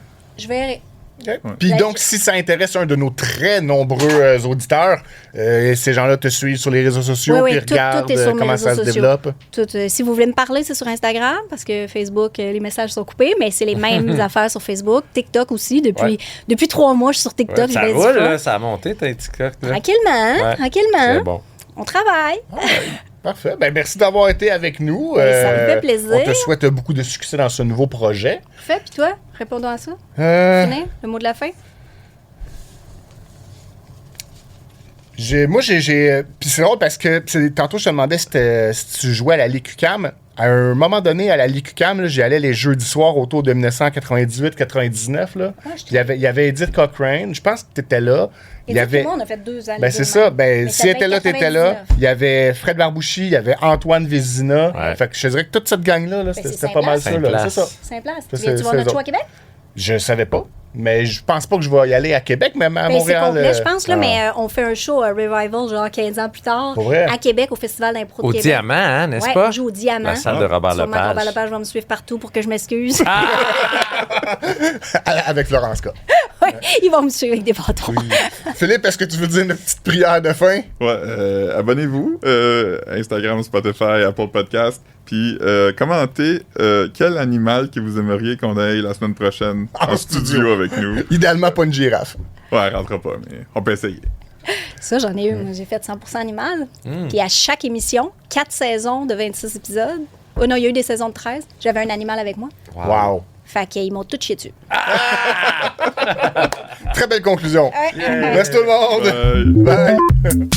Speaker 1: Puis donc, si ça intéresse un de nos très nombreux auditeurs, ces gens-là te suivent sur les réseaux sociaux puis regardent
Speaker 3: tout est sur mes
Speaker 1: comment
Speaker 3: réseaux
Speaker 1: ça se
Speaker 3: sociaux.
Speaker 1: développe.
Speaker 3: Si vous voulez me parler, c'est sur Instagram, parce que Facebook, les messages sont coupés, mais c'est les mêmes affaires sur Facebook. TikTok aussi. Depuis 3 mois, je suis sur TikTok.
Speaker 2: Ça
Speaker 3: je
Speaker 2: roule, là, ça a monté, ta TikTok. Là.
Speaker 3: Tranquillement.
Speaker 2: C'est bon.
Speaker 3: On travaille.
Speaker 1: Parfait. Ben, merci d'avoir été avec nous.
Speaker 3: Ça me fait plaisir.
Speaker 1: On te souhaite beaucoup de succès dans ce nouveau projet.
Speaker 3: Parfait. Puis toi, répondons à ça. Finir, le mot de la fin.
Speaker 1: Puis c'est drôle parce que tantôt, je te demandais si tu jouais à la LQCAM. À un moment donné, à la LQCAM, j'y allais les jeudis soirs autour de 1998-99. Là. Il y avait Edith Cochrane. Je pense que tu étais là.
Speaker 3: Et moi, on a fait 2 ans.
Speaker 1: Ben c'est ça. Ben, si elle était là, tu étais là. Il y avait Fred Barbouchi, il y avait Antoine Vézina.
Speaker 2: Ouais.
Speaker 1: Fait que je dirais que toute cette gang-là, c'était pas mal ça. Là. C'est ça.
Speaker 3: Saint-Place.
Speaker 1: Ça,
Speaker 3: Tu viens-tu voir notre show à Québec?
Speaker 1: Je savais pas. Mais je pense pas que je vais y aller à Québec, même à Montréal.
Speaker 3: C'est complet, je pense, là, mais on fait un show Revival, genre 15 ans plus tard,
Speaker 1: Pour vrai?
Speaker 3: à Québec, au Festival d'impro de
Speaker 2: Au
Speaker 3: Québec.
Speaker 2: Diamant, hein, n'est-ce
Speaker 3: Ouais,
Speaker 2: pas?
Speaker 3: on joue au Diamant.
Speaker 2: La salle de Robert
Speaker 3: Sûrement
Speaker 2: Lepage.
Speaker 3: Robert Lepage va me suivre partout pour que je m'excuse.
Speaker 1: Avec Florence K.
Speaker 3: Ouais, ils vont me suivre avec des bâtons.
Speaker 1: Philippe, est-ce que tu veux dire une petite prière de fin?
Speaker 4: Ouais, abonnez-vous. Instagram, Spotify, Apple Podcast. Puis, commentez quel animal que vous aimeriez qu'on aille la semaine prochaine en studio avec nous.
Speaker 1: Idéalement, pas une girafe.
Speaker 4: Ouais, elle rentrera pas, mais on peut essayer.
Speaker 3: Ça, j'en ai eu. Moi, j'ai fait 100% animal. Puis à chaque émission, 4 saisons de 26 épisodes. Oh non, il y a eu des saisons de 13. J'avais un animal avec moi.
Speaker 1: Wow.
Speaker 3: Fait qu'ils m'ont tout chié dessus.
Speaker 1: Très belle conclusion.
Speaker 3: Ouais.
Speaker 1: Merci tout le monde.
Speaker 4: Bye.
Speaker 1: Bye.